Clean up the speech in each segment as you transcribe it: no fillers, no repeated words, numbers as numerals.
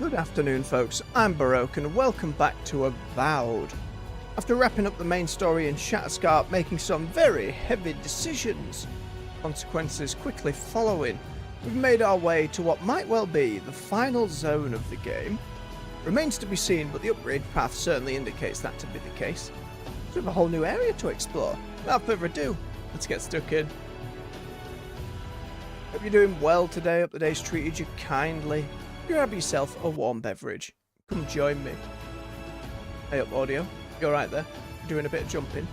Good afternoon, folks. I'm Baroque, and welcome back to Avowed. After wrapping up the main story in Shatterscarp, making some very heavy decisions, consequences quickly following, we've made our way to what might well be the final zone of the game. Remains to be seen, but the upgrade path certainly indicates that to be the case. So we have a whole new area to explore. Without further ado, let's get stuck in. Hope you're doing well today. Hope the day's treated you kindly. Grab yourself a warm beverage. Come join me. Hey up, audio. You're right there. Doing a bit of jumping.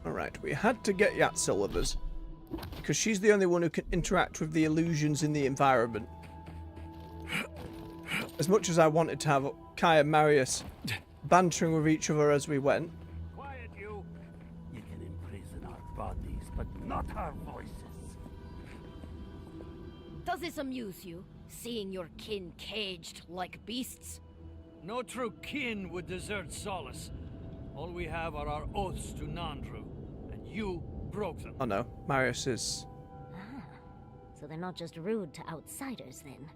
Alright, we had to get Yat Silvers, because she's the only one who can interact with the illusions in the environment. As much as I wanted to have Kai and Marius bantering with each other as we went. Quiet, you! You can imprison our bodies, but not our voices. Does this amuse you, seeing your kin caged like beasts? No true kin would desert Solace. All we have are our oaths to Nandru, and you broke them. Oh no, Marius is... Ah, so they're not just rude to outsiders, then.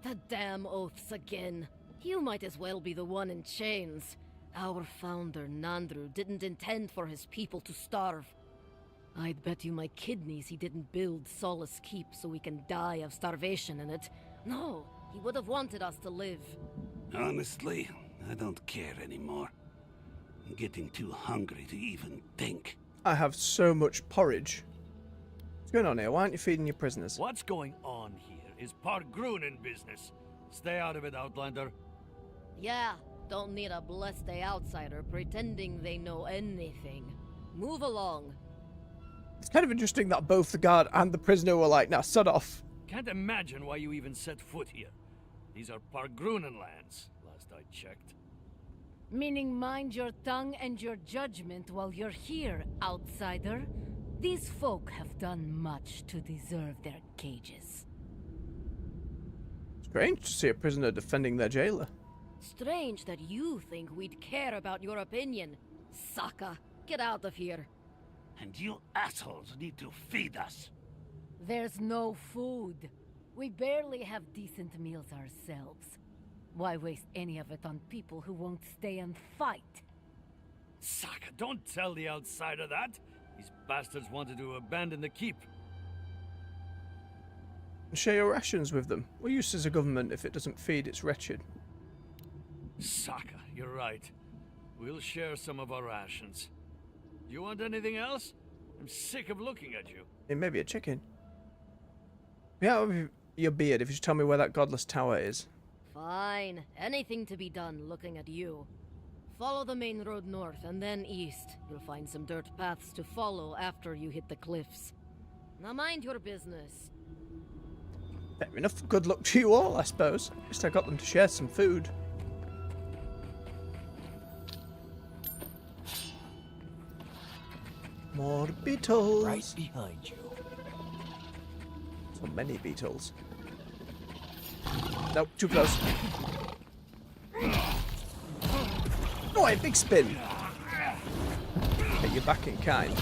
The damn oaths again. You might as well be the one in chains. Our founder, Nandru, didn't intend for his people to starve. I'd bet you my kidneys he didn't build Solace Keep so we can die of starvation in it. No, he would have wanted us to live. Honestly, I don't care anymore. I'm getting too hungry to even think. I have so much porridge. What's going on here? Why aren't you feeding your prisoners? What's going on here is Pargrunen business. Stay out of it, Outlander. Yeah, don't need a blessed outsider pretending they know anything. Move along. It's kind of interesting that both the guard and the prisoner were like, "Now, sod off." Can't imagine why you even set foot here. These are Pargrunen lands, last I checked. Meaning mind your tongue and your judgment while you're here, outsider. These folk have done much to deserve their cages. Strange to see a prisoner defending their jailer. Strange that you think we'd care about your opinion. Saka, get out of here. And you assholes need to feed us. There's no food. We barely have decent meals ourselves. Why waste any of it on people who won't stay and fight? Saka, don't tell the outsider that. These bastards wanted to abandon the keep. Share your rations with them. What use is a government if it doesn't feed its wretched? Saka, you're right. We'll share some of our rations. You want anything else? I'm sick of looking at you. It may be a chicken. Yeah, with your beard, if you just tell me where that godless tower is. Fine. Anything to be done looking at you. Follow the main road north and then east. You'll find some dirt paths to follow after you hit the cliffs. Now mind your business. Fair enough. Good luck to you all, I suppose. At least I got them to share some food. More beetles. Right behind you. So many beetles. Nope, too close. Oh, a big spin. Get you back in kind.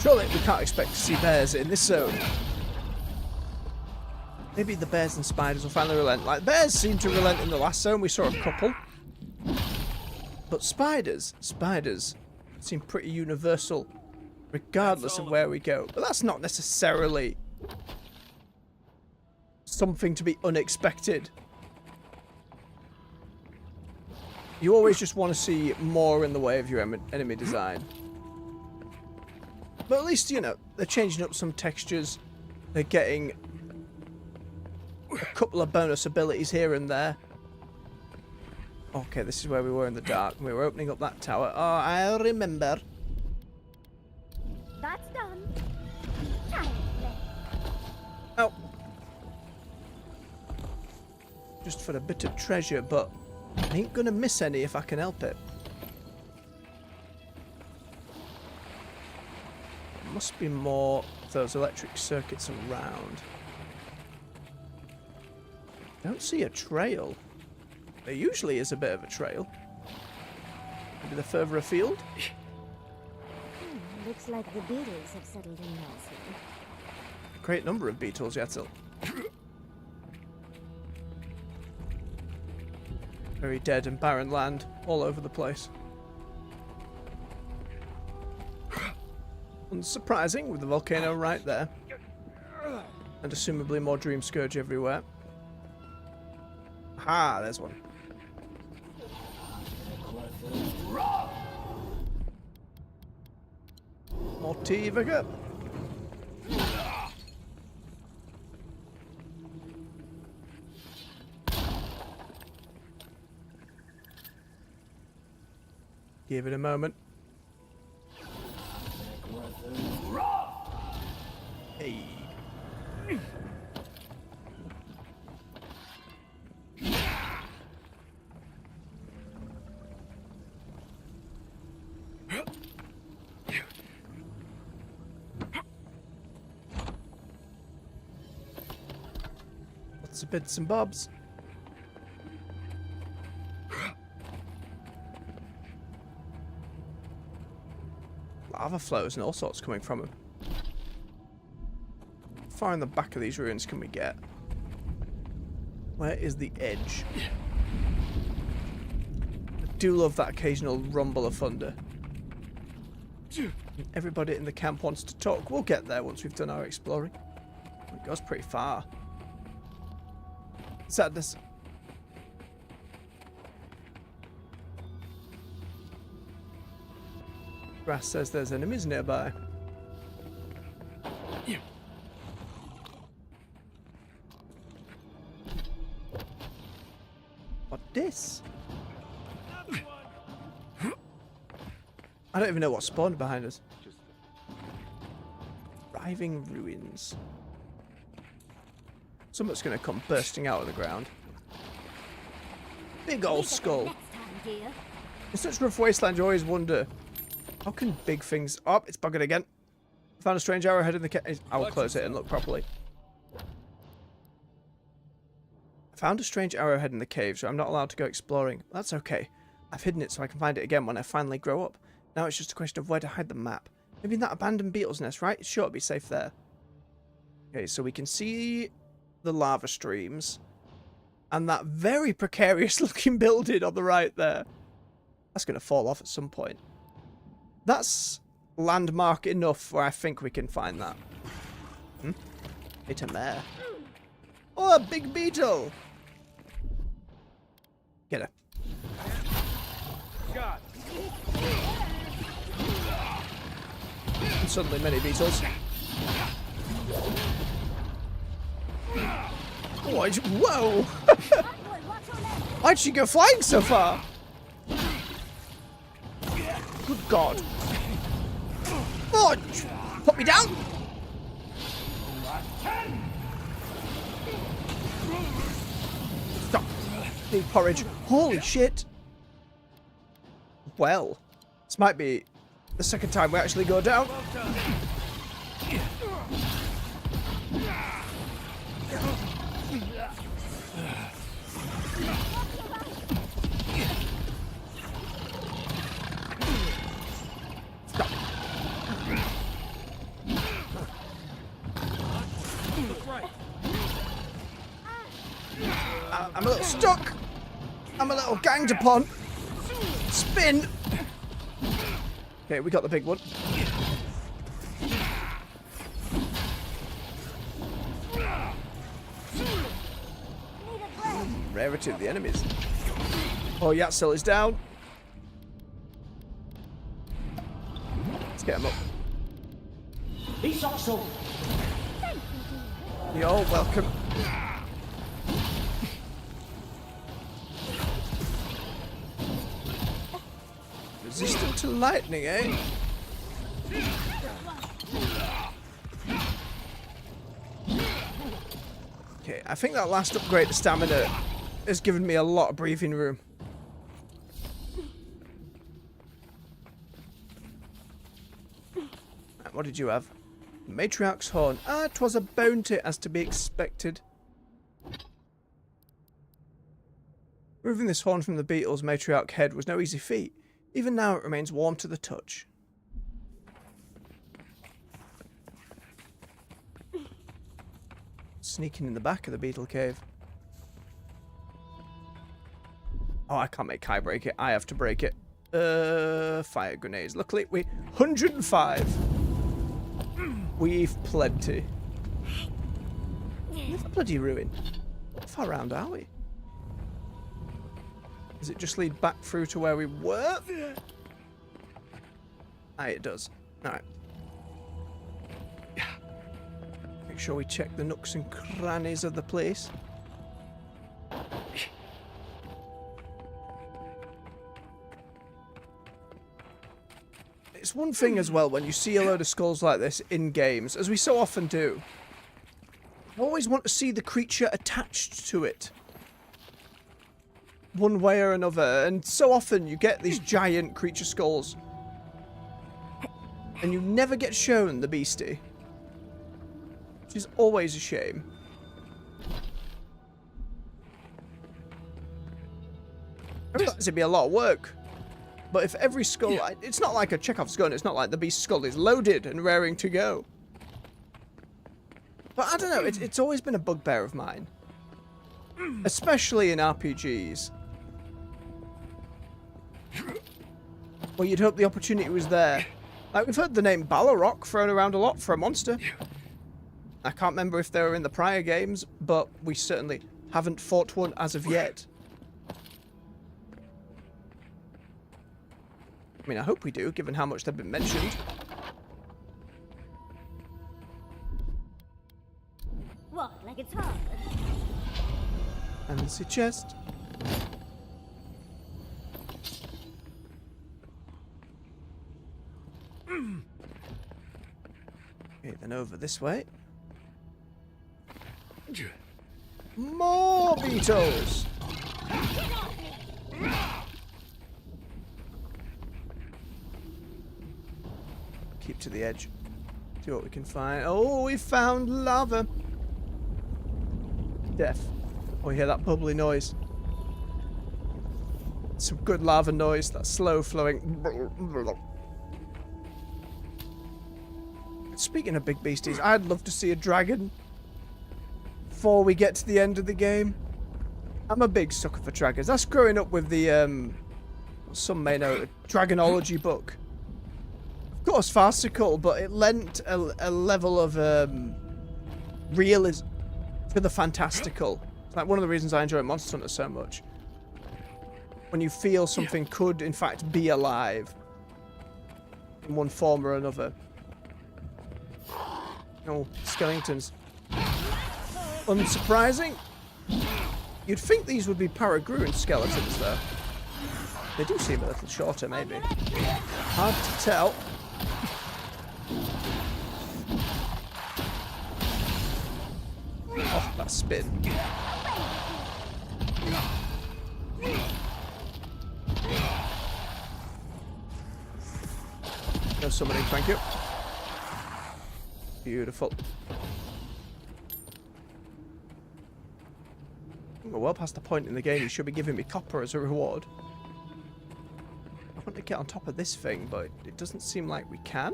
Surely we can't expect to see bears in this zone. Maybe the bears and spiders will finally relent. Like, bears seem to relent in the last zone. We saw a couple. But spiders seem pretty universal, regardless of where we go. But that's not necessarily something to be unexpected. You always just want to see more in the way of your enemy design. But at least, you know, they're changing up some textures. They're getting a couple of bonus abilities here and there. Okay, this is where we were in the dark. We were opening up that tower. Oh, I remember. That's done. Oh. Just for a bit of treasure, but I ain't gonna miss any if I can help it. There must be more of those electric circuits around. Don't see a trail. There usually is a bit of a trail. Maybe they're further afield? Looks like the beetles have settled in nicely. Great number of beetles, Yetil. Very dead and barren land all over the place. Unsurprising with the volcano right there. And assumably more Dream Scourge everywhere. Ah, there's one. More tea, Vicar. Give it a moment. Hey. Lots of bits and bobs. Lava flows and all sorts coming from them. How far in the back of these ruins can we get? Where is the edge? I do love that occasional rumble of thunder. Everybody in the camp wants to talk. We'll get there once we've done our exploring. It goes pretty far. Sadness. Grass says there's enemies nearby. What this? I don't even know what spawned behind us. Thriving ruins. Something's gonna come bursting out of the ground. Big old skull. In such rough wasteland, you always wonder, how can big things... Oh, it's buggered again. Found a strange arrowhead in the cave. I'll close it and look properly. I found a strange arrowhead in the cave, so I'm not allowed to go exploring. That's okay. I've hidden it so I can find it again when I finally grow up. Now it's just a question of where to hide the map. Maybe in that abandoned beetle's nest, right? It's sure to be safe there. Okay, so we can see the lava streams. And that very precarious looking building on the right there. That's going to fall off at some point. That's landmark enough where I think we can find that. Hit a mare. Oh, a big beetle! Get her. And suddenly many beetles. Oh, whoa! Why'd she go flying so far? Good God. Oh, put me down! Stop. Big porridge. Holy shit. Well, this might be the second time we actually go down. Stop. I'm a little stuck. I'm a little ganged upon. Spin. Okay, we got the big one. Rarity of the enemies. Oh, Yatsil is down. Let's get him up. He's also. You're welcome. Resistant to lightning, eh? Okay, I think that last upgrade to stamina has given me a lot of breathing room. Right, what did you have? Matriarch's horn. Ah, 'twas a bounty as to be expected. Removing this horn from the beetle's matriarch head was no easy feat. Even now it remains warm to the touch. Sneaking in the back of the beetle cave. Oh, I can't make Kai break it. I have to break it. Fire grenades. Luckily, 105. We've plenty. Where's the bloody ruin? How far round are we? Does it just lead back through to where we were? Aye, it does. Alright. Make sure we check the nooks and crannies of the place. It's one thing as well when you see a load of skulls like this in games, as we so often do. I always want to see the creature attached to it. One way or another, and so often you get these giant creature skulls. And you never get shown the beastie. Which is always a shame. I realize it'd be a lot of work. But if every skull... It's not like a Chekhov's gun, it's not like the beast's skull is loaded and raring to go. But I don't know, it's always been a bugbear of mine. Especially in RPGs. Well, you'd hope the opportunity was there. Like, we've heard the name Balrog thrown around a lot for a monster. I can't remember if they were in the prior games, but we certainly haven't fought one as of yet. I mean, I hope we do, given how much they've been mentioned. Walk like it's hard. And it's a chest. Okay, then over this way. More beetles! Keep to the edge. See what we can find. Oh, we found lava! Death. Oh, you hear that bubbly noise. Some good lava noise, that slow flowing. Speaking of big beasties, I'd love to see a dragon before we get to the end of the game. I'm a big sucker for dragons. That's growing up with the, some may know, Dragonology book. Of course, farcical, but it lent a level of realism to the fantastical. It's like one of the reasons I enjoy Monster Hunter so much. When you feel something could, in fact, be alive in one form or another. Oh, skeletons. Unsurprising. You'd think these would be Paragruin skeletons, though. They do seem a little shorter, maybe. Hard to tell. Oh, that spin. No summoning, thank you. Beautiful. We're well past the point in the game you should be giving me copper as a reward. I want to get on top of this thing, but it doesn't seem like we can.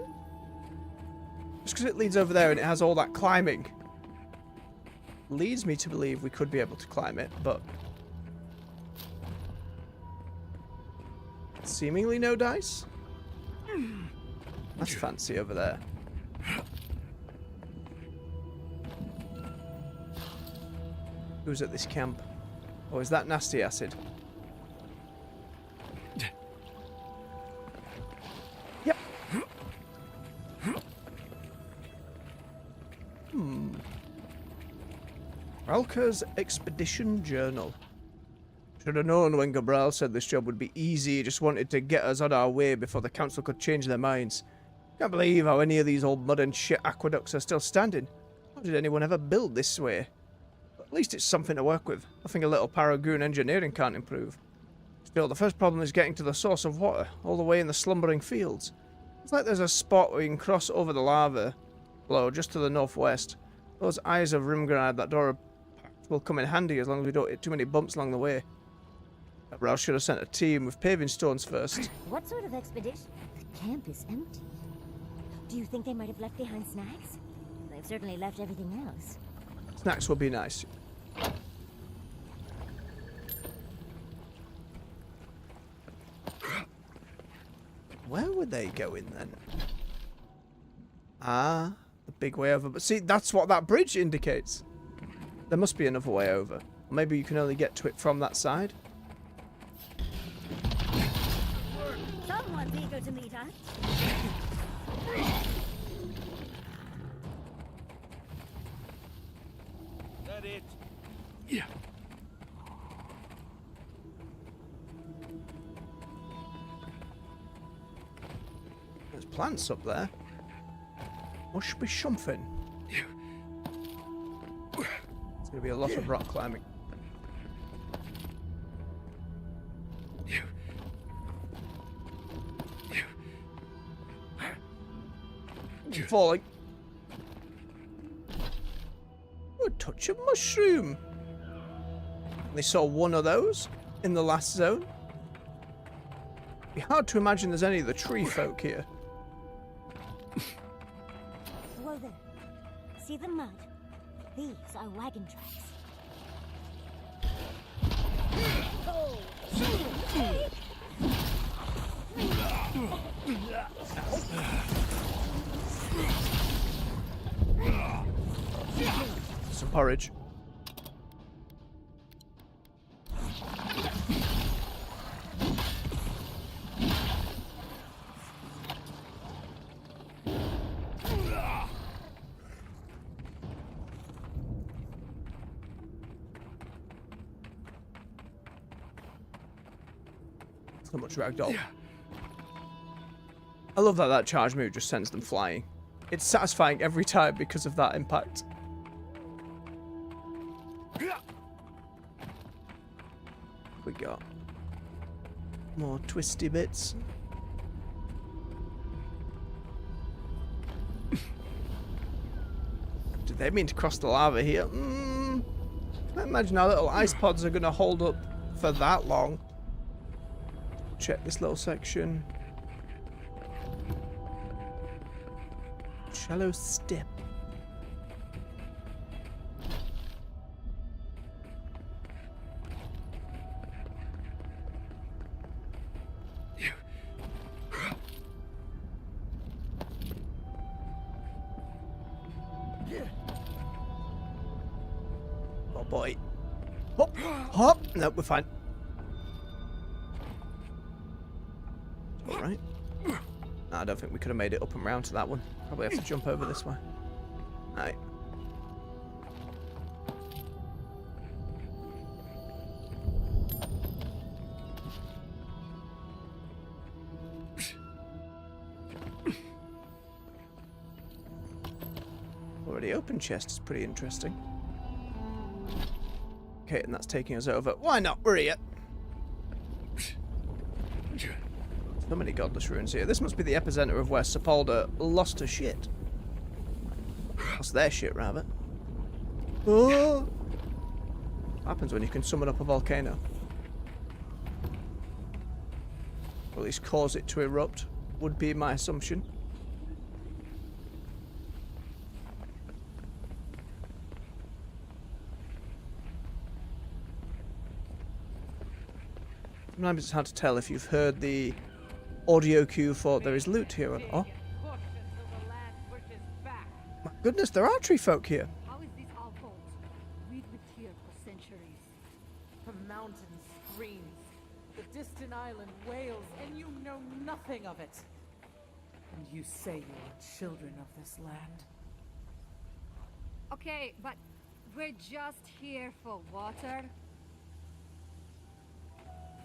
Just because it leads over there and it has all that climbing. Leads me to believe we could be able to climb it, but... seemingly no dice? That's fancy over there. Who's at this camp? Oh, is that nasty acid? Yep. Ralka's Expedition Journal. Should have known when Gabral said this job would be easy. He just wanted to get us on our way before the council could change their minds. Can't believe how any of these old mud and shit aqueducts are still standing. How did anyone ever build this way? But at least it's something to work with. Nothing a little Paragoon engineering can't improve. Still, the first problem is getting to the source of water, all the way in the slumbering fields. It's like there's a spot where you can cross over the lava flow just to the northwest. Those eyes of Rimgrad that Dora will come in handy as long as we don't hit too many bumps along the way. Rel should have sent a team with paving stones first. What sort of expedition? The camp is empty. Do you think they might have left behind snacks? They've certainly left everything else. Snacks would be nice. Where were they going then? Ah, the big way over. But see, that's what that bridge indicates. There must be another way over. Or maybe you can only get to it from that side. Someone's eager to meet us. That it? Yeah. There's plants up there. Must be something. It's going to be a lot of rock climbing. I'm falling. Oh, a touch of mushroom. They saw one of those in the last zone. It'd be hard to imagine there's any of the tree folk here. Whoa there. See the mud? These are wagon tracks. Some porridge. So much ragdoll. I love that that charge move just sends them flying. It's satisfying every time because of that impact. We got more twisty bits. Did they mean to cross the lava here? I can't imagine how little ice pods are going to hold up for that long. Check this little section. Shallow step. Oh boy. Hop! Hop! Nope, we're fine. Alright. No, I don't think we could have made it up and round to that one. Probably have to jump over this way. Alright. Already open chest is pretty interesting. Okay, and that's taking us over. Why not? We're here. So many godless ruins here. This must be the epicenter of where Sepulda lost her shit. Lost their shit, rather. Oh! What happens when you can summon up a volcano? Or at least cause it to erupt, would be my assumption. Sometimes it's hard to tell if you've heard the audio cue for there is loot here. Oh. My goodness, there are tree folk here. How is this all told? We've lived here for centuries. The mountain screams, the distant island wails, and you know nothing of it. And you say you are children of this land. Okay, but we're just here for water.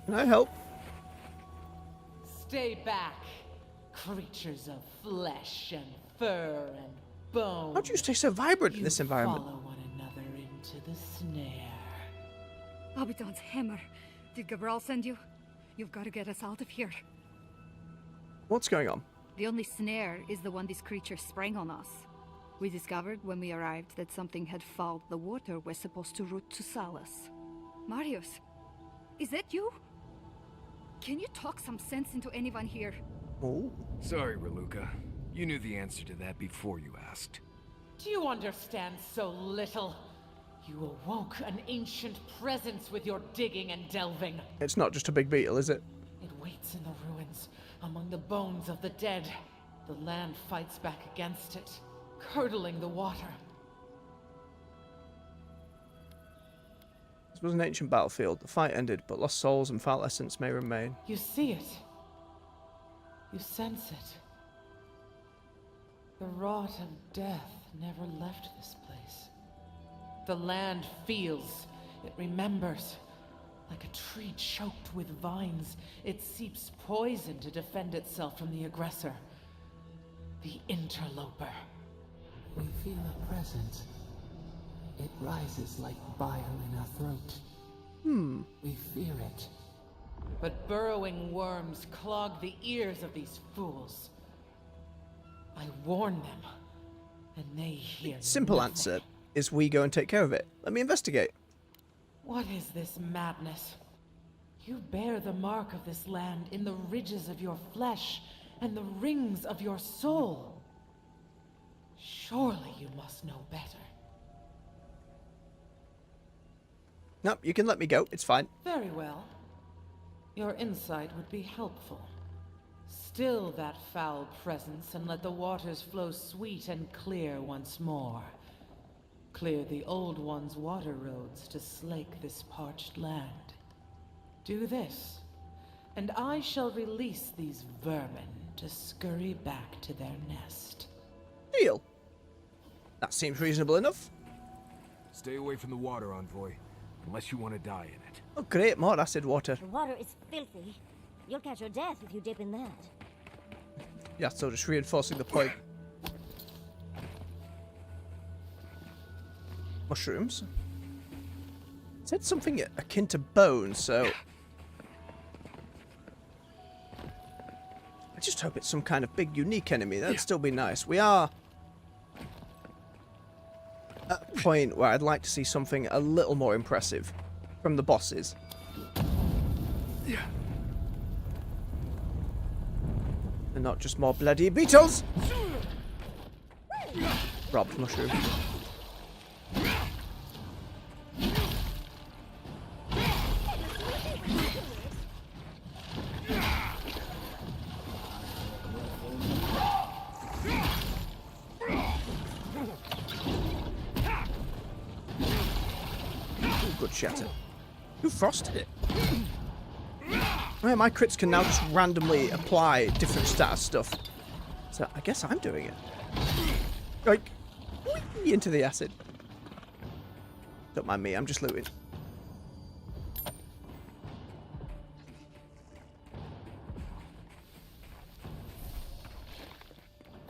Can I help? Stay back, creatures of flesh and fur and bone. How'd you stay so vibrant in this environment? Follow one another into the snare. Abaddon's hammer. Did Gabriel send you? You've got to get us out of here. What's going on? The only snare is the one these creatures sprang on us. We discovered when we arrived that something had fouled the water we're supposed to route to Salus. Marius, is that you? Can you talk some sense into anyone here? Oh. Sorry, Raluca. You knew the answer to that before you asked. Do you understand so little? You awoke an ancient presence with your digging and delving. It's not just a big beetle, is it? It waits in the ruins, among the bones of the dead. The land fights back against it, curdling the water. This was an ancient battlefield. The fight ended, but lost souls and foul essence may remain. You see it. You sense it. The rot of death never left this place. The land feels, it remembers. Like a tree choked with vines, it seeps poison to defend itself from the aggressor. The interloper. We feel a presence. It rises like bile in our throat. We fear it. But burrowing worms clog the ears of these fools. I warn them, and they hear Simple nothing. answer is we go and take care of it. Let me investigate. What is this madness? You bear the mark of this land in the ridges of your flesh and the rings of your soul. Surely you must know better. Nope, you can let me go. It's fine. Very well. Your insight would be helpful. Still that foul presence and let the waters flow sweet and clear once more. Clear the old one's water roads to slake this parched land. Do this, and I shall release these vermin to scurry back to their nest. Deal. That seems reasonable enough. Stay away from the water, Envoy. Unless you want to die in it. Oh, great. More acid water. The water is filthy. You'll catch your death if you dip in that. Yeah, so just reinforcing the point. Mushrooms. It said something akin to bone, so... I just hope it's some kind of big, unique enemy. That'd still be nice. We are at a point where I'd like to see something a little more impressive from the bosses. Yeah. And not just more bloody beetles! Robbed mushroom. Good shatter. Who frosted it? Oh yeah, my crits can now just randomly apply different status stuff. So I guess I'm doing it. Like, whee, into the acid. Don't mind me, I'm just looting.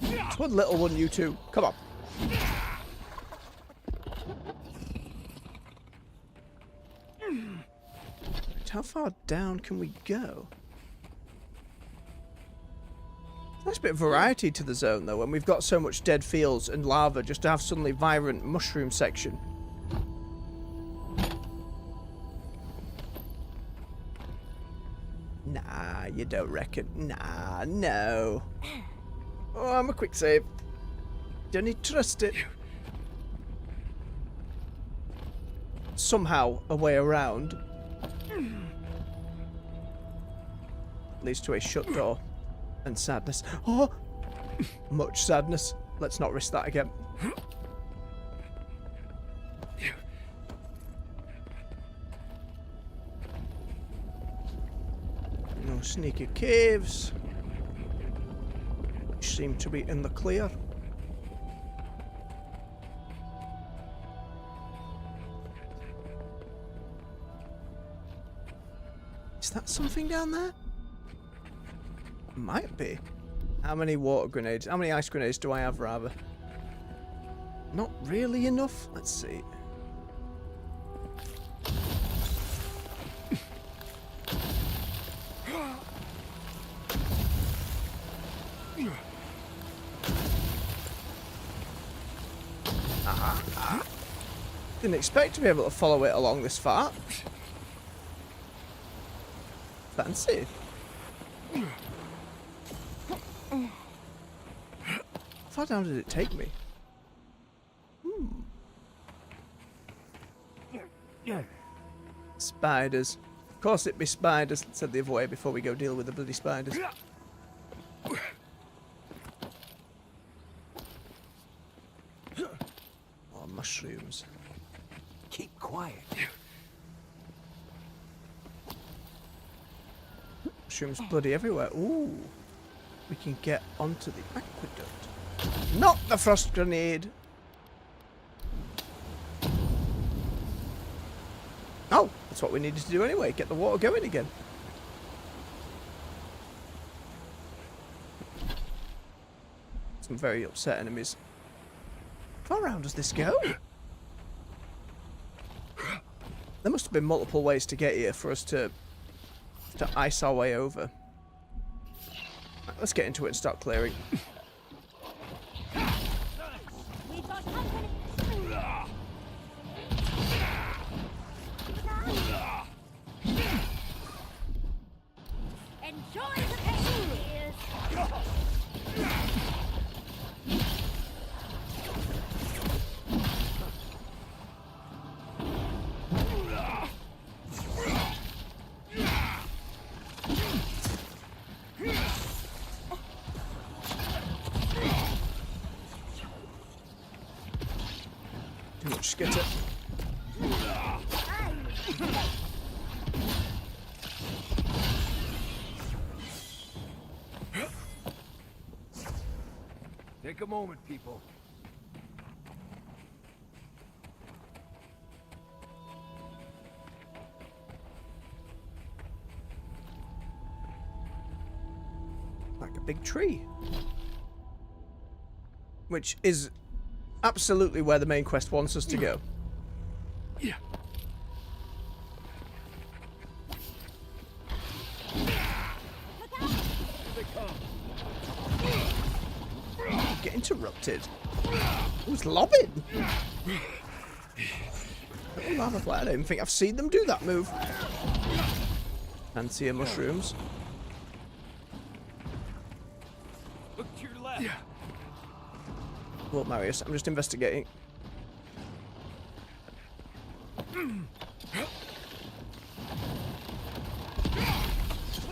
It's one little one, you two. Come on. How far down can we go? Nice bit of variety to the zone, though, when we've got so much dead fields and lava, just to have suddenly vibrant mushroom section. Nah, you don't reckon? Nah, no. Oh, I'm a quick save. Don't need to trust it. Somehow, a way around leads to a shut door and sadness. Oh, much sadness. Let's not risk that again. No sneaky caves, which seem to be in the clear. Is that something down there? Might be. How many water grenades? How many ice grenades do I have, rather? Not really enough. Let's see. Aha. Didn't expect to be able to follow it along this far. Fancy. How far down did it take me? Spiders. Of course it'd be spiders. Let's head the other way before we go deal with the bloody spiders. Oh, mushrooms. Keep quiet. Mushrooms bloody everywhere. Ooh. We can get onto the aqueduct. Not the frost grenade. Oh, that's what we needed to do anyway. Get the water going again. Some very upset enemies. How far around does this go? There must have been multiple ways to get here for us to ice our way over. Right, let's get into it and start clearing. Enjoy the pain! Too much skitter. Take a moment, people. Like a big tree. Which is absolutely where the main quest wants us to go. Yeah. Get interrupted. Who's lobbing? Oh, lava fly. I don't even think I've seen them do that move. Fancier mushrooms. Look to your left. Yeah. Well, Marius, I'm just investigating. Put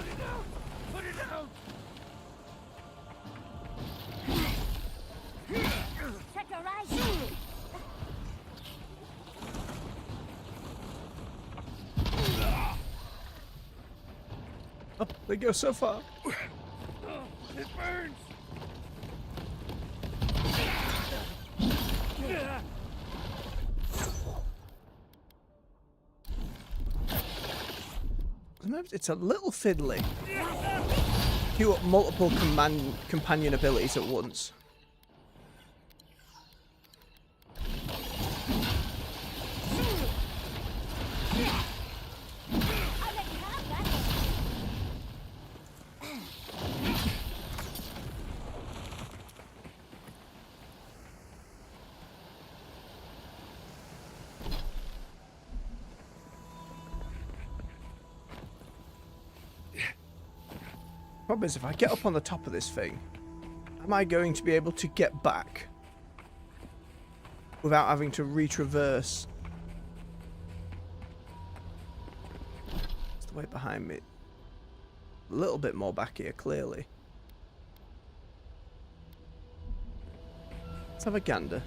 it down. Put it down. Check your eyes! Oh, they go so far. It burns. Sometimes it's a little fiddly. Queue up multiple companion abilities at once. Problem is, if I get up on the top of this thing, am I going to be able to get back without having to retraverse? It's the way behind me. A little bit more back here, clearly. Let's have a gander.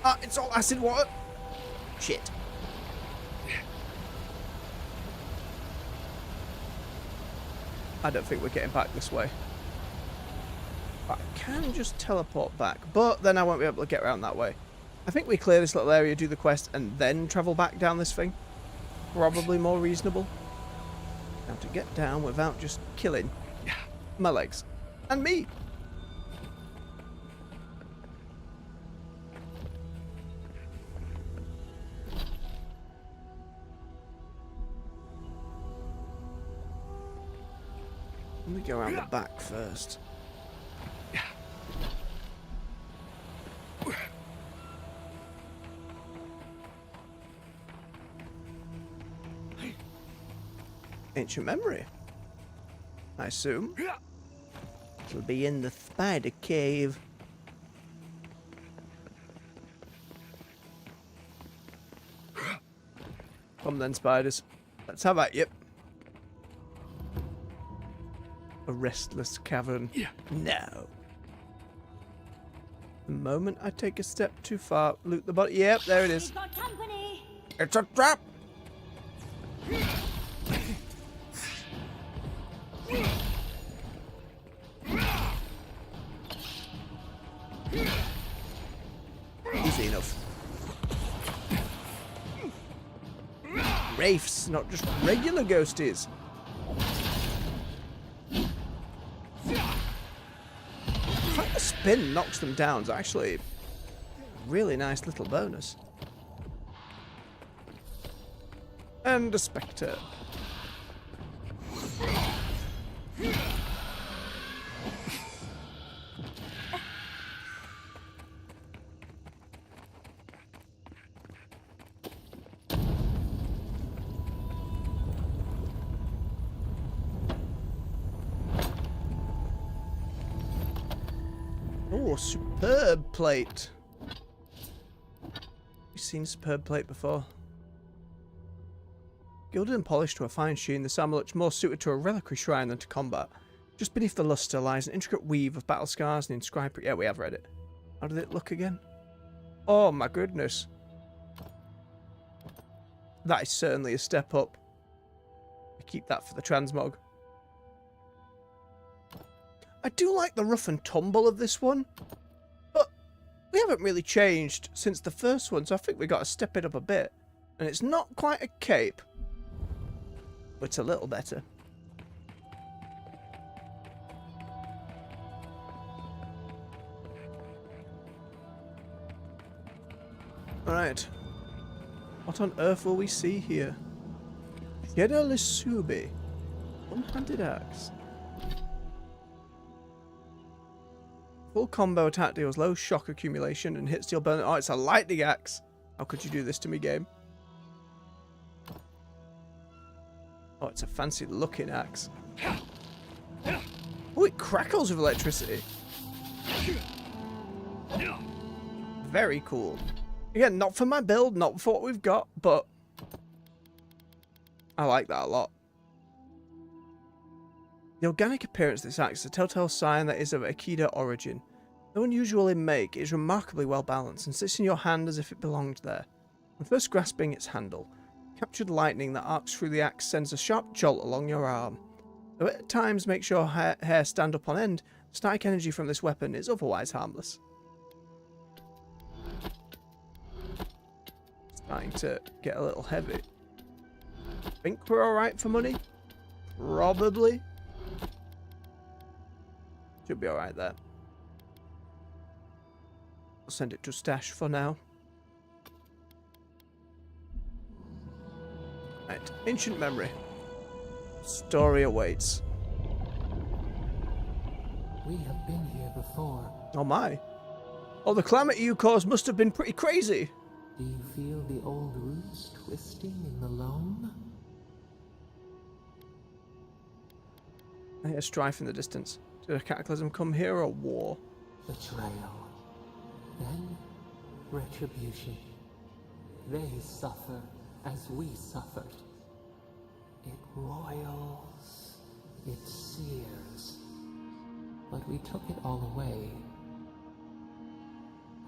Ah, it's all acid water. Shit. I don't think we're getting back this way. I can just teleport back, but then I won't be able to get around that way. I think we clear this little area, do the quest, and then travel back down this thing. Probably more reasonable. Now to get down without just killing my legs. And me! Let me go around the back first. Ancient memory. I assume. It'll be in the spider cave. Come then, spiders. Let's have at you. A restless cavern. No. The moment I take a step too far, loot the body. Yep, there it is. We've got company. It's a trap. Easy enough. Wraiths, not just regular ghosties. The fact the spin knocks them down is actually a really nice little bonus. And a spectre. Oh, superb plate. You've seen superb plate before. Gilded and polished to a fine sheen, this amulet's more suited to a reliquary shrine than to combat. Just beneath the luster lies an intricate weave of battle scars and inscribed... Yeah, we have read it. How did it look again? Oh my goodness. That is certainly a step up. I keep that for the transmog. I do like the rough and tumble of this one, but we haven't really changed since the first one, so I think we got to step it up a bit. And it's not quite a cape, but it's a little better. Alright. What on earth will we see here? Yeda Lisubi. One-handed axe. Full combo attack deals low shock accumulation and hit steel burn. Oh, it's a lightning axe. How could you do this to me, game? Oh, it's a fancy looking axe. Oh, it crackles with electricity. Very cool. Again, not for my build, not for what we've got, but I like that a lot. The organic appearance of this axe is a telltale sign that it is of Akita origin. Though unusual in make, it is remarkably well balanced and sits in your hand as if it belonged there. On first grasping its handle, captured lightning that arcs through the axe sends a sharp jolt along your arm. Though at times makes your hair stand up on end, the static energy from this weapon is otherwise harmless. Starting to get a little heavy. Think we're alright for money? Probably. Should be alright there. I'll send it to stash for now. Right, ancient memory. Story awaits. We have been here before. Oh my. Oh, the calamity you caused must have been pretty crazy. Do you feel the old roots twisting in the loam? I hear strife in the distance. Did a cataclysm come here or war? Betrayal. Then retribution. They suffer as we suffered. It roils, it sears. But we took it all away.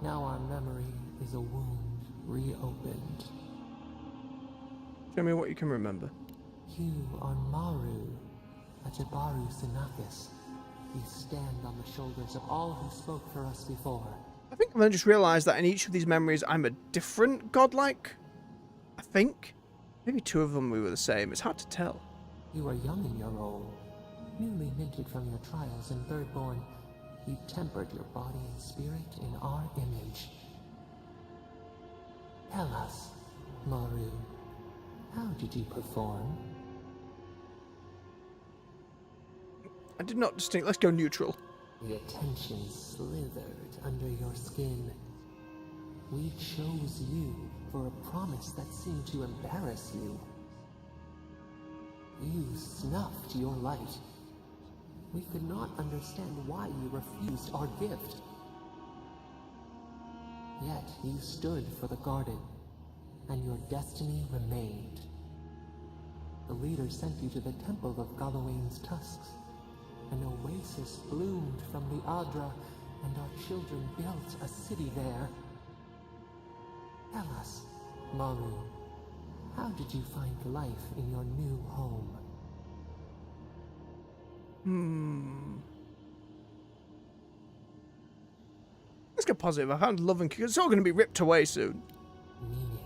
Now our memory is a wound reopened. Show me what you can remember. You are Maru, a Jabaru Sinakis. We stand on the shoulders of all who spoke for us before. I think I just realised that in each of these memories I'm a different godlike. I think. Maybe two of them we were the same. It's hard to tell. You are young in your role. Newly minted from your trials in Thirdborn, you tempered your body and spirit in our image. Tell us, Maru, how did you perform? I did not distinct. Let's go neutral. The attention slithered under your skin. We chose you for a promise that seemed to embarrass you. You snuffed your light. We could not understand why you refused our gift. Yet you stood for the garden, and your destiny remained. The leader sent you to the temple of Galawains' Tusks. An oasis bloomed from the Adra, and our children built a city there. Tell us, Maru, how did you find life in your new home? Let's get positive. I found love and it's all going to be ripped away soon. Meaning,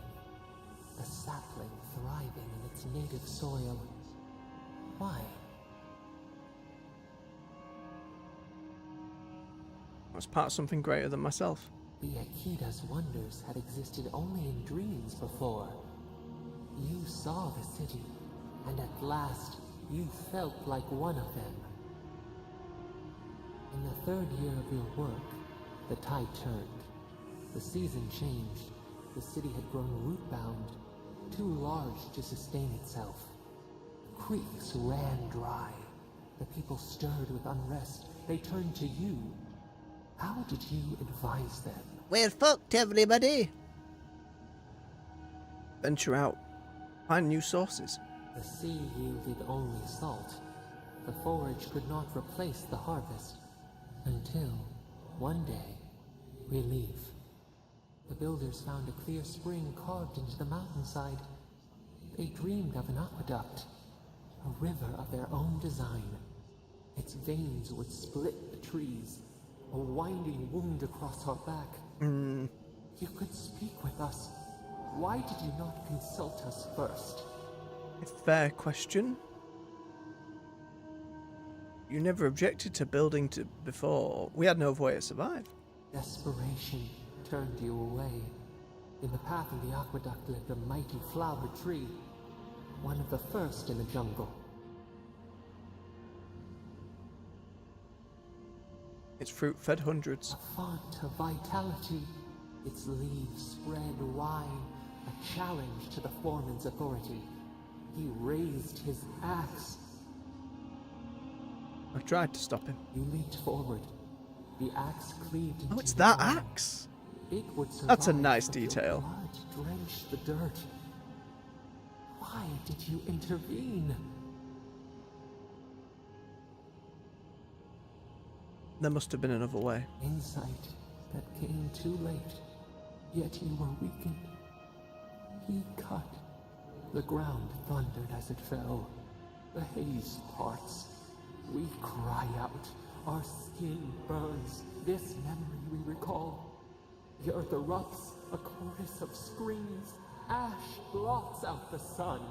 the sapling thriving in its native soil. Why? I was part of something greater than myself. The Akida's wonders had existed only in dreams before. You saw the city, and at last, you felt like one of them. In the third year of your work, the tide turned. The season changed. The city had grown root-bound, too large to sustain itself. Creeks ran dry. The people stirred with unrest. They turned to you. How did you advise them? We're fucked, everybody. Venture out. Find new sources. The sea yielded only salt. The forage could not replace the harvest. Until, one day, relief. The builders found a clear spring carved into the mountainside. They dreamed of an aqueduct, a river of their own design. Its veins would split the trees, a winding wound across our back. You could speak with us. Why did you not consult us first? A fair question. You never objected to building to before. We had no other way to survive. Desperation turned you away. In the path of the aqueduct lived a mighty flower tree, one of the first in the jungle. Its fruit fed hundreds. A font of vitality. Its leaves spread wide, a challenge to the foreman's authority. He raised his axe. I tried to stop him. You leaped forward. The axe cleaved into it's the that ground. axe. It would survive, That's a nice but your detail. blood drenched the dirt. Why did you intervene? There must have been another way. Insight that came too late, yet you were weakened. He cut. The ground thundered as it fell. The haze parts. We cry out. Our skin burns. This memory we recall. The earth erupts, a chorus of screams. Ash blots out the sun.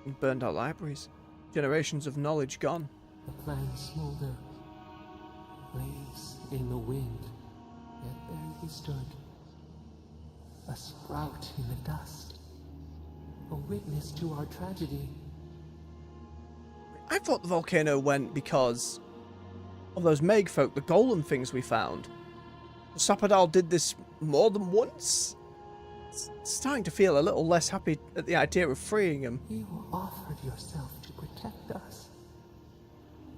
We burned our libraries. Generations of knowledge gone. The plants smolder. Leaves in the wind. Yet there he stood. A sprout in the dust. A witness to our tragedy. I thought the volcano went because of those Meg folk, the golem things we found. Sapadal did this more than once. It's starting to feel a little less happy at the idea of freeing him. You offered yourself to protect us.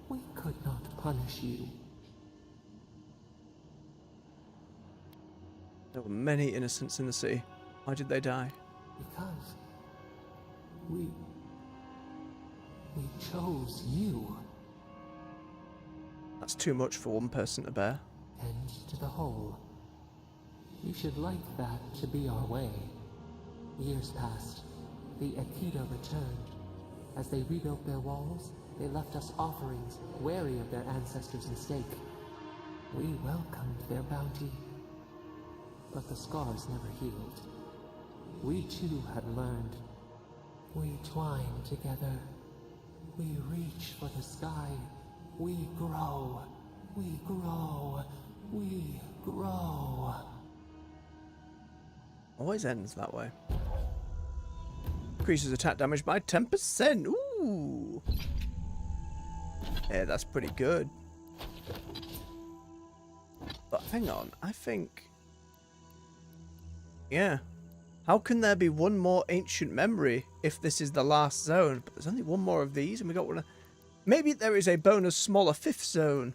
We could not punish you. There were many innocents in the sea. Why did they die? Because we chose you. That's too much for one person to bear. And to the whole. You should like that to be our way. Years passed. The Akita returned. As they rebuilt their walls, they left us offerings, wary of their ancestors' mistake. We welcomed their bounty. But the scars never healed. We too had learned. We twine together. We reach for the sky. We grow. We grow. We grow. Always ends that way. Increases attack damage by 10%. Ooh. Yeah, that's pretty good. But hang on, I think Yeah. How can there be one more ancient memory if this is the last zone? But there's only one more of these and we got one. Maybe there is a bonus smaller 5th zone.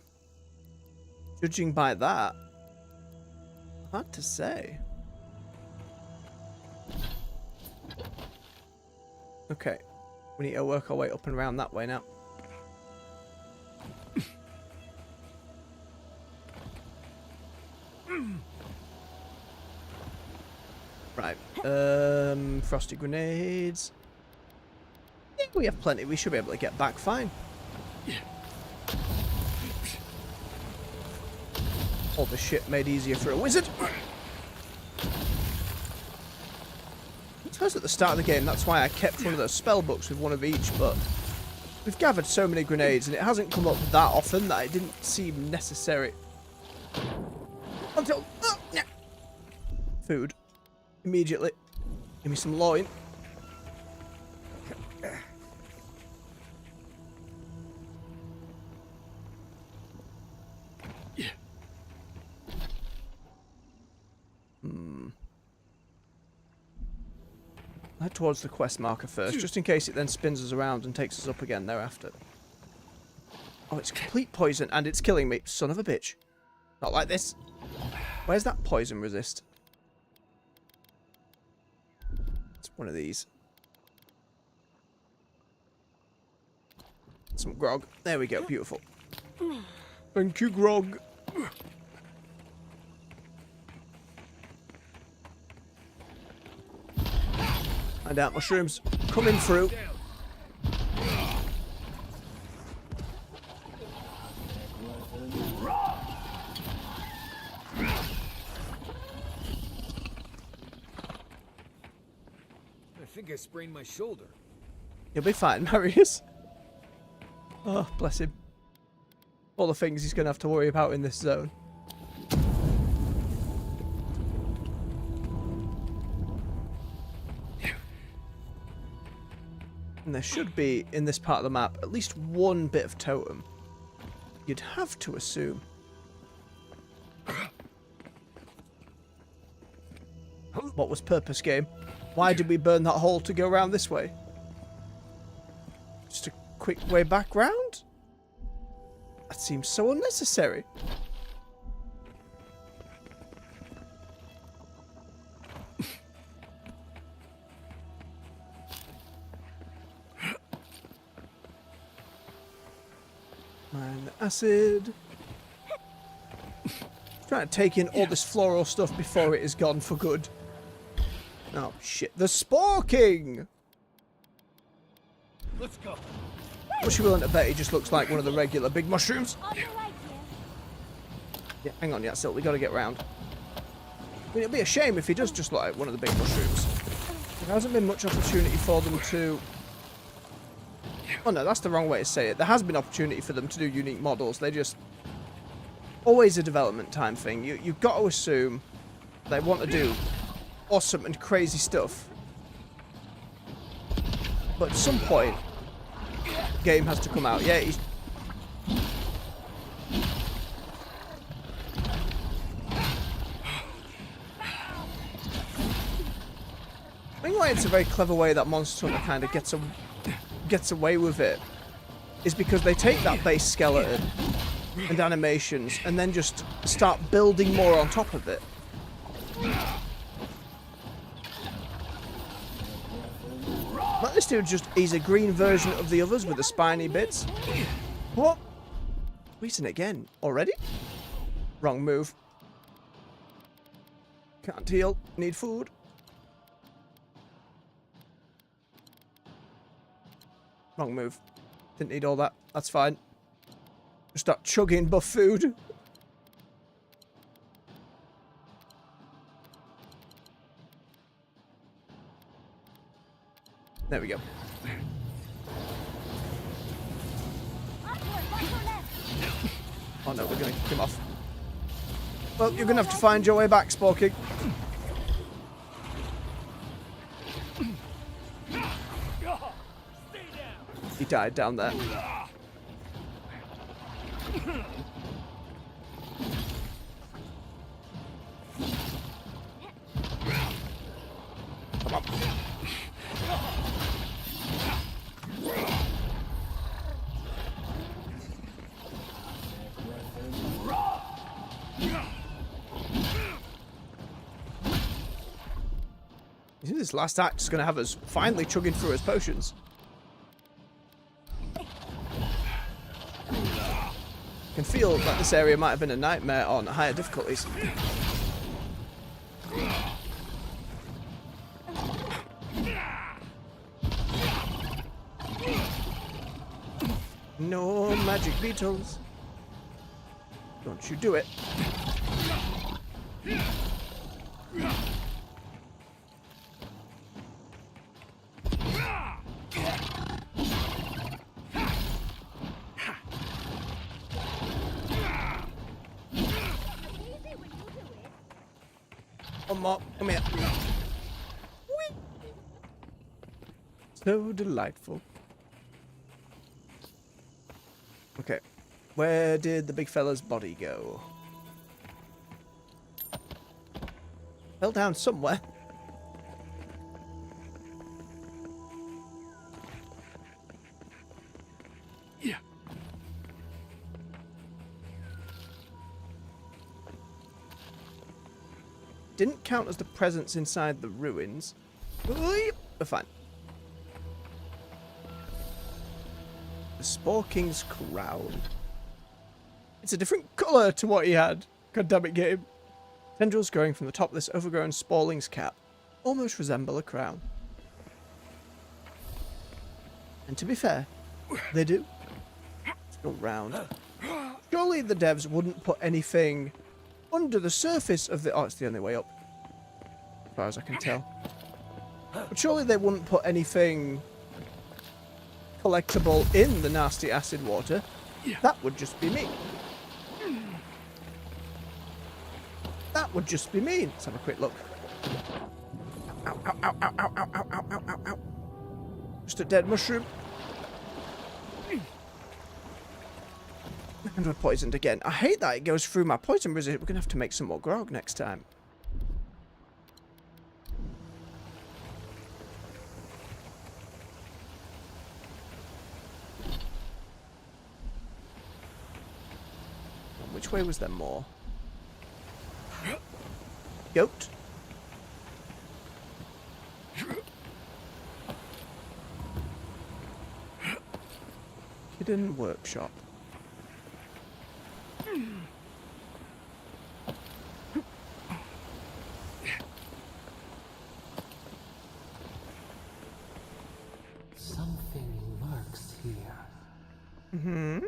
Judging by that. Hard to say. Okay. We need to work our way up and around that way now. Right. Frosty grenades. Yeah, we have plenty. We should be able to get back fine. All the shit made easier for a wizard. I suppose at the start of the game, that's why I kept one of those spell books with one of each, but we've gathered so many grenades and it hasn't come up that often that it didn't seem necessary. Until... Oh, yeah. Food. Immediately. Give me some loin. Head towards the quest marker first, just in case it then spins us around and takes us up again thereafter. Oh, it's complete poison and it's killing me. Son of a bitch. Not like this. Where's that poison resist? It's one of these. Some grog. There we go. Beautiful. Thank you, grog. Find out mushrooms coming through. I think I sprained my shoulder. You'll be fine, Marius. Oh, bless him. All the things he's going to have to worry about in this zone. And there should be, in this part of the map, at least one bit of totem. You'd have to assume. What was purpose, game? Why did we burn that hole to go around this way? Just a quick way back round? That seems so unnecessary. Mine the acid. Trying to take in all this floral stuff before it is gone for good. Oh shit, the Spore King! Let's go. Was you willing to bet he just looks like one of the regular big mushrooms? Yeah, hang on, yeah, still, we gotta get round. I mean, it'd be a shame if he does just look like one of the big mushrooms. There hasn't been much opportunity for them to... Oh no, that's the wrong way to say it. There has been opportunity for them to do unique models. They just... Always a development time thing. You've got to assume they want to do awesome and crazy stuff. But at some point, game has to come out. Yeah, he's... I think why it's a very clever way that Monster Hunter kind of gets away with it is because they take that base skeleton and animations and then just start building more on top of it. Like this dude just, he's a green version of the others with the spiny bits. What? Wheezing again? Already? Wrong move. Can't heal. Need food. Wrong move. Didn't need all that. That's fine. Just start chugging buff food. There we go. Oh no, we're gonna kick him off. Well, you're gonna have to find your way back, Spore King. He died down there. This last act is going to have us finally chugging through his potions. I can feel that this area might have been a nightmare on higher difficulties. No magic beetles. Don't you do it. One more. Come here. Whee! So delightful. Okay. Where did the big fella's body go? Fell down somewhere. Yeah. Didn't count as the presence inside the ruins. We're fine. The Spore King's crown. It's a different colour to what he had. God damn it, game. Tendrils growing from the top of this overgrown sporling's cap almost resemble a crown. And to be fair, they do. Still round. Surely the devs wouldn't put anything under the surface of the... Oh, it's the only way up. As far as I can tell. But surely they wouldn't put anything collectible in the nasty acid water. That would just be mean. That would just be mean. Let's have a quick look. Ow, ow, ow, ow, ow, ow, ow, ow, ow, ow, ow. Just a dead mushroom. And we're poisoned again. I hate that it goes through my poison resist. We're going to have to make some more grog next time. Which way was there more? Goat? Hidden workshop. Something lurks here. Mm-hmm.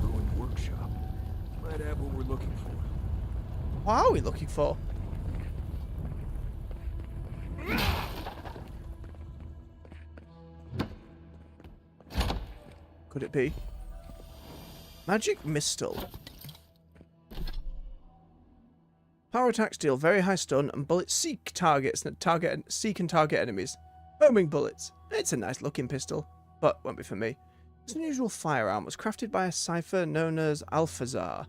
Ruined workshop. Might have what we're looking for. What are we looking for? Could it be? Magic Mistle. Power attacks deal very high stun and bullets seek targets and seek and target enemies. Homing bullets. It's a nice looking pistol, but won't be for me. This unusual firearm was crafted by a cipher known as Alphazar,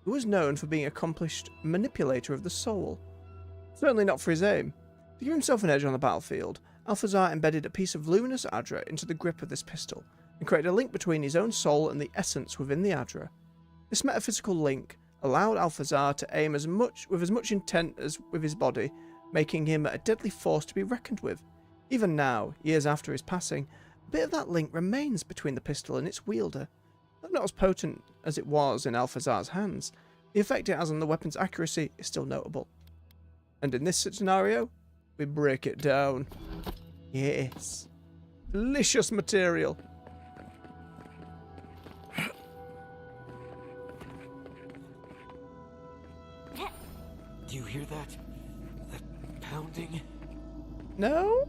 who was known for being an accomplished manipulator of the soul. Certainly not for his aim. To give himself an edge on the battlefield, Alphazar embedded a piece of luminous Adra into the grip of this pistol, and created a link between his own soul and the essence within the Adra. This metaphysical link allowed Alphazar to aim with as much intent as with his body, making him a deadly force to be reckoned with. Even now, years after his passing, a bit of that link remains between the pistol and its wielder. Though not as potent as it was in Alphazar's hands, the effect it has on the weapon's accuracy is still notable. And in this scenario, we break it down. Yes. Delicious material. Do you hear that? That pounding? No?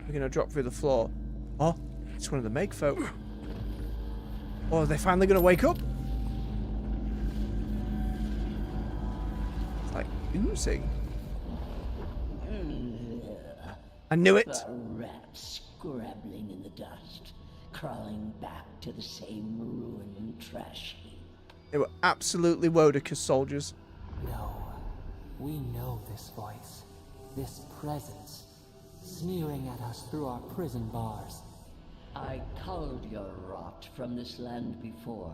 We're gonna drop through the floor. Oh, it's one of the Meg folk. Oh, are they finally gonna wake up? It's like oozing. I knew it. The rats scrabbling in the dust, crawling back to the same ruined trash heap. They were absolutely Wodakas soldiers. No, we know this voice, this presence, sneering at us through our prison bars. I culled your rot from this land before.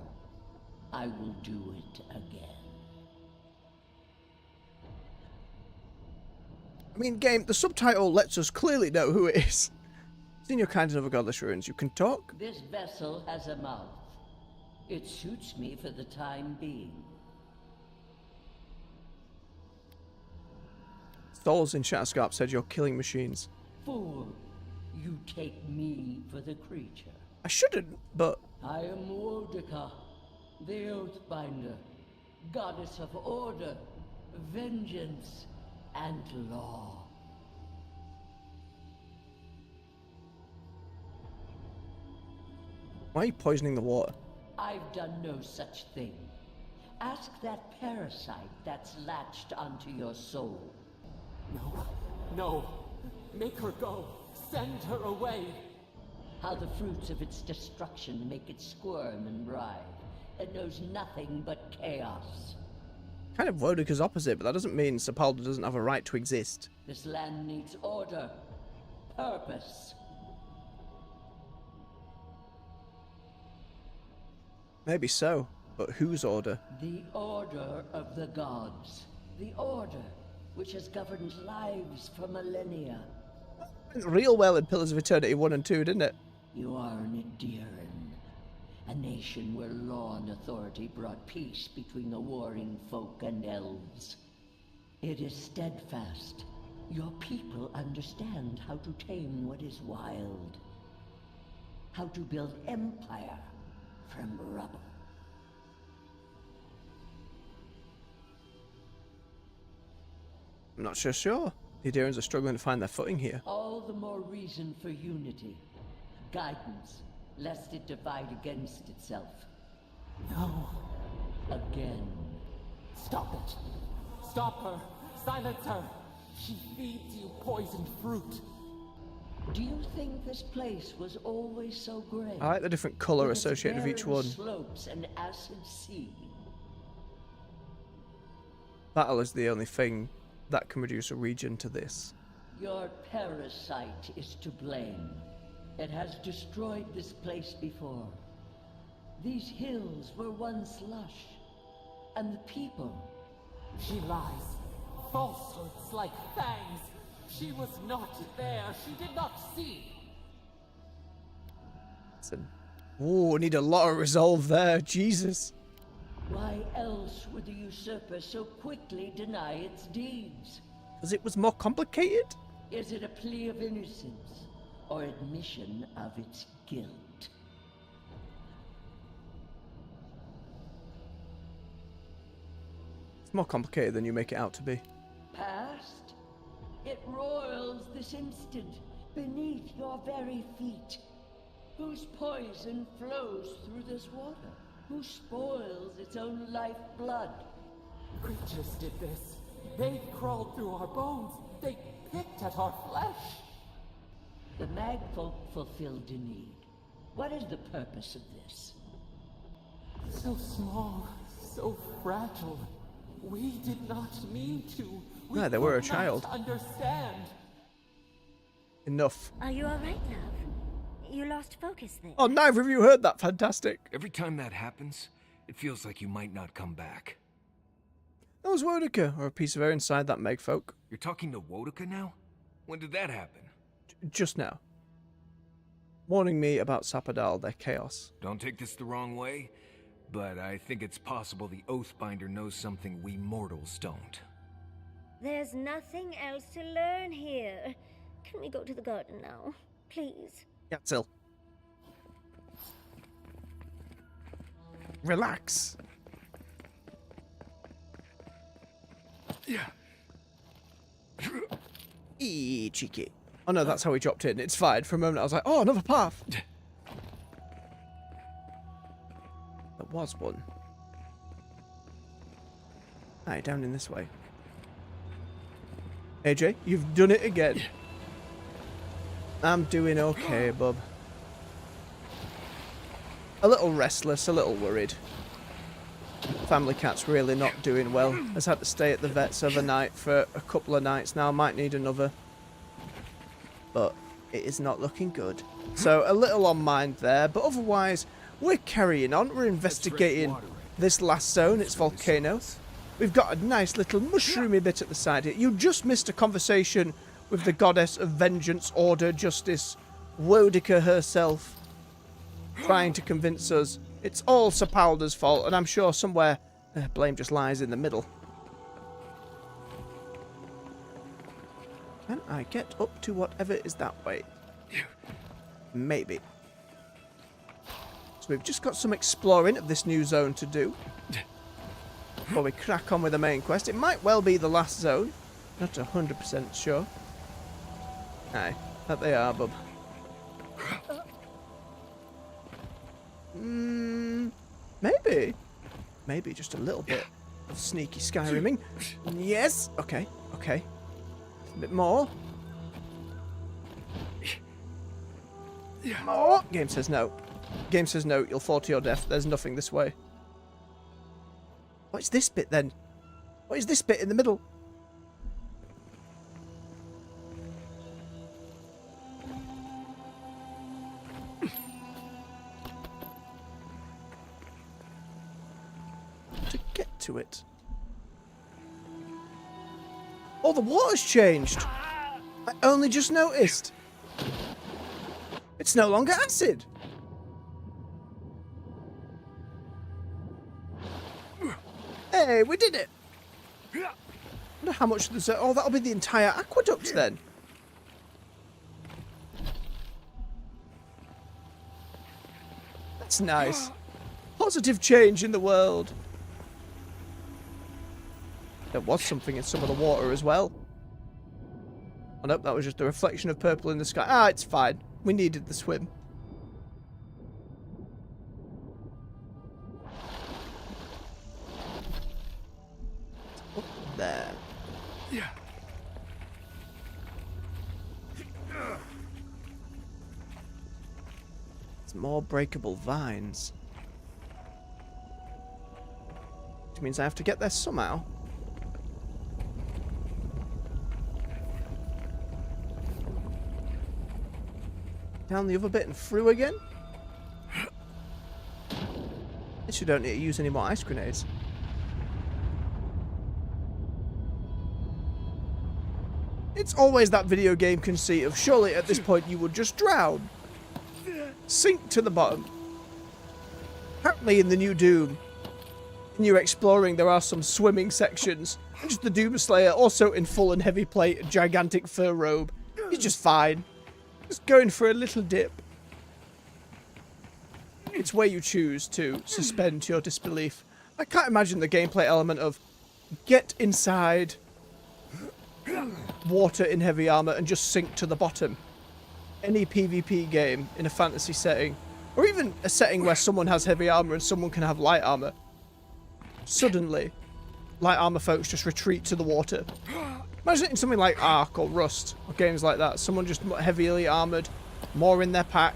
I will do it again. I mean, game, the subtitle lets us clearly know who it is. Senior kind of a godless ruins. You can talk? This vessel has a mouth. It suits me for the time being. Souls in Shatterscarp said you're killing machines. Fool, you take me for the creature. I shouldn't, but... I am Wodika, the Oathbinder, goddess of order, vengeance, and law. Why are you poisoning the water? I've done no such thing. Ask that parasite that's latched onto your soul. No, no. Make her go. Send her away. How the fruits of its destruction make it squirm and writhe. It knows nothing but chaos. Kind of Wodika's opposite, but that doesn't mean Sepulda doesn't have a right to exist. This land needs order, purpose. Maybe so, but whose order? The order of the gods. The order which has governed lives for millennia. Went real well in Pillars of Eternity 1 and 2, didn't it? You are an Adiran, a nation where law and authority brought peace between the warring folk and elves. It is steadfast. Your people understand how to tame what is wild. How to build empire from rubble. I'm not so sure. The Adirans are struggling to find their footing here. All the more reason for unity. Guidance, lest it divide against itself. No. Again. Stop it. Stop her. Silence her. She feeds you poisoned fruit. Do you think this place was always so gray? I like the different colour associated with each one. Slopes and acid sea. Battle is the only thing that can reduce a region to this. Your parasite is to blame. It has destroyed this place before. These hills were once lush, and the people. She lies. Falsehoods like fangs. She was not there. She did not see. Ooh, need a lot of resolve there. Jesus. Why else would the usurper so quickly deny its deeds? Because it was more complicated? Is it a plea of innocence, or admission of its guilt? It's more complicated than you make it out to be. Past? It roils this instant, beneath your very feet. Whose poison flows through this water? Who spoils its own lifeblood? Creatures did this. They crawled through our bones. They picked at our flesh. The Magfolk fulfilled a need. What is the purpose of this? So small, so fragile. We did not mean to. We No, they were a could not child. Understand. Enough. Are you alright, love? You lost focus there. Oh, neither of you heard that. Fantastic. Every time that happens, it feels like you might not come back. That was Wodika, or a piece of air inside that Megfolk. You're talking to Wodika now? When did that happen? Just now. Warning me about Sapadal, their chaos. Don't take this the wrong way, but I think it's possible the Oathbinder knows something we mortals don't. There's nothing else to learn here. Can we go to the garden now? Please. Yatzil. Relax. Yeah. Cheeky. Oh no, that's how he dropped in. It's fine. For a moment I was like, oh, another path. There was one. Aye, down in this way. AJ, you've done it again. I'm doing okay, bub. A little restless, a little worried. Family cat's really not doing well. Has had to stay at the vet's overnight for a couple of nights now. Might need another. But it is not looking good. So a little on mind there, but otherwise we're carrying on. We're investigating this last zone, its volcano. We've got a nice little mushroomy bit at the side here. You just missed a conversation with the goddess of vengeance, order, justice, Wodica herself, trying to convince us it's all Sir Powder's fault, and I'm sure somewhere blame just lies in the middle. Can I get up to whatever is that way? Maybe. So we've just got some exploring of this new zone to do before we crack on with the main quest. It might well be the last zone. Not 100% sure. Aye, that they are, bub. Maybe. Maybe just a little bit of sneaky Skyriming. Yes! Okay, okay. A bit more. More! Game says no. Game says no, you'll fall to your death. There's nothing this way. What's this bit then? What is this bit in the middle? To get to it. Oh, the water's changed. I only just noticed. It's no longer acid. Hey, we did it. I wonder how much there's. Oh, that'll be the entire aqueduct then. That's nice. Positive change in the world. There was something in some of the water as well. Oh nope, that was just a reflection of purple in the sky. Ah, it's fine. We needed the swim. Up there. Yeah. It's more breakable vines. Which means I have to get there somehow. Down the other bit and through again? Guess you don't need to use any more ice grenades. It's always that video game conceit of surely at this point you would just drown. Sink to the bottom. Apparently in the new Doom, when you're exploring, there are some swimming sections. And just the Doomslayer, also in full and heavy plate, a gigantic fur robe. He's just fine. Just going for a little dip. It's where you choose to suspend your disbelief. I can't imagine the gameplay element of get inside water in heavy armor and just sink to the bottom. Any PvP game in a fantasy setting, or even a setting where someone has heavy armor and someone can have light armor. Suddenly, light armor folks just retreat to the water. Imagine it in something like Ark or Rust, or games like that. Someone just heavily armoured, more in their pack.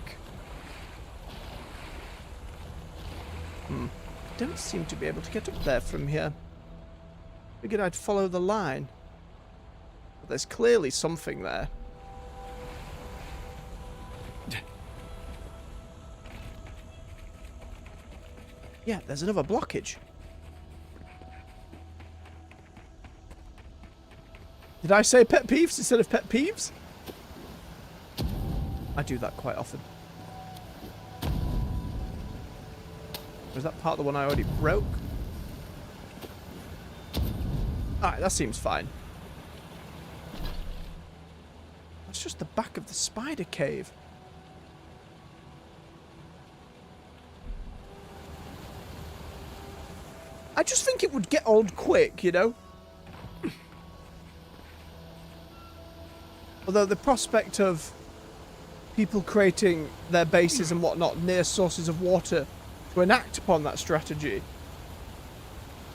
Don't seem to be able to get up there from here. Figured I'd follow the line. But there's clearly something there. Yeah, there's another blockage. Did I say pet peeves instead of pet peeves? I do that quite often. Was that part of the one I already broke? Alright, that seems fine. That's just the back of the spider cave. I just think it would get old quick, you know? Although the prospect of people creating their bases and whatnot near sources of water to enact upon that strategy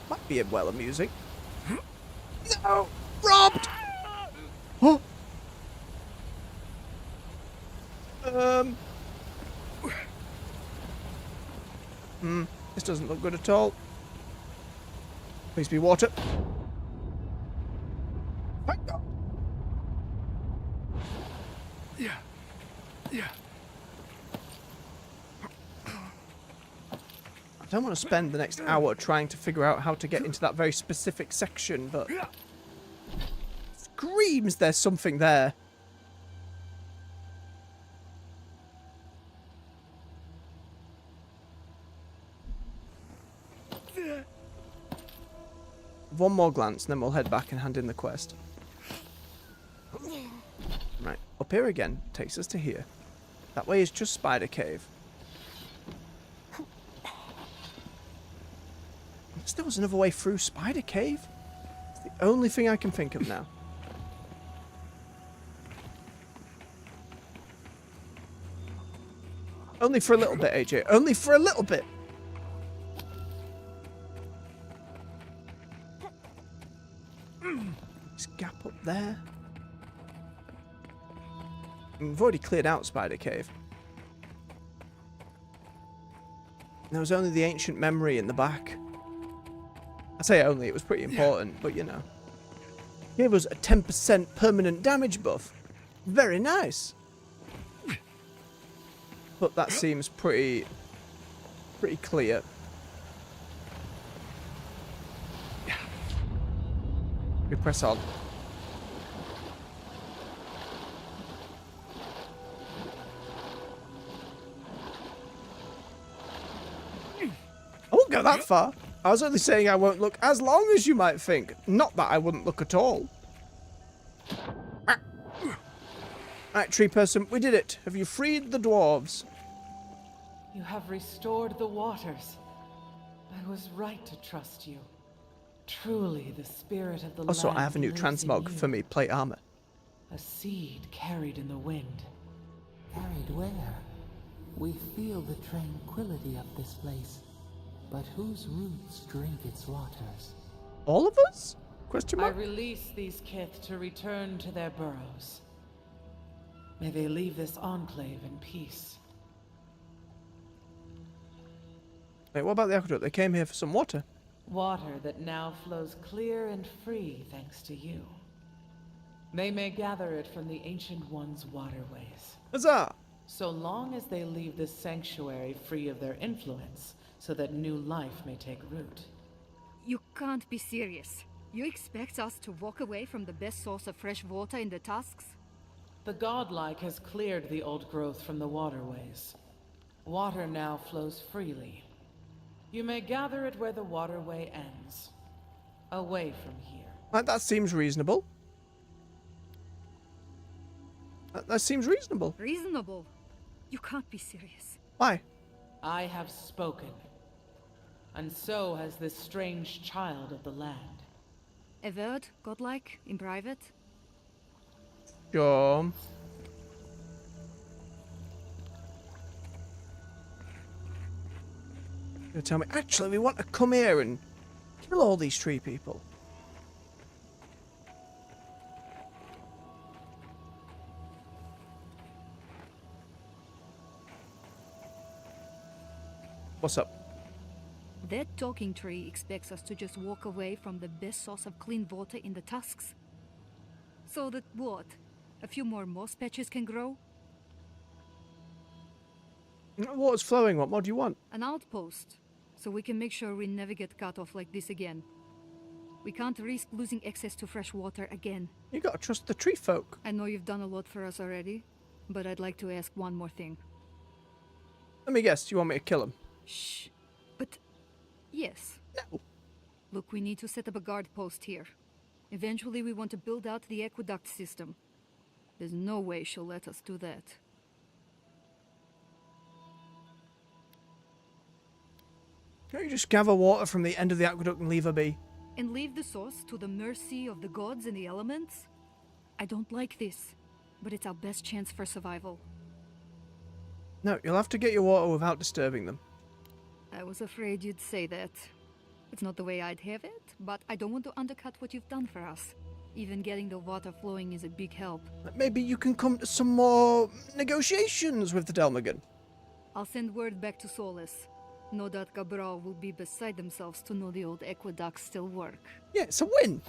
might be well amusing. No! Robbed! Huh? This doesn't look good at all. Please be water. Thank God. Yeah. Yeah. I don't want to spend the next hour trying to figure out how to get into that very specific section, but... It screams there's something there. One more glance, and then we'll head back and hand in the quest. Right, up here again. Takes us to here. That way is just Spider Cave. Unless there was another way through Spider Cave? It's the only thing I can think of now. Only for a little bit, AJ. Only for a little bit. This gap up there. We've already cleared out Spider Cave. There was only the ancient memory in the back. I say only, it was pretty important, but you know. Gave us a 10% permanent damage buff. Very nice. But that seems pretty clear. We press on. I won't go that far. I was only saying I won't look as long as you might think. Not that I wouldn't look at all. Right, tree person, we did it. Have you freed the dwarves? You have restored the waters. I was right to trust you. Truly, the spirit of the land. Also, I have a new lives transmog in you. for me plate armor. A seed carried in the wind. Carried where? We feel the tranquility of this place, but whose roots drink its waters? All of us? Question I mark? release these kith to return to their burrows. May they leave this enclave in peace. Wait, what about the aqueduct? They came here for some water. Water that now flows clear and free thanks to you. They may gather it from the Ancient One's waterways. Huzzah! So long as they leave this sanctuary free of their influence, so that new life may take root. You can't be serious. You expect us to walk away from the best source of fresh water in the Tusks? The godlike has cleared the old growth from the waterways. Water now flows freely. You may gather it where the waterway ends. Away from here. Right, that seems reasonable. That seems reasonable. Reasonable? You can't be serious. Why? I have spoken. And so has this strange child of the land. Avowed, godlike, in private? Sure. You're tell me, actually, we want to come here and kill all these tree people. What's up? That talking tree expects us to just walk away from the best source of clean water in the Tusks. So that what? A few more moss patches can grow? Water's flowing. What more do you want? An outpost, so we can make sure we never get cut off like this again. We can't risk losing access to fresh water again. You gotta trust the tree folk. I know you've done a lot for us already, but I'd like to ask one more thing. Let me guess, you want me to kill him? Shh. But yes. No. Look, we need to set up a guard post here. Eventually we want to build out the aqueduct system. There's no way she'll let us do that. Can't you just gather water from the end of the aqueduct and leave her be? And leave the source to the mercy of the gods and the elements? I don't like this, but it's our best chance for survival. No, you'll have to get your water without disturbing them. I was afraid you'd say that. It's not the way I'd have it, but I don't want to undercut what you've done for us. Even getting the water flowing is a big help. Maybe you can come to some more negotiations with the Delmagan. I'll send word back to Solace. No doubt Gabral will be beside themselves to know the old aqueducts still work. Yeah, it's a win.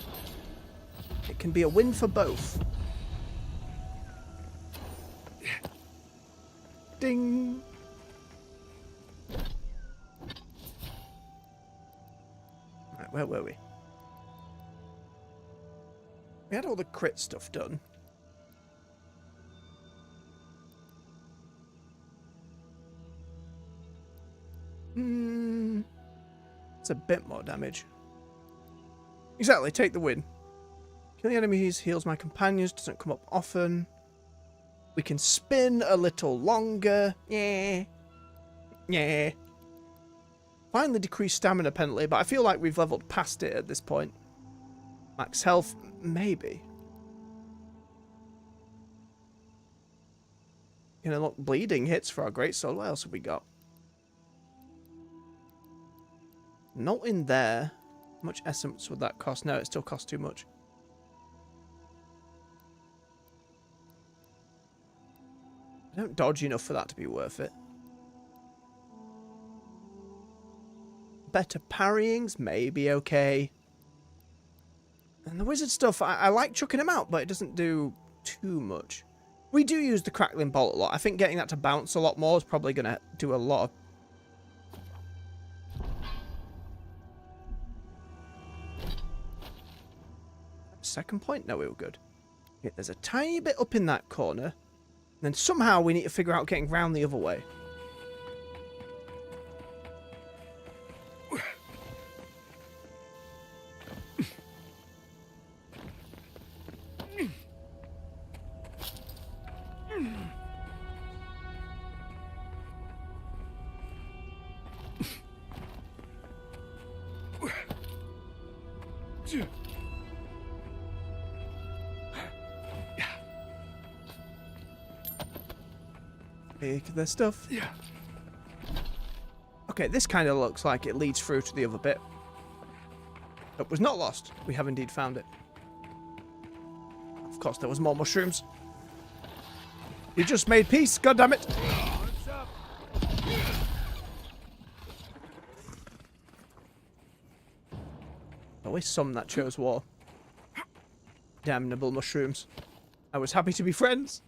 It can be a win for both. Right, where were we? We had all the crit stuff done. It's a bit more damage. Exactly, take the win. Killing enemies heals my companions, doesn't come up often. We can spin a little longer. Yeah. Yeah. Finally decreased stamina penalty, but I feel like we've leveled past it at this point. Max health, maybe. Gonna unlock bleeding hits for our greatsword. What else have we got? Not in there. How much essence would that cost? No, it still costs too much. I don't dodge enough for that to be worth it. Better parryings, maybe okay. And the wizard stuff, I like chucking them out, but it doesn't do too much. We do use the crackling bolt a lot. I think getting that to bounce a lot more is probably going to do a lot of... Second point? No, we were good. Okay, there's a tiny bit up in that corner. And then somehow we need to figure out getting round the other way. Take the stuff. Yeah. Okay, this kind of looks like it leads through to the other bit. It was not lost. We have indeed found it. Of course, there was more mushrooms. You just made peace, goddammit! Always some that chose war. Damnable mushrooms. I was happy to be friends.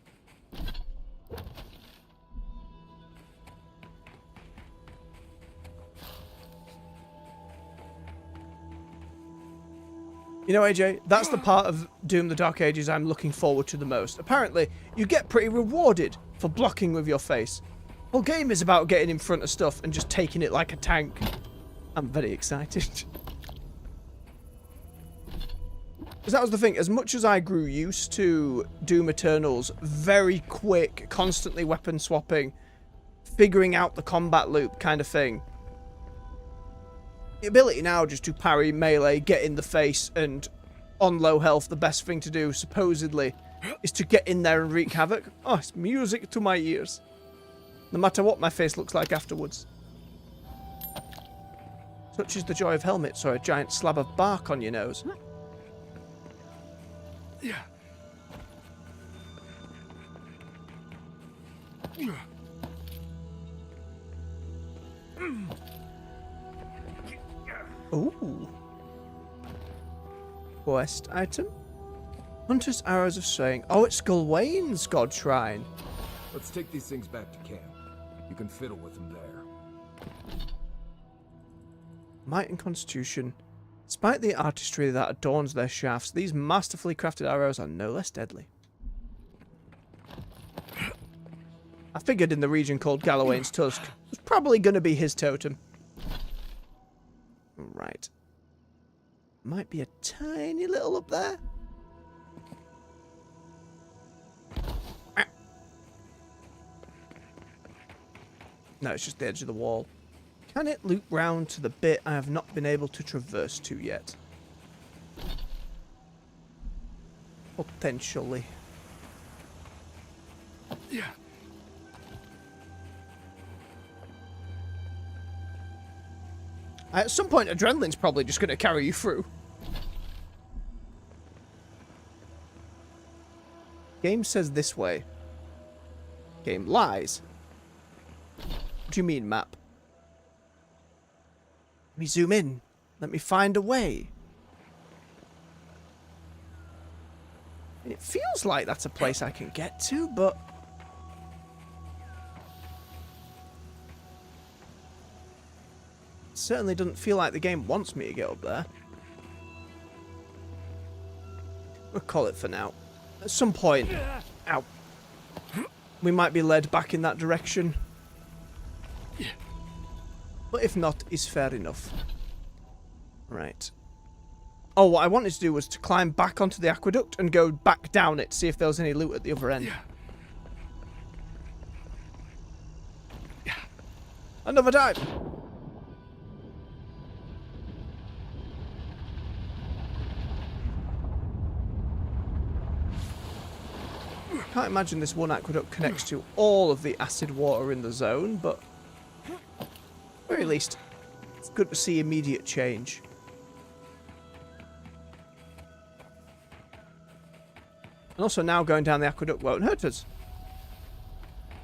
You know, AJ, that's the part of Doom the Dark Ages I'm looking forward to the most. Apparently, you get pretty rewarded for blocking with your face. The whole game is about getting in front of stuff and just taking it like a tank. I'm very excited. Because that was the thing, as much as I grew used to Doom Eternal's very quick, constantly weapon swapping, figuring out the combat loop kind of thing, the ability now just to parry, melee, get in the face, and on low health, the best thing to do, supposedly, is to get in there and wreak havoc. Oh, it's music to my ears. No matter what my face looks like afterwards. Such is the joy of helmets or a giant slab of bark on your nose. Yeah. Ooh. Quest item? Hunter's Arrows of Saying. Oh, it's Galawains' God Shrine. Let's take these things back to camp. You can fiddle with them there. Might and Constitution. Despite the artistry that adorns their shafts, these masterfully crafted arrows are no less deadly. I figured in the region called Galawains Tusk, it was probably going to be his totem. Right. Might be a tiny little up there. No, it's just the edge of the wall. Can it loop round to the bit I have not been able to traverse to yet? Potentially. Yeah. At some point, adrenaline's probably just going to carry you through. Game says this way. Game lies. What do you mean, map? Let me zoom in. Let me find a way. It feels like that's a place I can get to, but... certainly doesn't feel like the game wants me to get up there. We'll call it for now. At some point, ow, we might be led back in that direction. But if not, is fair enough. Right. Oh, what I wanted to do was to climb back onto the aqueduct and go back down it, see if there was any loot at the other end. Another dive! Can't imagine this one aqueduct connects to all of the acid water in the zone, but at the very least, it's good to see immediate change. And also now going down the aqueduct won't hurt us.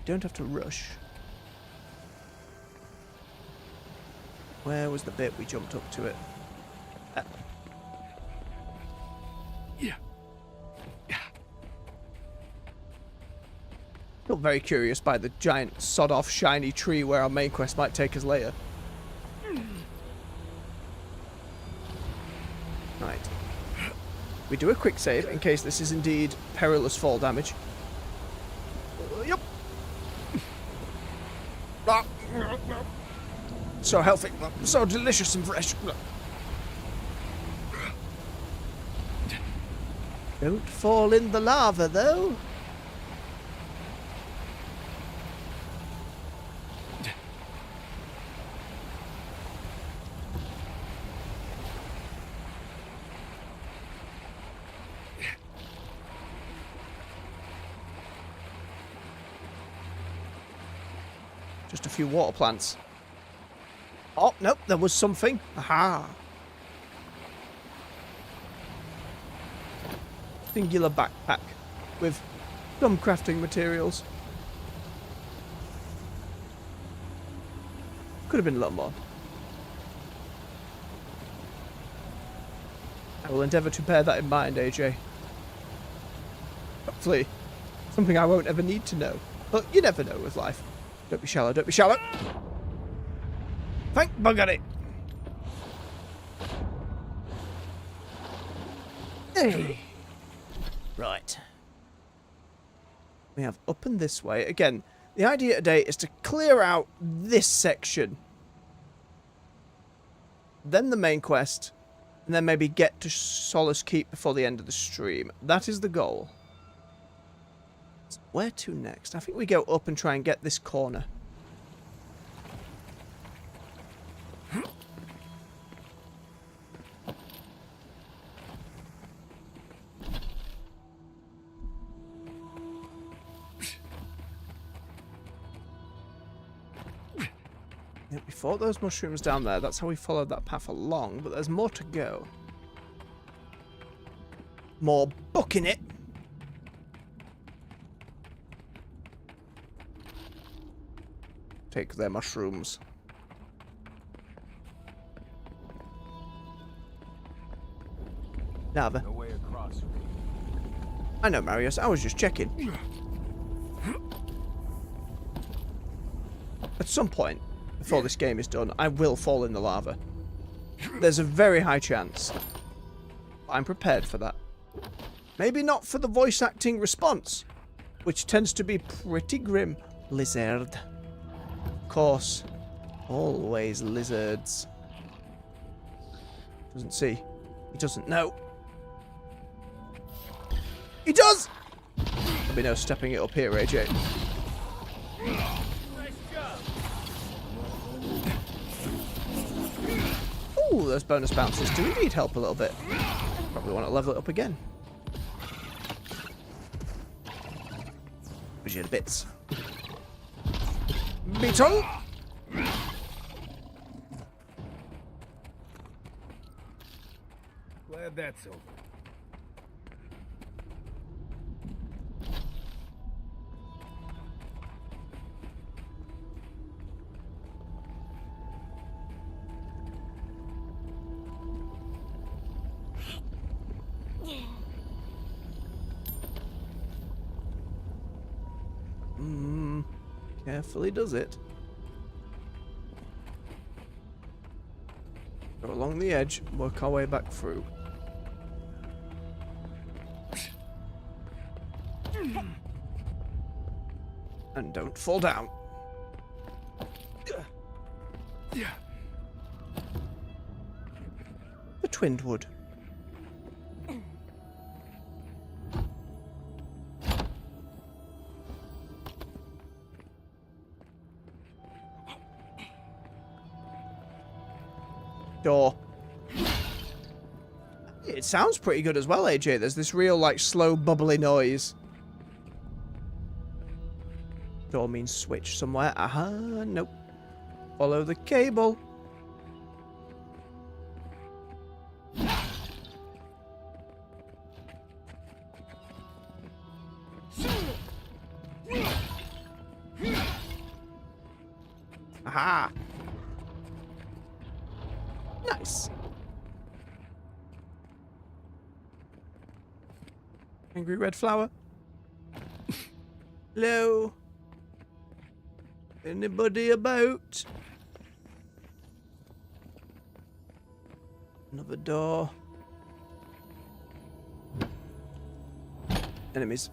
Don't have to rush. Where was the bit we jumped up to it? Still very curious by the giant sod-off shiny tree where our main quest might take us later. Right. We do a quick save in case this is indeed perilous fall damage. Yup. So healthy, so delicious and fresh. Don't fall in the lava, though. Just a few water plants. Oh, nope, there was something. Aha. Singular backpack with some crafting materials. Could have been a lot more. I will endeavour to bear that in mind, AJ. Hopefully, something I won't ever need to know. But you never know with life. Don't be shallow, don't be shallow. Thank buggery. Hey. Right. We have up and this way. Again, the idea today is to clear out this section. Then the main quest. And then maybe get to Solace Keep before the end of the stream. That is the goal. Where to next? I think we go up and try and get this corner. Yeah, we fought those mushrooms down there. That's how we followed that path along, but there's more to go. More booking it. Take their mushrooms. Lava. No way across. I know, Marius. I was just checking. At some point, before this game is done, I will fall in the lava. There's a very high chance. I'm prepared for that. Maybe not for the voice acting response, which tends to be pretty grim. Lizard. Of course. Always lizards. Doesn't see. He doesn't know. He does! There'll be no stepping it up here, AJ. Ooh, those bonus bounces do indeed help a little bit. Probably want to level it up again. Visual bits. Beetle! Glad that's over. Carefully does it. Go along the edge, work our way back through. And don't fall down. The twinned wood. Door. It sounds pretty good as well, AJ. There's this real, like, slow, bubbly noise. Door means switch somewhere. Aha, nope. Follow the cable. Aha. Nice. Angry red flower. Hello. Anybody about? Another door. Enemies.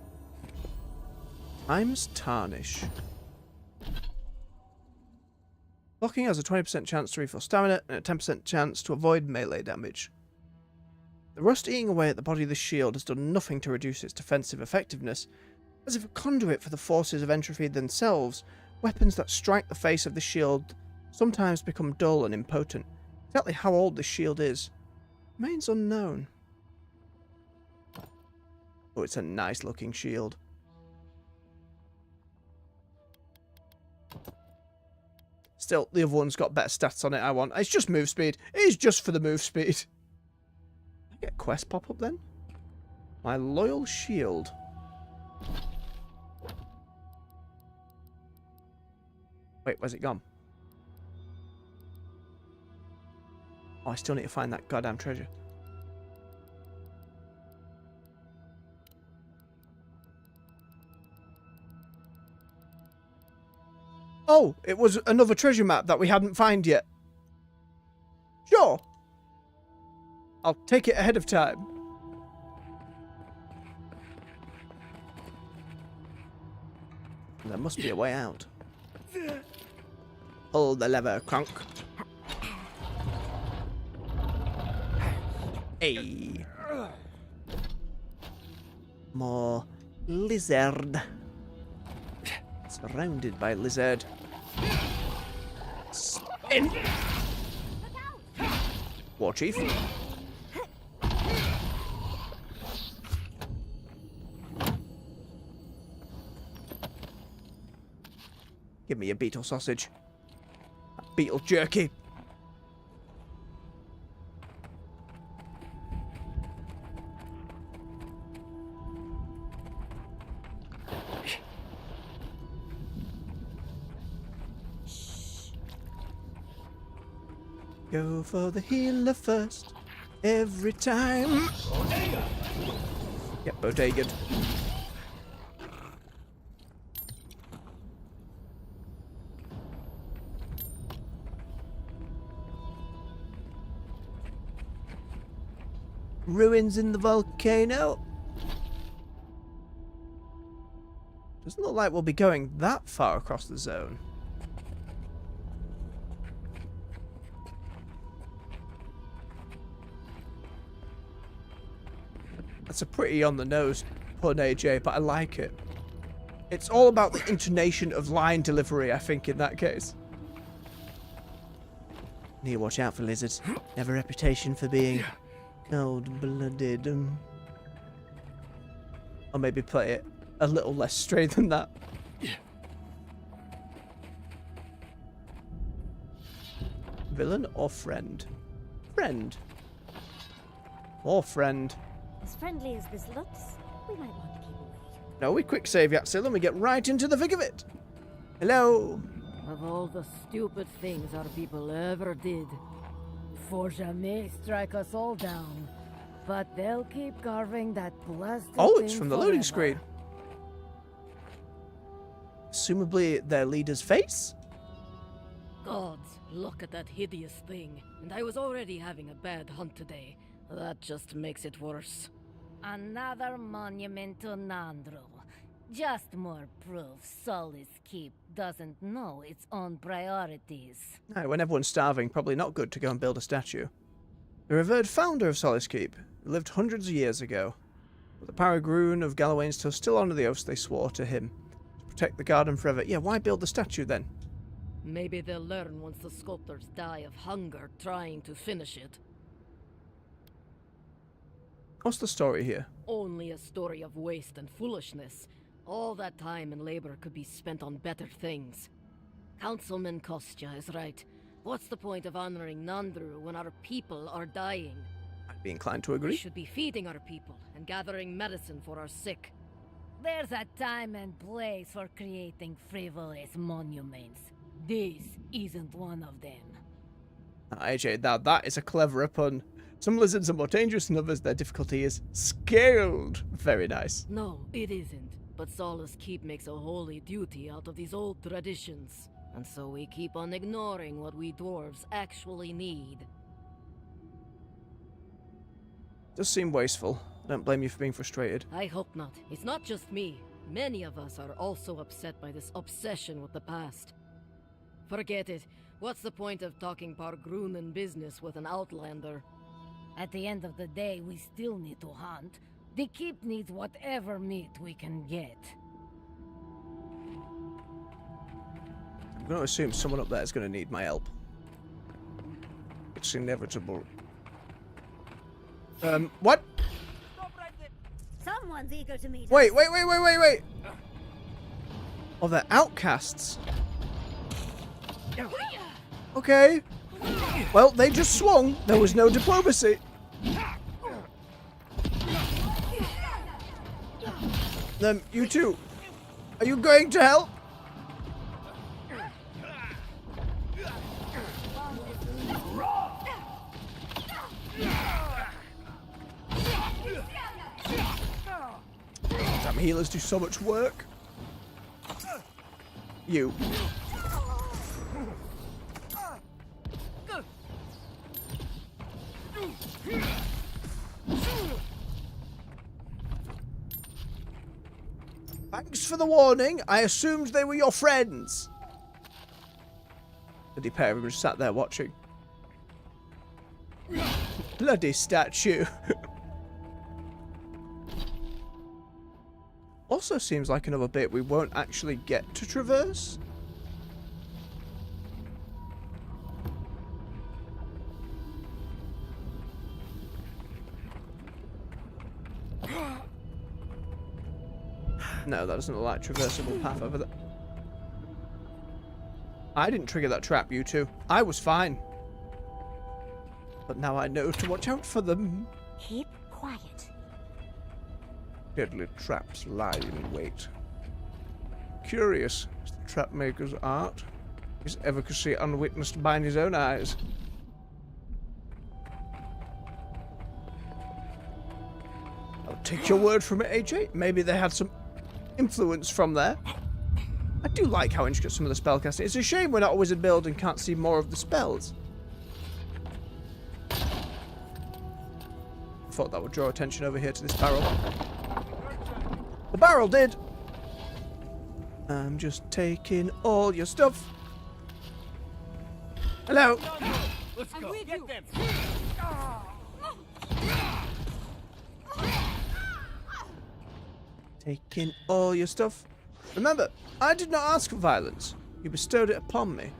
Times tarnish. Blocking has a 20% chance to refill stamina and a 10% chance to avoid melee damage. The rust eating away at the body of the shield has done nothing to reduce its defensive effectiveness. As if a conduit for the forces of entropy themselves, weapons that strike the face of the shield sometimes become dull and impotent. Exactly how old this shield is remains unknown. Oh, it's a nice looking shield. Still, the other one's got better stats on it. I want. It's just move speed. It is just for the move speed. I get a quest pop up then? My loyal shield. Wait, where's it gone? Oh, I still need to find that goddamn treasure. Oh, it was another treasure map that we hadn't found yet. Sure. I'll take it ahead of time. There must be a way out. Pull the lever, Kronk. Hey. More lizard. Surrounded by lizard. Spin. War Chief. Give me a beetle sausage. Beetle jerky. Go for the healer first. Every time. Yep, bodega. Ruins in the volcano. Doesn't look like we'll be going that far across the zone. That's a pretty on the nose pun, AJ, but I like it. It's all about the intonation of line delivery, I think, in that case. Need to watch out for lizards. They have a reputation for being cold-blooded. Or maybe play it a little less straight than that. Villain or friend? Friend. Or friend. As friendly as this looks, we might want to keep away. No, we quick save Yatsil and we get right into the thick of it. Hello. Of all the stupid things our people ever did, Forja may strike us all down, but they'll keep carving that blasted Oh, it's thing from the loading forever. screen. Assumably their leader's face? Gods, look at that hideous thing. And I was already having a bad hunt today. That just makes it worse. Another monument to Nandru. Just more proof Sully's Keep doesn't know its own priorities. No, when everyone's starving, probably not good to go and build a statue. The revered founder of Solace Keep lived hundreds of years ago, but the Paragroon of Galawains still honour the oaths they swore to him. To protect the garden forever. Yeah, why build the statue then? Maybe they'll learn once the sculptors die of hunger trying to finish it. What's the story here? Only a story of waste and foolishness. All that time and labor could be spent on better things. Councilman Kostya is right. What's the point of honoring Nandru when our people are dying? I'd be inclined to We agree. should be feeding our people and gathering medicine for our sick. There's a time and place for creating frivolous monuments. This isn't one of them. AJ, that is a cleverer pun. Some lizards are more dangerous than others. Their difficulty is scaled. Very nice. No, it isn't. But Solace Keep makes a holy duty out of these old traditions. And so we keep on ignoring what we dwarves actually need. Does seem wasteful. I don't blame you for being frustrated. I hope not. It's not just me. Many of us are also upset by this obsession with the past. Forget it. What's the point of talking Pargrunen business with an outlander? At the end of the day, we still need to hunt. The keep needs whatever meat we can get. I'm going to assume someone up there is going to need my help. It's inevitable. What? Someone's eager to meet Wait. Oh, they're outcasts. Okay. Well, they just swung. There was no diplomacy. You two. Are you going to help? Damn healers do so much work. You. Thanks for the warning. I assumed they were your friends. Bloody pair of them just sat there watching. Bloody statue. Also seems like another bit we won't actually get to traverse. No, that doesn't look like a traversable path over there. I didn't trigger that trap, you two. I was fine. But now I know to watch out for them. Keep quiet. Deadly traps lie in wait. Curious is the trap maker's art. His efficacy unwitnessed by his own eyes. I'll take your word from it, AJ. Maybe they had some influence from there. I do like how intricate some of the spellcasting. It's a shame we're not a wizard build and can't see more of the spells. Thought that would draw attention over here to this barrel. The barrel did. I'm just taking all your stuff. Hello. Let's go. Get them. Taking all your stuff. Remember, I did not ask for violence. You bestowed it upon me.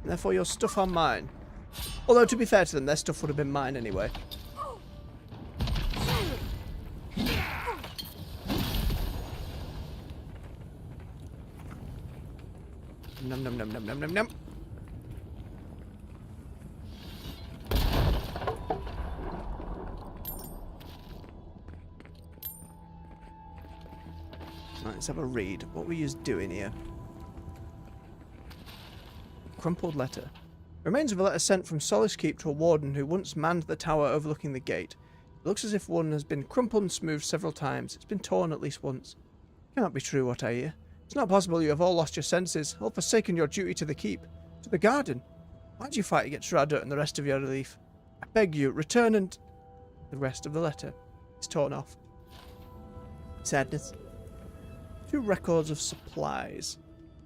And therefore your stuff are mine. Although, to be fair to them, their stuff would have been mine anyway. Num num num num num num num. Right, let's have a read. What were you doing here? Crumpled letter. Remains of a letter sent from Solace Keep to a warden who once manned the tower overlooking the gate. It looks as if one has been crumpled and smoothed several times. It's been torn at least once. Cannot be true what I hear. It's not possible you have all lost your senses, all forsaken your duty to the keep. To the garden. Why do you fight against Radha and the rest of your relief? I beg you, return and... The rest of the letter is torn off. Sadness. 2 records of supplies.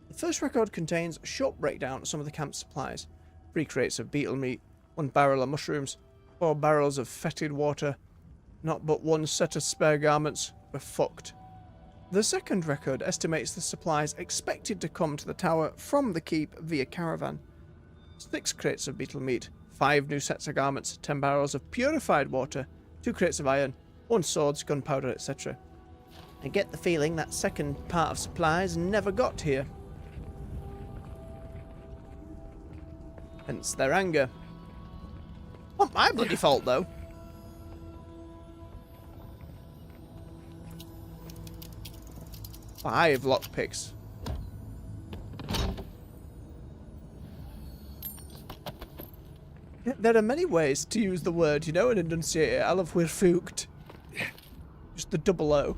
The first record contains a short breakdown of some of the camp's supplies. 3 crates of beetle meat, 1 barrel of mushrooms, 4 barrels of fetid water, not but 1 set of spare garments. We're fucked. The second record estimates the supplies expected to come to the tower from the keep via caravan. 6 crates of beetle meat, 5 new sets of garments, 10 barrels of purified water, 2 crates of iron, 1 swords, gunpowder, etc. I get the feeling that second part of supplies never got here. Hence their anger. Not my bloody fault, though. I have lockpicks. Yeah, there are many ways to use the word, you know, and enunciate it. I love we're fucked. Just the double O.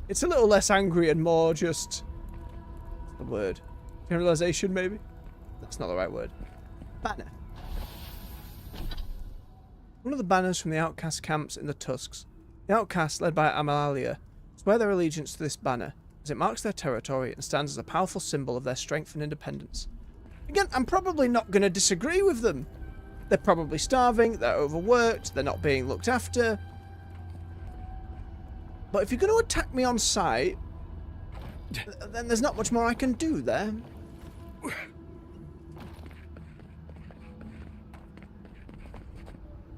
It's a little less angry and more just... What's the word? Generalization, maybe? That's not the right word. Banner. One of the banners from the outcast camps in the Tusks. The outcasts, led by Amalia, swear their allegiance to this banner, as it marks their territory and stands as a powerful symbol of their strength and independence. Again, I'm probably not going to disagree with them. They're probably starving, they're overworked, they're not being looked after. But if you're going to attack me on sight, then there's not much more I can do there.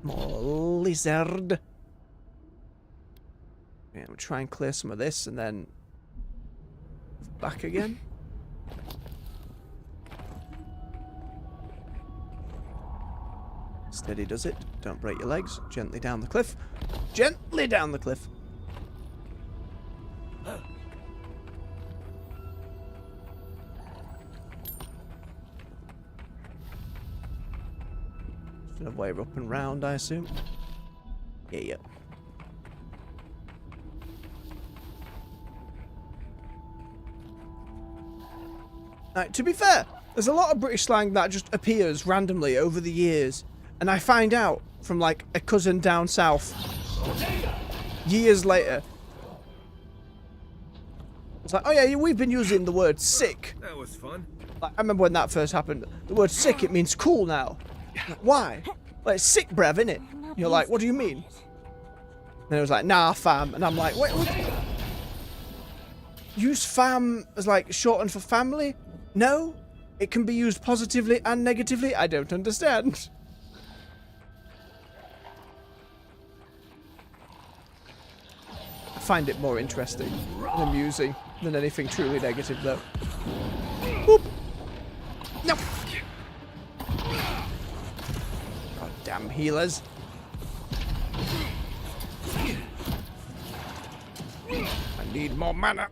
More lizard. Yeah, we'll try and clear some of this and then back again. Steady does it. Don't break your legs. Gently down the cliff. Gently down the cliff. Just another way up and round, I assume. Yeah. Now, to be fair, there's a lot of British slang that just appears randomly over the years. And I find out from, like, a cousin down south years later. It's like, oh yeah, we've been using the word sick. That was fun. Like, I remember when that first happened. The word sick, it means cool now. Like, why? Like, it's sick, brev, innit? You're like, what do you mean? And it was like, nah, fam. And I'm like, wait, what? Use fam as, like, shortened for family? No? It can be used positively and negatively? I don't understand. I find it more interesting and amusing than anything truly negative, though. Whoop. No! God damn healers. I need more mana.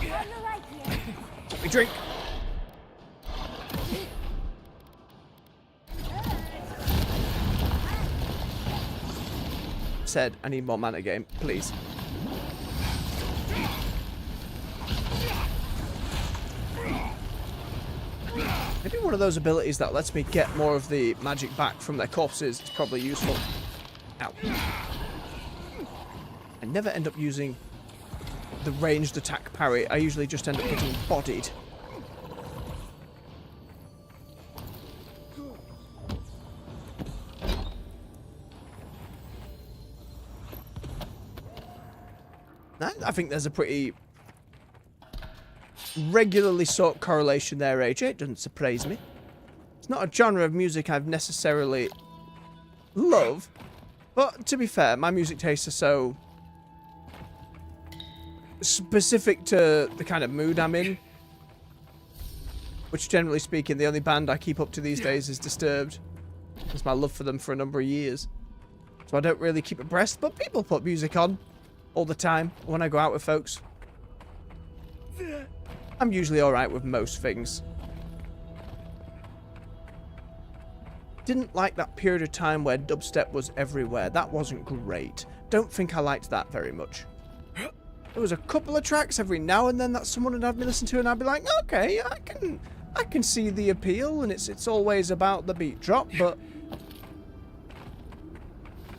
Let me drink. Said I need more mana game, please. Maybe one of those abilities that lets me get more of the magic back from their corpses is probably useful. Ow. I never end up using the ranged attack parry. I usually just end up getting bodied. I think there's a pretty regularly sought correlation there, AJ. It doesn't surprise me. It's not a genre of music I've necessarily love, but to be fair, my music tastes are so specific to the kind of mood I'm in, which generally speaking, the only band I keep up to these days is Disturbed. That's my love for them for a number of years. So I don't really keep abreast, but people put music on all the time when I go out with folks. I'm usually alright with most things. Didn't like that period of time where dubstep was everywhere. That wasn't great. Don't think I liked that very much. There was a couple of tracks every now and then that someone would have me listen to, and I'd be like, okay, I can see the appeal, and it's always about the beat drop, but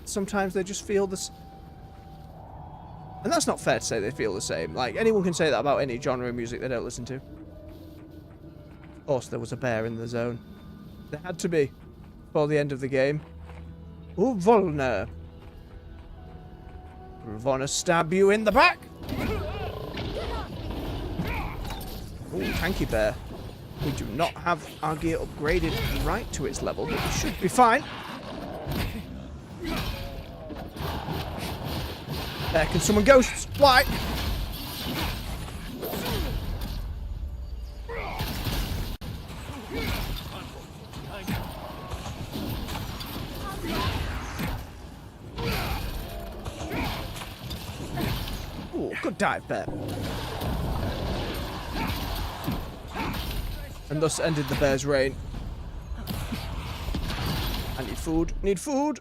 sometimes they just feel this. And that's not fair to say they feel the same. Like, anyone can say that about any genre of music they don't listen to. Of course, there was a bear in the zone. There had to be before the end of the game. Oh, Volner. Wanna stab you in the back? Oh, tanky bear. We do not have our gear upgraded right to its level, but we should be fine. There, can someone ghosts fly? Ooh, good dive, bear. And thus ended the bear's reign. I need food. Need food.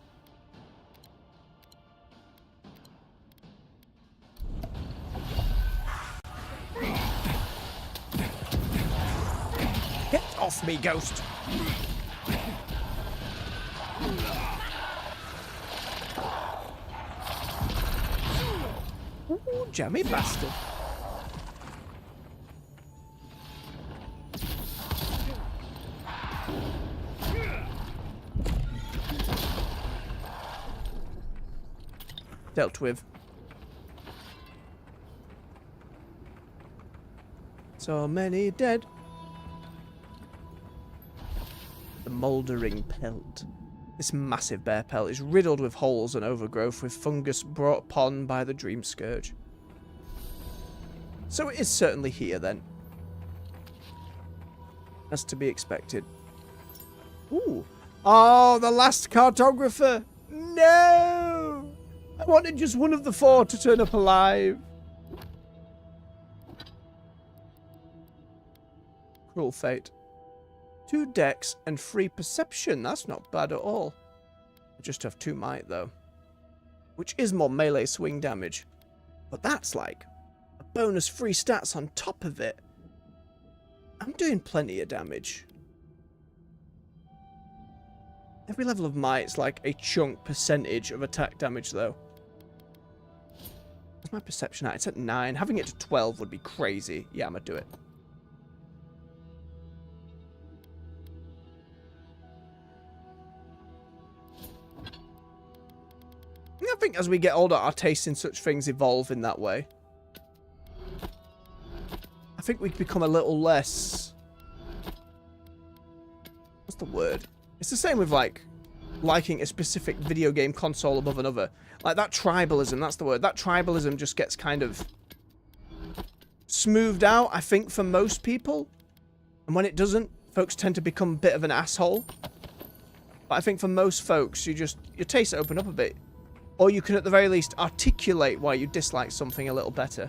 Get off me, ghost. Ooh, jammy bastard. Dealt with. So many dead. The mouldering pelt. This massive bear pelt is riddled with holes and overgrowth with fungus brought upon by the dream scourge. So it is certainly here then. As to be expected. Ooh. Oh, the last cartographer! No! I wanted just one of the 4 to turn up alive. Cruel fate. 2 dex and 3 perception. That's not bad at all. I just have 2 might though. Which is more melee swing damage. But that's like a bonus 3 stats on top of it. I'm doing plenty of damage. Every level of might's like a chunk percentage of attack damage though. What's my perception at? It's at 9. Having it to 12 would be crazy. Yeah, I'm gonna do it. I think as we get older, our tastes in such things evolve in that way. I think we become a little less... What's the word? It's the same with, like, liking a specific video game console above another. Like, that tribalism, that's the word. That tribalism just gets kind of smoothed out, I think, for most people. And when it doesn't, folks tend to become a bit of an asshole. But I think for most folks, your tastes open up a bit. Or you can, at the very least, articulate why you dislike something a little better.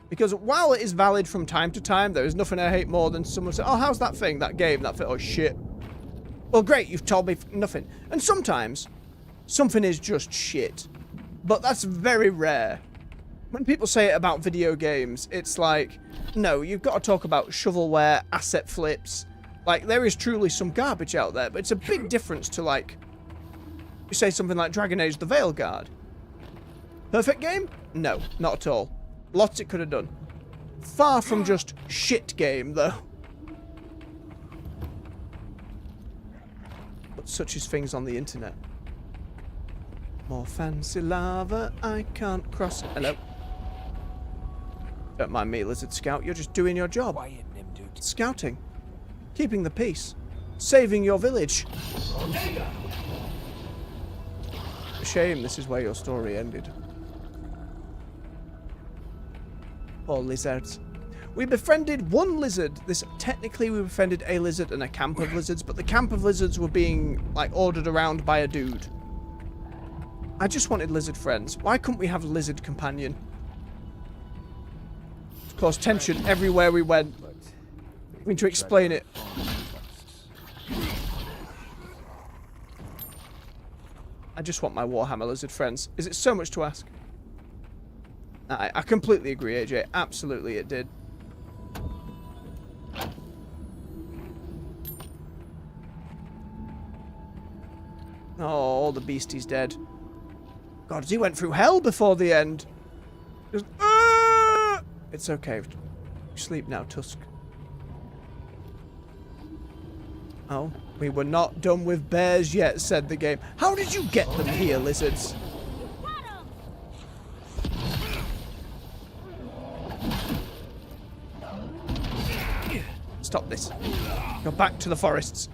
Because while it is valid from time to time, there is nothing I hate more than someone saying, oh, how's that thing, that game, that thing? Oh, shit. Well, great, you've told me nothing. And sometimes, something is just shit. But that's very rare. When people say it about video games, it's like, no, you've got to talk about shovelware, asset flips. Like, there is truly some garbage out there, but it's a big difference to, like, you say something like Dragon Age the Veilguard. Perfect game? No, not at all. Lots it could have done. Far from just shit game, though. But such is things on the internet. More fancy lava I can't cross. Hello. Don't mind me, Lizard Scout. You're just doing your job. Quiet, Nimdude. Scouting. Keeping the peace. Saving your village. A shame this is where your story ended. Poor lizards. We befriended one lizard. Technically we befriended a lizard and a camp of lizards, but the camp of lizards were being, like, ordered around by a dude. I just wanted lizard friends. Why couldn't we have a lizard companion? It caused tension everywhere we went. I mean, to explain it. I just want my Warhammer lizard friends. Is it so much to ask? I completely agree, AJ. Absolutely it did. Oh, all the beasties dead. God, he went through hell before the end. Just, it's okay. Sleep now, Tusk. Oh, we were not done with bears yet, said the game. How did you get them here, lizards? Stop this. Go back to the forests.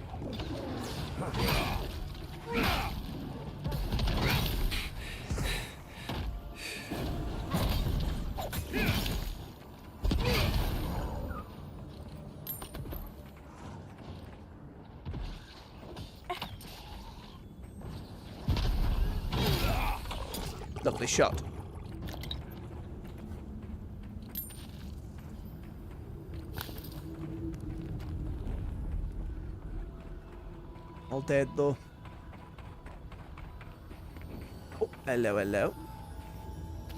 Lovely shot. All dead though. Oh, hello, hello.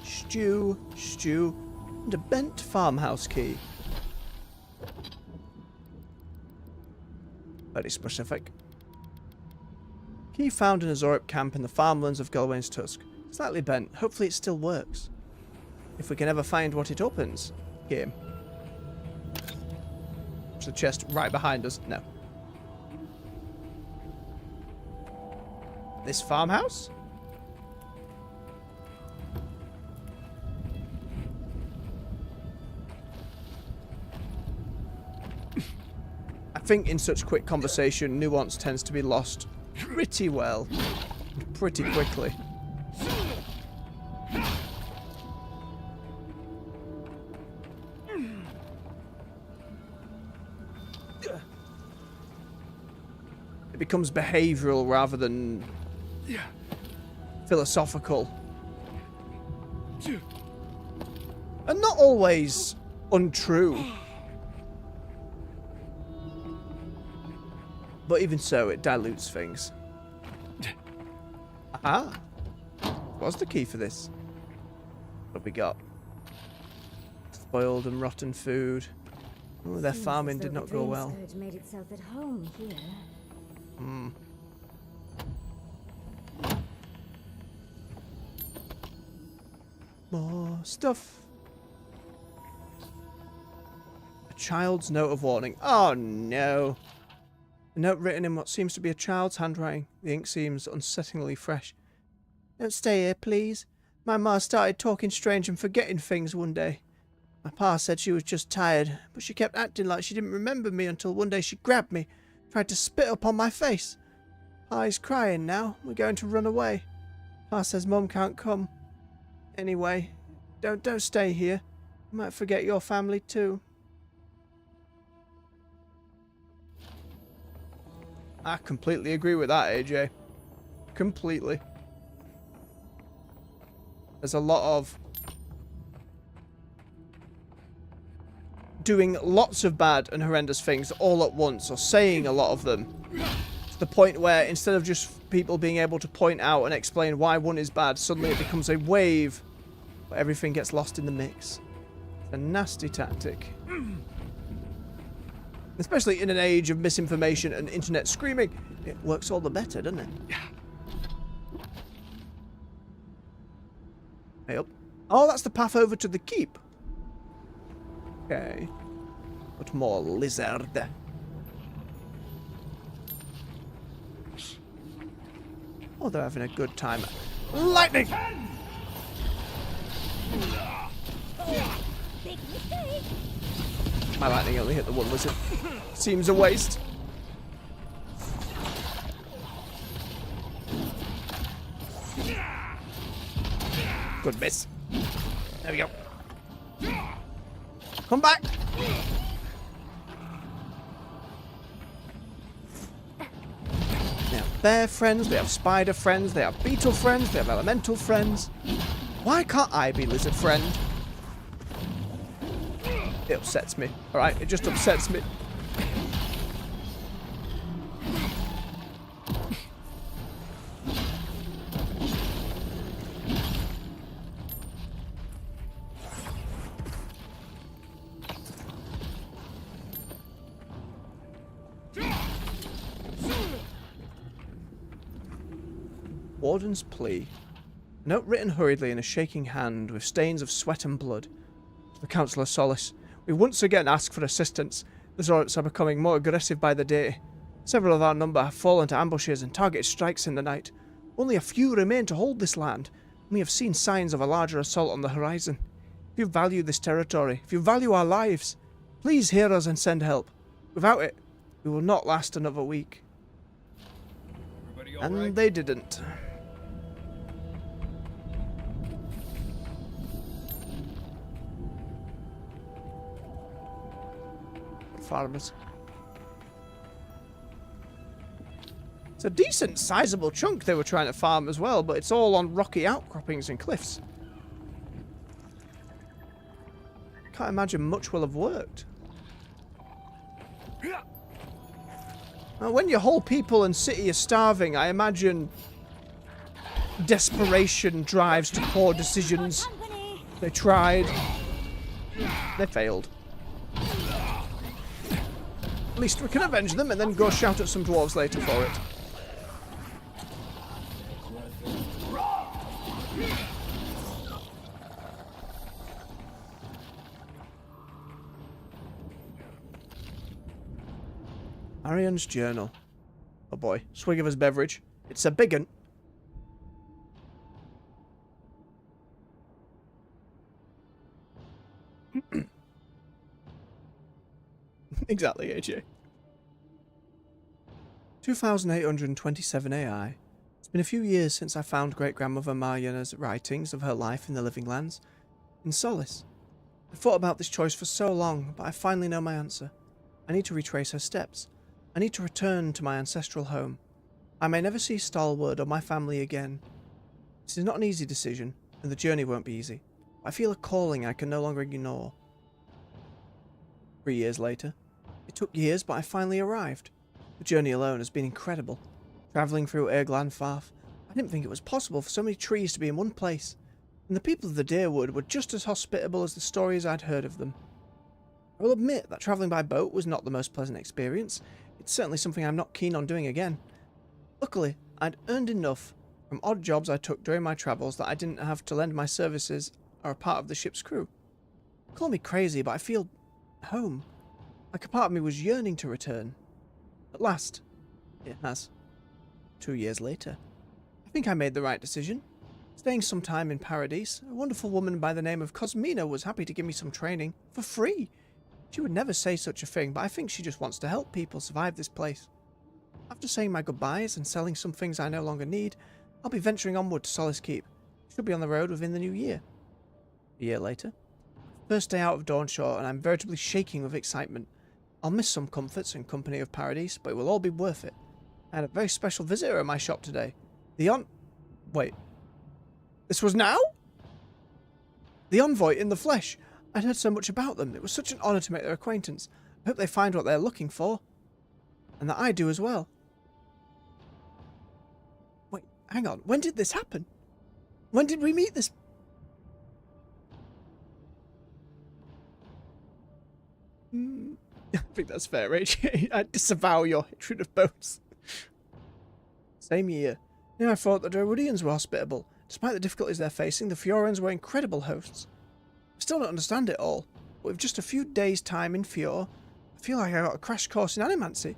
Stew, and a bent farmhouse key. Very specific. Key found in a Zorip camp in the farmlands of Galawains Tusk. Slightly bent. Hopefully it still works. If we can ever find what it opens. Game. There's a chest right behind us. No. This farmhouse? I think in such quick conversation, nuance tends to be lost pretty well. Pretty quickly. It becomes behavioral rather than philosophical. And not always untrue. But even so, it dilutes things. Aha! What's the key for this? What have we got? Spoiled and rotten food. Oh, their farming did not go well. Made itself at home here. Hmm. More stuff. A child's note of warning. Oh no. A note written in what seems to be a child's handwriting. The ink seems unsettlingly fresh. Don't stay here, please. My ma started talking strange and forgetting things one day. My pa said she was just tired, but she kept acting like she didn't remember me until one day she grabbed me, tried to spit upon my face. Pa is crying now. We're going to run away. Pa says Mum can't come. Anyway, don't stay here. You might forget your family too. I completely agree with that, AJ. Completely. There's a lot of doing lots of bad and horrendous things all at once, or saying a lot of them. To the point where instead of just people being able to point out and explain why one is bad, suddenly it becomes a wave where everything gets lost in the mix. It's a nasty tactic. Especially in an age of misinformation and internet screaming. It works all the better, doesn't it? Hey up. Oh, that's the path over to the keep. Okay. What more lizard? Oh, they're having a good time. Lightning! My lightning only hit the one lizard. Seems a waste. Good miss. There we go. Come back! Now, bear friends, they have spider friends, they have beetle friends, they have elemental friends. Why can't I be lizard friend? It upsets me. Alright, it just upsets me. Warden's plea. A note written hurriedly in a shaking hand with stains of sweat and blood. To the Councillor Solace, we once again ask for assistance. The Zorits are becoming more aggressive by the day. Several of our number have fallen to ambushes and targeted strikes in the night. Only a few remain to hold this land. We have seen signs of a larger assault on the horizon. If you value this territory, if you value our lives, please hear us and send help. Without it, we will not last another week. And right? They didn't. Farmers. It's a decent, sizable chunk they were trying to farm as well, but it's all on rocky outcroppings and cliffs. Can't imagine much will have worked. Now, when your whole people and city are starving, I imagine desperation drives to poor decisions. They tried. They failed. At least we can avenge them and then go shout at some dwarves later for it. Arion's journal. Oh boy, swig of his beverage. It's a big un. Exactly, AJ. 2,827 AI. It's been a few years since I found great-grandmother Marjana's writings of her life in the Living Lands. In Solace. I thought about this choice for so long, but I finally know my answer. I need to retrace her steps. I need to return to my ancestral home. I may never see Stalwart or my family again. This is not an easy decision, and the journey won't be easy. I feel a calling I can no longer ignore. 3 years later. It took years, but I finally arrived. The journey alone has been incredible. Travelling through Erglan Farth, I didn't think it was possible for so many trees to be in one place. And the people of the Deerwood were just as hospitable as the stories I'd heard of them. I will admit that travelling by boat was not the most pleasant experience. It's certainly something I'm not keen on doing again. Luckily, I'd earned enough from odd jobs I took during my travels that I didn't have to lend my services or a part of the ship's crew. Call me crazy, but I feel home. Like a part of me was yearning to return. At last, it has. 2 years later. I think I made the right decision. Staying some time in Paradise, a wonderful woman by the name of Cosmina was happy to give me some training for free. She would never say such a thing, but I think she just wants to help people survive this place. After saying my goodbyes and selling some things I no longer need, I'll be venturing onward to Solace Keep. Should be on the road within the new year. A year later. First day out of Dawnshore, and I'm veritably shaking with excitement. I'll miss some comforts and company of Paradise, but it will all be worth it. I had a very special visitor at my shop today. Wait. This was now? The envoy in the flesh. I'd heard so much about them. It was such an honour to make their acquaintance. I hope they find what they're looking for. And that I do as well. Wait, hang on. When did this happen? When did we meet this? I think that's fair, AJ. I disavow your hatred of boats. Same year. Now I thought the Darudians were hospitable. Despite the difficulties they're facing, the Fiorans were incredible hosts. I still don't understand it all, but with just a few days' time in Fior, I feel like I got a crash course in animancy.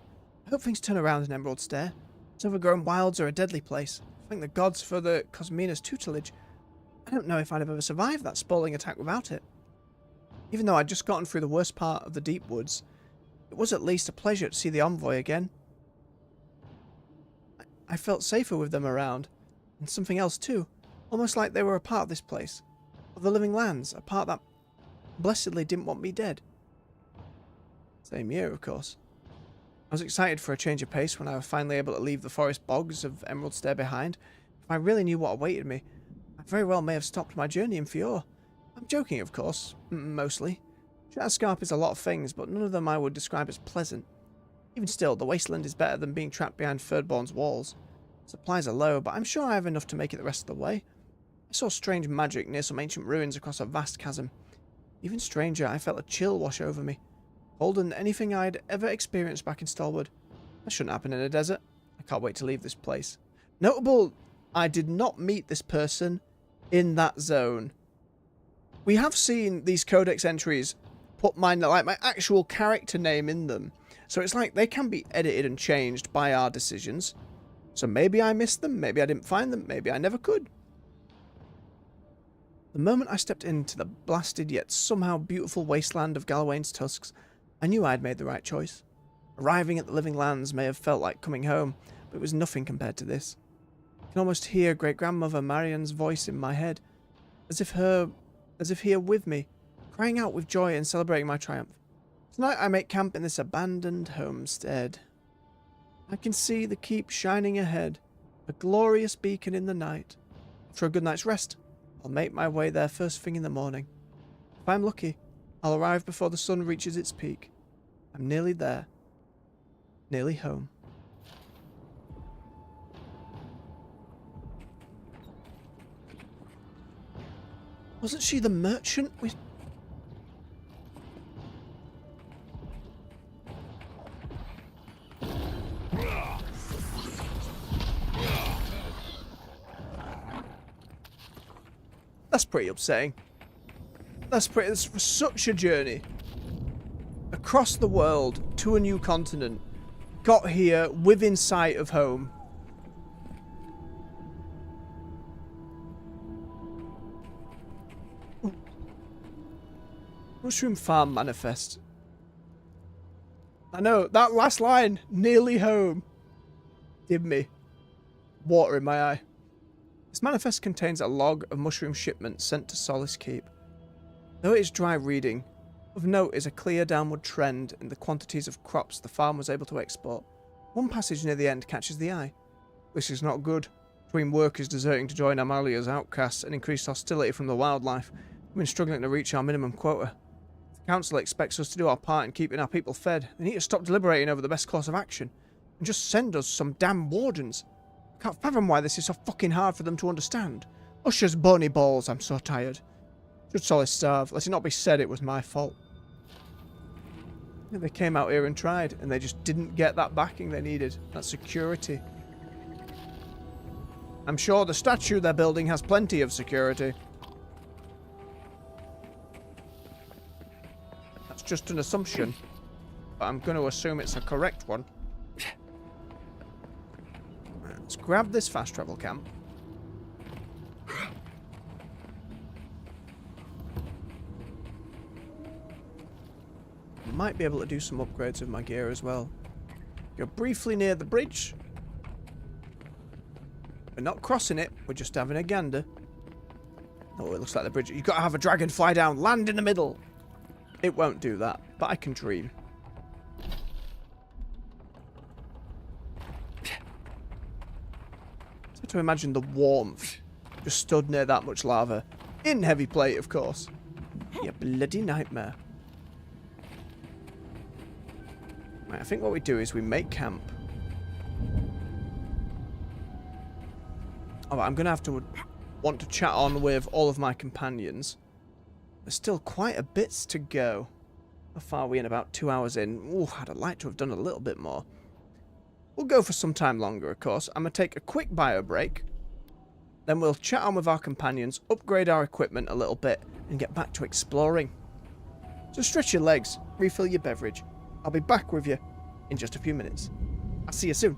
I hope things turn around in Emerald Stair. Its overgrown wilds are a deadly place. Thank the gods for the Cosmina's tutelage. I don't know if I'd have ever survived that spalling attack without it. Even though I'd just gotten through the worst part of the deep woods, it was at least a pleasure to see the envoy again. I felt safer with them around, and something else too, almost like they were a part of this place, of the Living Lands, a part that blessedly didn't want me dead. Same year, of course. I was excited for a change of pace when I was finally able to leave the forest bogs of Emerald Stair behind. If I really knew what awaited me, I very well may have stopped my journey in Fior. I'm joking, of course, mostly. Shatterscarp is a lot of things, but none of them I would describe as pleasant. Even still, the wasteland is better than being trapped behind Thirdborn's walls. Supplies are low, but I'm sure I have enough to make it the rest of the way. I saw strange magic near some ancient ruins across a vast chasm. Even stranger, I felt a chill wash over me. Colder than anything I'd ever experienced back in Stalwart. That shouldn't happen in a desert. I can't wait to leave this place. Notable I did not meet this person in that zone. We have seen these codex entries put my actual character name in them. So it's like they can be edited and changed by our decisions. So maybe I missed them, maybe I didn't find them, maybe I never could. The moment I stepped into the blasted yet somehow beautiful wasteland of Galawains Tusks, I knew I'd made the right choice. Arriving at the Living Lands may have felt like coming home, but it was nothing compared to this. I can almost hear great-grandmother Marian's voice in my head, as if here with me, crying out with joy and celebrating my triumph. Tonight I make camp in this abandoned homestead. I can see the keep shining ahead, a glorious beacon in the night. After a good night's rest, I'll make my way there first thing in the morning. If I'm lucky, I'll arrive before the sun reaches its peak. I'm nearly there. Nearly home. Wasn't she the merchant with... That's pretty upsetting. That's such a journey. Across the world, to a new continent. Got here within sight of home. Ooh. Mushroom Farm Manifest. I know, that last line, nearly home, did me. Water in my eye. This manifest contains a log of mushroom shipments sent to Solace Keep. Though it is dry reading, of note is a clear downward trend in the quantities of crops the farm was able to export. One passage near the end catches the eye. This is not good. Between workers deserting to join Amalia's outcasts and increased hostility from the wildlife, we've been struggling to reach our minimum quota. If the council expects us to do our part in keeping our people fed, they need to stop deliberating over the best course of action and just send us some damn wardens. I can't fathom why this is so fucking hard for them to understand. Usher's bony balls, I'm so tired. Should Solace starve, let it not be said it was my fault. Yeah, they came out here and tried, and they just didn't get that backing they needed. That security. I'm sure the statue they're building has plenty of security. That's just an assumption, but I'm going to assume it's a correct one. Let's grab this fast travel camp. Might be able to do some upgrades with my gear as well. Go briefly near the bridge. We're not crossing it, we're just having a gander. Oh, it looks like the bridge. You've got to have a dragon fly down, land in the middle. It won't do that, but I can dream. So to imagine the warmth just stood near that much lava. In heavy plate, of course. You bloody nightmare. Right, I think what we do is we make camp. Alright, I'm going to have to want to chat on with all of my companions. There's still quite a bit to go. How far are we in? About 2 hours in. Ooh, I'd like to have done a little bit more. We'll go for some time longer, of course. I'm going to take a quick bio break. Then we'll chat on with our companions, upgrade our equipment a little bit, and get back to exploring. So stretch your legs, refill your beverage. I'll be back with you in just a few minutes. I'll see you soon.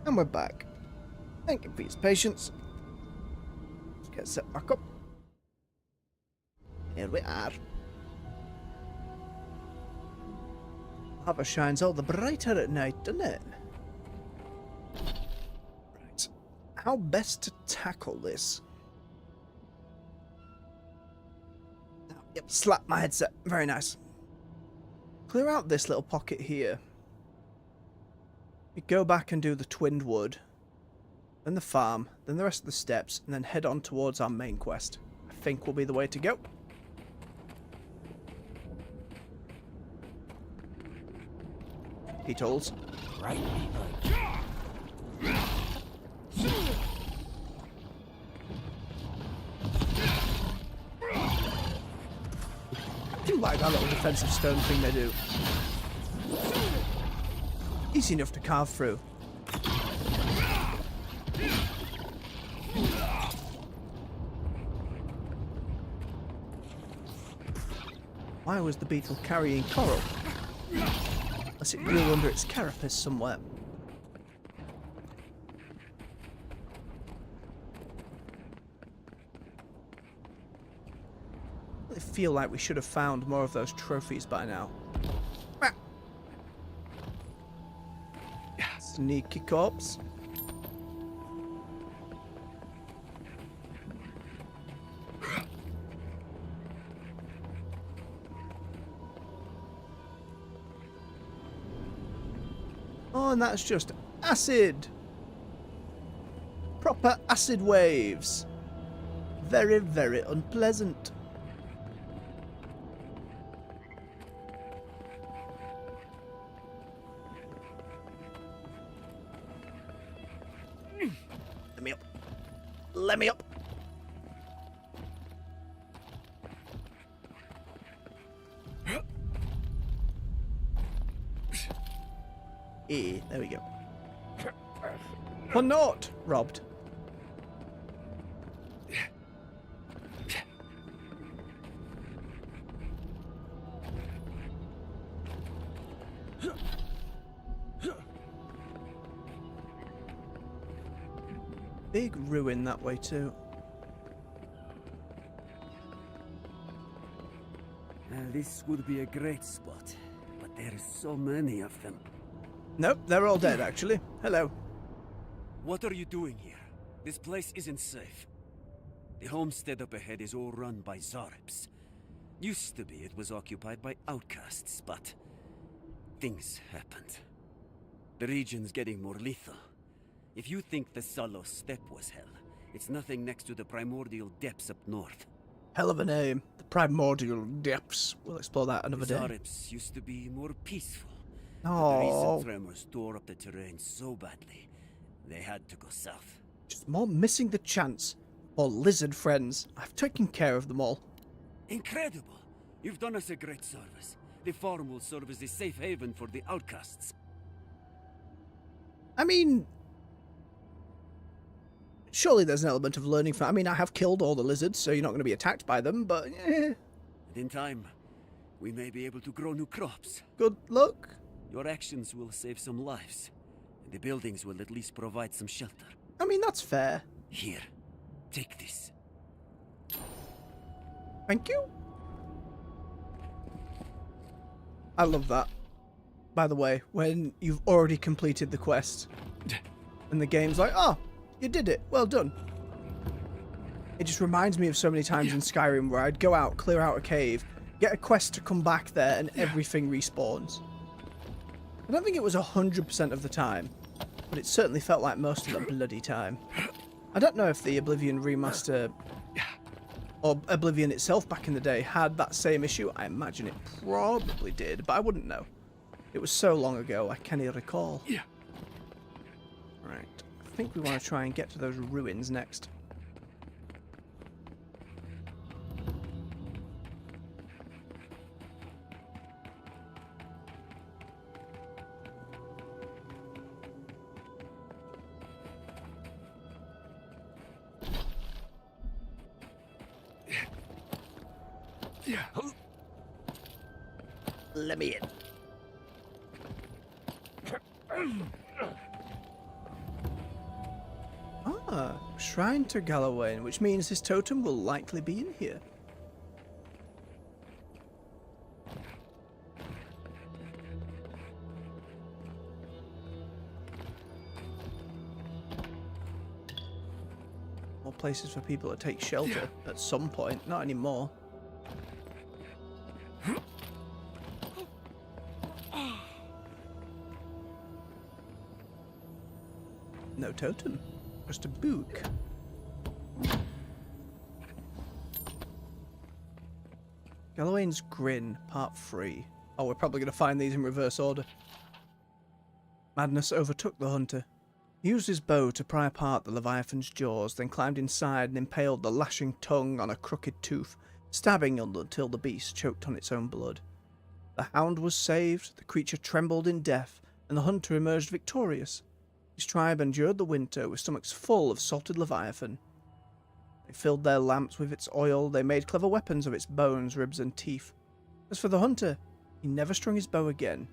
And we're back. Thank you for your patience. Let's get set back up. Here we are. Lava shines all the brighter at night, doesn't it? Right. How best to tackle this? Yep, slap my headset. Very nice. Clear out this little pocket here. You go back and do the twinned wood, then the farm, then the rest of the steps, and then head on towards our main quest. I think will be the way to go. He tools. Right. I do like that little defensive stone thing they do. Easy enough to carve through. Why was the beetle carrying coral? Unless it grew under its carapace somewhere. I feel like we should have found more of those trophies by now. Sneaky corpse. Oh, and that's just acid. Proper acid waves. Very, very unpleasant. Let me up. Let me up. There we go. Or not robbed. Big ruin that way too. This would be a great spot, but there are so many of them. Nope, they're all dead actually. Hello. What are you doing here? This place isn't safe. The homestead up ahead is all run by Zarps. Used to be it was occupied by outcasts, but things happened. The region's getting more lethal. If you think the Salo Steppe was hell, it's nothing next to the primordial depths up north. Hell of a name. The primordial depths. We'll explore that another day. Zarps used to be more peaceful. Oh. The recent tremors tore up the terrain so badly, they had to go south. Just more missing the chance. Or lizard friends. I've taken care of them all. Incredible! You've done us a great service. The farm will serve as a safe haven for the outcasts. I mean, surely there's an element of learning from... I mean, I have killed all the lizards, so you're not going to be attacked by them, but... And in time, we may be able to grow new crops. Good luck. Your actions will save some lives. And the buildings will at least provide some shelter. I mean, that's fair. Here, take this. Thank you. I love that. By the way, when you've already completed the quest, and the game's like, oh, you did it, well done. It just reminds me of so many times in Skyrim where I'd go out, clear out a cave, get a quest to come back there, and everything respawns. I don't think it was 100% of the time, but it certainly felt like most of the bloody time. I don't know if the Oblivion remaster, or Oblivion itself back in the day, had that same issue. I imagine it probably did, but I wouldn't know. It was so long ago, I can't even recall. Yeah. Right, I think we want to try and get to those ruins next. Let me in. Ah, shrine to Galawain, which means his totem will likely be in here. More places for people to take shelter at some point, not anymore. No totem, just a book. Galawain's Grin, Part 3. Oh, we're probably going to find these in reverse order. Madness overtook the hunter. He used his bow to pry apart the Leviathan's jaws, then climbed inside and impaled the lashing tongue on a crooked tooth, stabbing until the beast choked on its own blood. The hound was saved, the creature trembled in death, and the hunter emerged victorious. His tribe endured the winter with stomachs full of salted Leviathan. They filled their lamps with its oil, they made clever weapons of its bones, ribs, and teeth. As for the hunter, he never strung his bow again.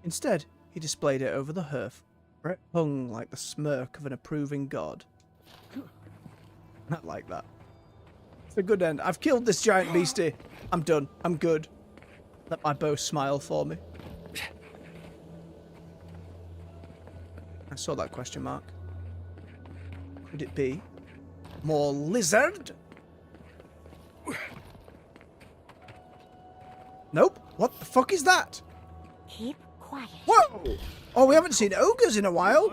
Instead, he displayed it over the hearth, where it hung like the smirk of an approving god. Not like that. It's a good end. I've killed this giant beastie. I'm done. I'm good. Let my bow smile for me. I saw that question mark. Could it be more lizard? Nope. What the fuck is that? Keep quiet. Whoa! Oh, we haven't seen ogres in a while.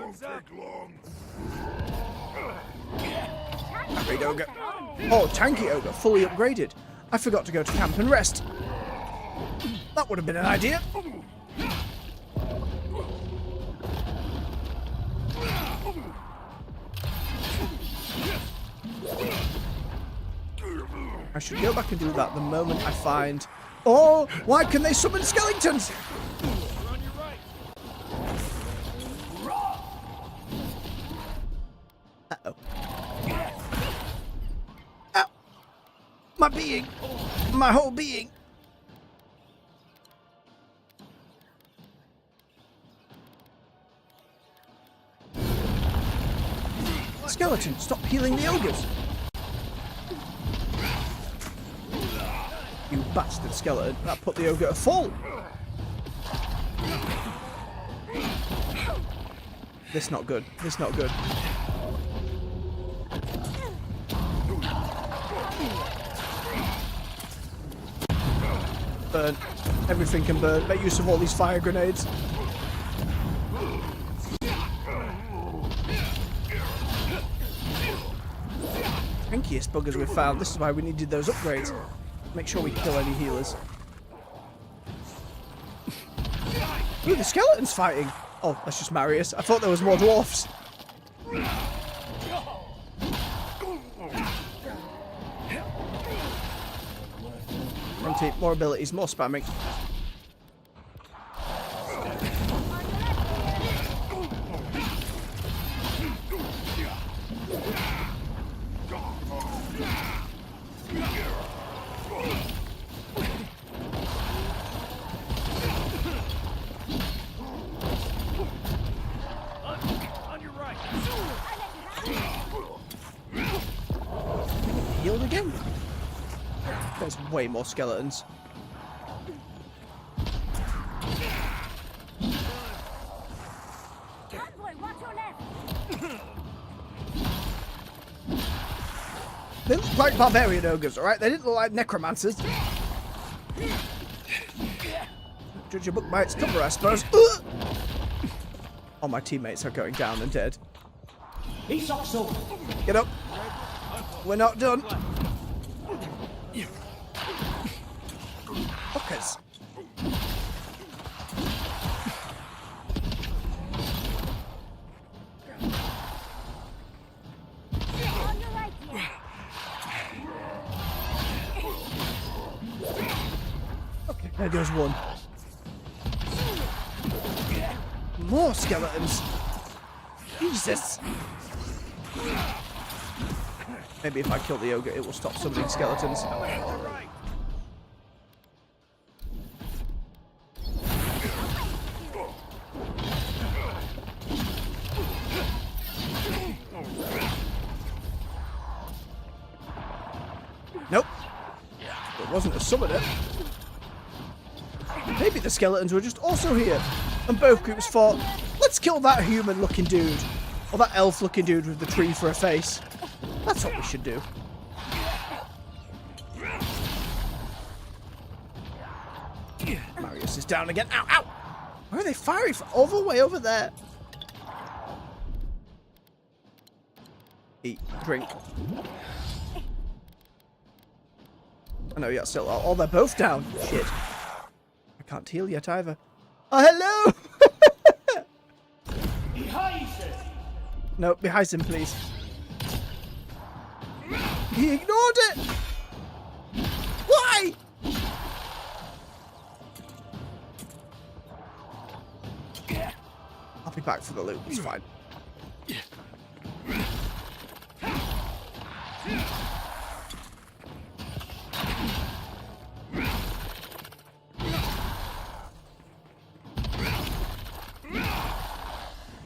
Great ogre. Oh, tanky ogre, fully upgraded. I forgot to go to camp and rest. That would have been an idea. I should go back and do that the moment I find... Oh, why can they summon skeletons? Uh-oh. Ow! My being! My whole being! Skeleton, stop healing the ogres! You bastard skeleton, that put the ogre to full! This not good, this not good. Burn. Everything can burn. Make use of all these fire grenades. Tankiest buggers we've found. This is why we needed those upgrades. Make sure we kill any healers. Ooh, the skeleton's fighting. Oh, that's just Marius. I thought there was more dwarfs. More abilities, more spamming. Healed again? There's way more skeletons. They look like barbarian ogres, alright? They didn't look like necromancers. Judge a book by its cover, I suppose. All my teammates are going down and dead. Get up. We're not done. Fuckers. Okay, there goes one. More skeletons. Jesus. Maybe if I kill the ogre, it will stop summoning skeletons. Nope. It wasn't a summoner. Maybe the skeletons were just also here. And both groups thought, let's kill that human-looking dude. Or that elf-looking dude with the tree for a face. That's what we should do. Marius is down again. Ow, ow! Where are they firing from? All the way over there. Eat, drink. I know, yeah, still. Oh, they're both down. Shit. I can't heal yet either. Oh, hello! No, behind him, please. He ignored it! Why? I'll be back for the loot, it's fine.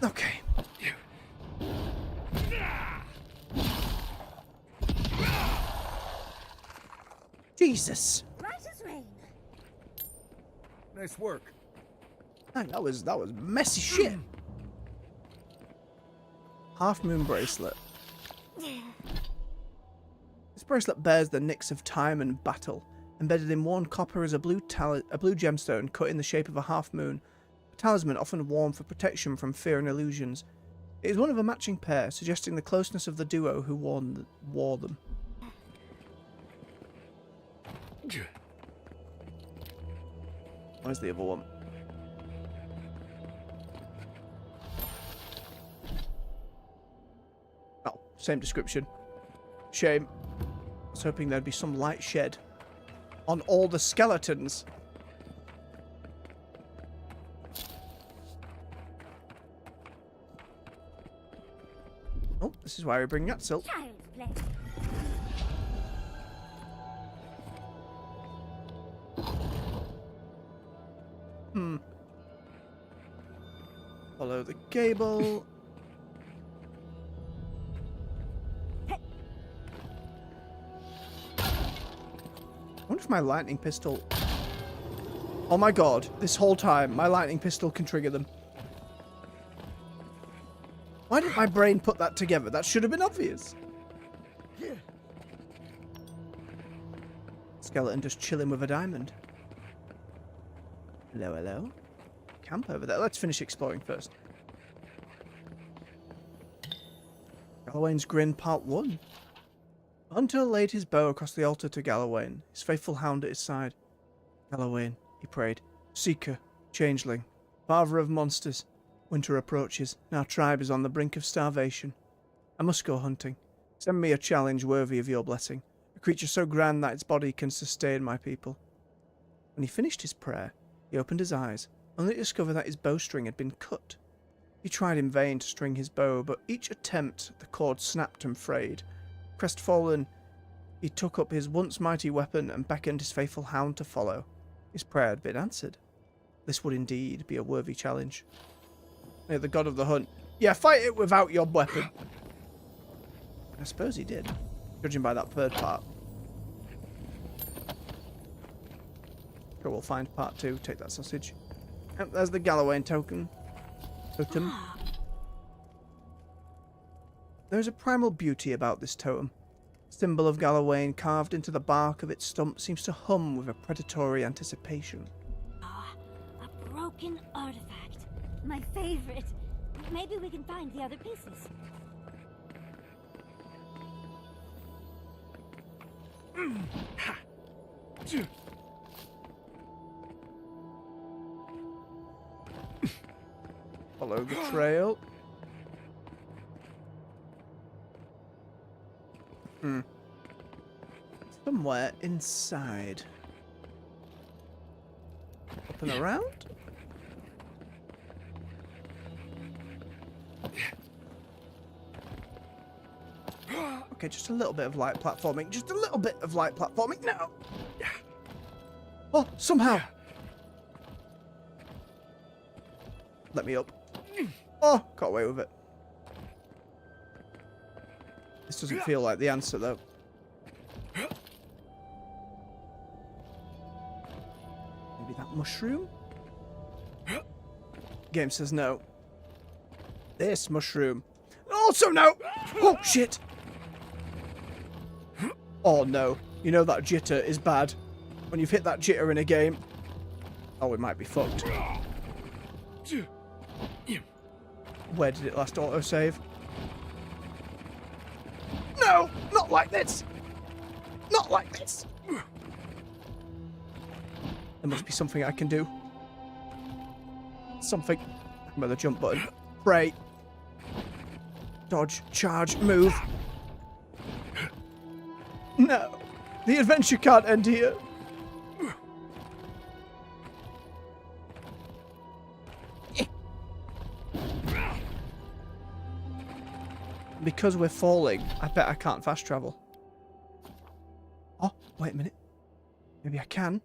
Okay. Jesus. Right as rain. Nice work. Man, that was messy shit. Half moon bracelet. This bracelet bears the nicks of time and battle. Embedded in worn copper is a blue gemstone cut in the shape of a half moon. A talisman often worn for protection from fear and illusions. It is one of a matching pair, suggesting the closeness of the duo who wore them. Where's the other one? Oh, same description. Shame. I was hoping there'd be some light shed on all the skeletons. Oh, this is why we bring Yatsil. Child's play. Follow the cable. I wonder if my lightning pistol... Oh my god, this whole time, my lightning pistol can trigger them. Why didn't my brain put that together? That should have been obvious. Skeleton just chilling with a diamond. Hello, hello. Camp over there. Let's finish exploring first. Galawain's Grin Part 1. The hunter laid his bow across the altar to Galawain, his faithful hound at his side. Galawain, he prayed, seeker, changeling, father of monsters. Winter approaches, and our tribe is on the brink of starvation. I must go hunting. Send me a challenge worthy of your blessing, a creature so grand that its body can sustain my people. When he finished his prayer, he opened his eyes, only to discover that his bowstring had been cut. He tried in vain to string his bow, but each attempt the cord snapped and frayed. Crestfallen, he took up his once mighty weapon and beckoned his faithful hound to follow. His prayer had been answered. This would indeed be a worthy challenge. May the god of the hunt. Yeah, fight it without your weapon. I suppose he did, judging by that third part. Sure, we'll find part 2. Take that sausage. Yep, there's the Galawain totem. There is a primal beauty about this totem. The symbol of Galawain carved into the bark of its stump seems to hum with a predatory anticipation. A broken artifact. My favorite. Maybe we can find the other pieces. Follow the trail. Somewhere inside. Up and around? Okay, just a little bit of light platforming. Just a little bit of light platforming. No! Oh, somehow! Let me up. Oh, got away with it. This doesn't feel like the answer, though. mushroom? Game says no. This mushroom. Also no! Oh, shit! Oh, no. You know that jitter is bad. When you've hit that jitter in a game. Oh, it might be fucked. Where did it last autosave? No! Not like this! Not like this! There must be something I can do. Something. Remember the jump button. Pray. Dodge, charge, move. No. The adventure can't end here. Because we're falling, I bet I can't fast travel. Oh, wait a minute. Maybe I can.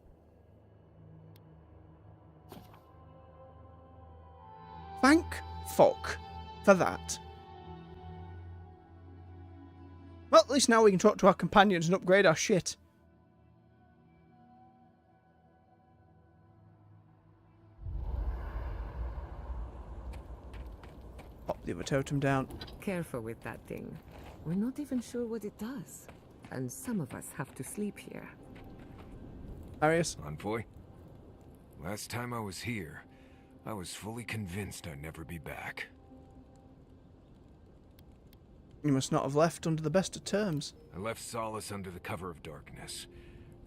Thank fuck for that. Well, at least now we can talk to our companions and upgrade our shit. Pop the other totem down. Careful with that thing. We're not even sure what it does. And some of us have to sleep here. Arius? Envoy? Last time I was here, I was fully convinced I'd never be back. You must not have left under the best of terms. I left Solace under the cover of darkness,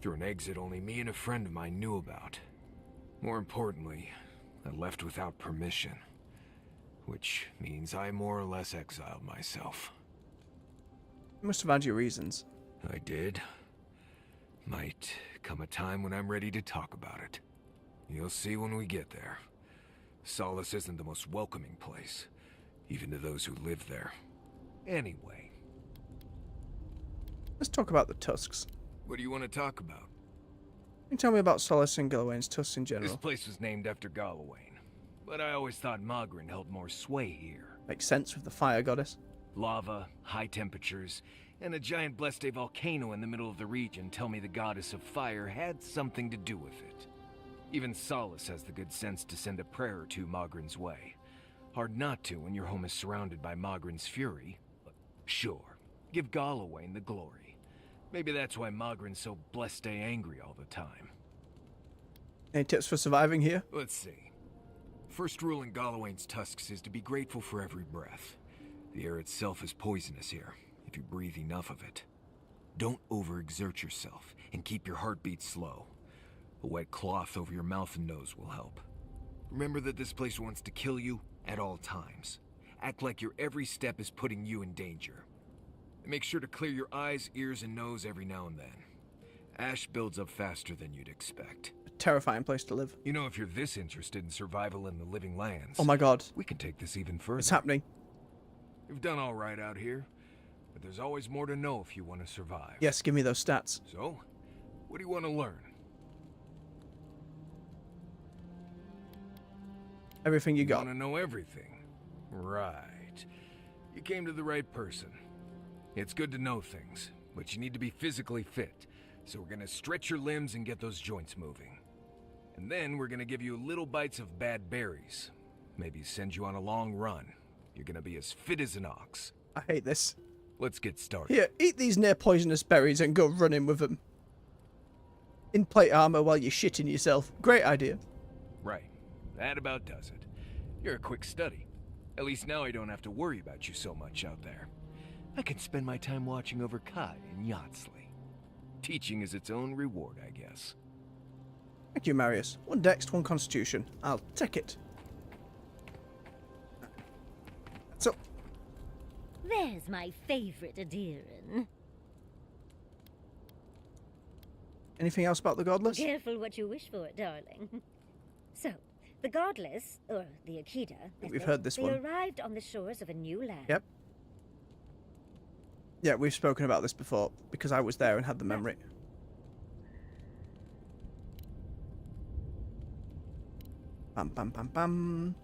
through an exit only me and a friend of mine knew about. More importantly, I left without permission, which means I more or less exiled myself. You must have had your reasons. I did. Might come a time when I'm ready to talk about it. You'll see when we get there. Solace isn't the most welcoming place, even to those who live there. Anyway. Let's talk about the Tusks. What do you want to talk about? Can you tell me about Solace and Galawains, Tusks in This general? place was named after Galawain, but I always thought Magrin held more sway here. Makes sense with the fire goddess. Lava, high temperatures, and a giant Bleste volcano in the middle of the region tell me the goddess of fire had something to do with it. Even Solace has the good sense to send a prayer or two Magrin's way. Hard not to when your home is surrounded by Magrin's fury. But sure, give Galawain the glory. Maybe that's why Magrin's so Bleste angry all the time. Any tips for surviving here? Let's see. First rule in Galawain's Tusks is to be grateful for every breath. The air itself is poisonous here, if you breathe enough of it. Don't overexert yourself, and keep your heartbeat slow. A wet cloth over your mouth and nose will help. Remember that this place wants to kill you at all times. Act like your every step is putting you in danger. And make sure to clear your eyes, ears, and nose every now and then. Ash builds up faster than you'd expect. A terrifying place to live. You know, if you're this interested in survival in the living lands... Oh my god. We can take this even further. It's happening. You've done all right out here, but there's always more to know if you want to survive. Yes, give me those stats. So, what do you want to learn? Everything you got. Want to know everything? Right. You came to the right person. It's good to know things, but you need to be physically fit. So we're gonna stretch your limbs and get those joints moving. And then we're gonna give you little bites of bad berries. Maybe send you on a long run. You're gonna be as fit as an ox. I hate this. Let's get started. Here, eat these near poisonous berries and go running with them. In plate armor while you're shitting yourself. Great idea. Right. That about does it. You're a quick study. At least now I don't have to worry about you so much out there. I can spend my time watching over Kai and Yatsley. Teaching is its own reward, I guess. Thank you, Marius. One dex, one constitution. I'll take it. So, There's my favorite Adiran. anything else about the godless? Careful what you wish for, darling. So, the godless, or the Akita, We've heard this they one. arrived on the shores of a new land. Yep. Yeah, we've spoken about this before, because I was there and had the memory. Bam, bam, bam, bam.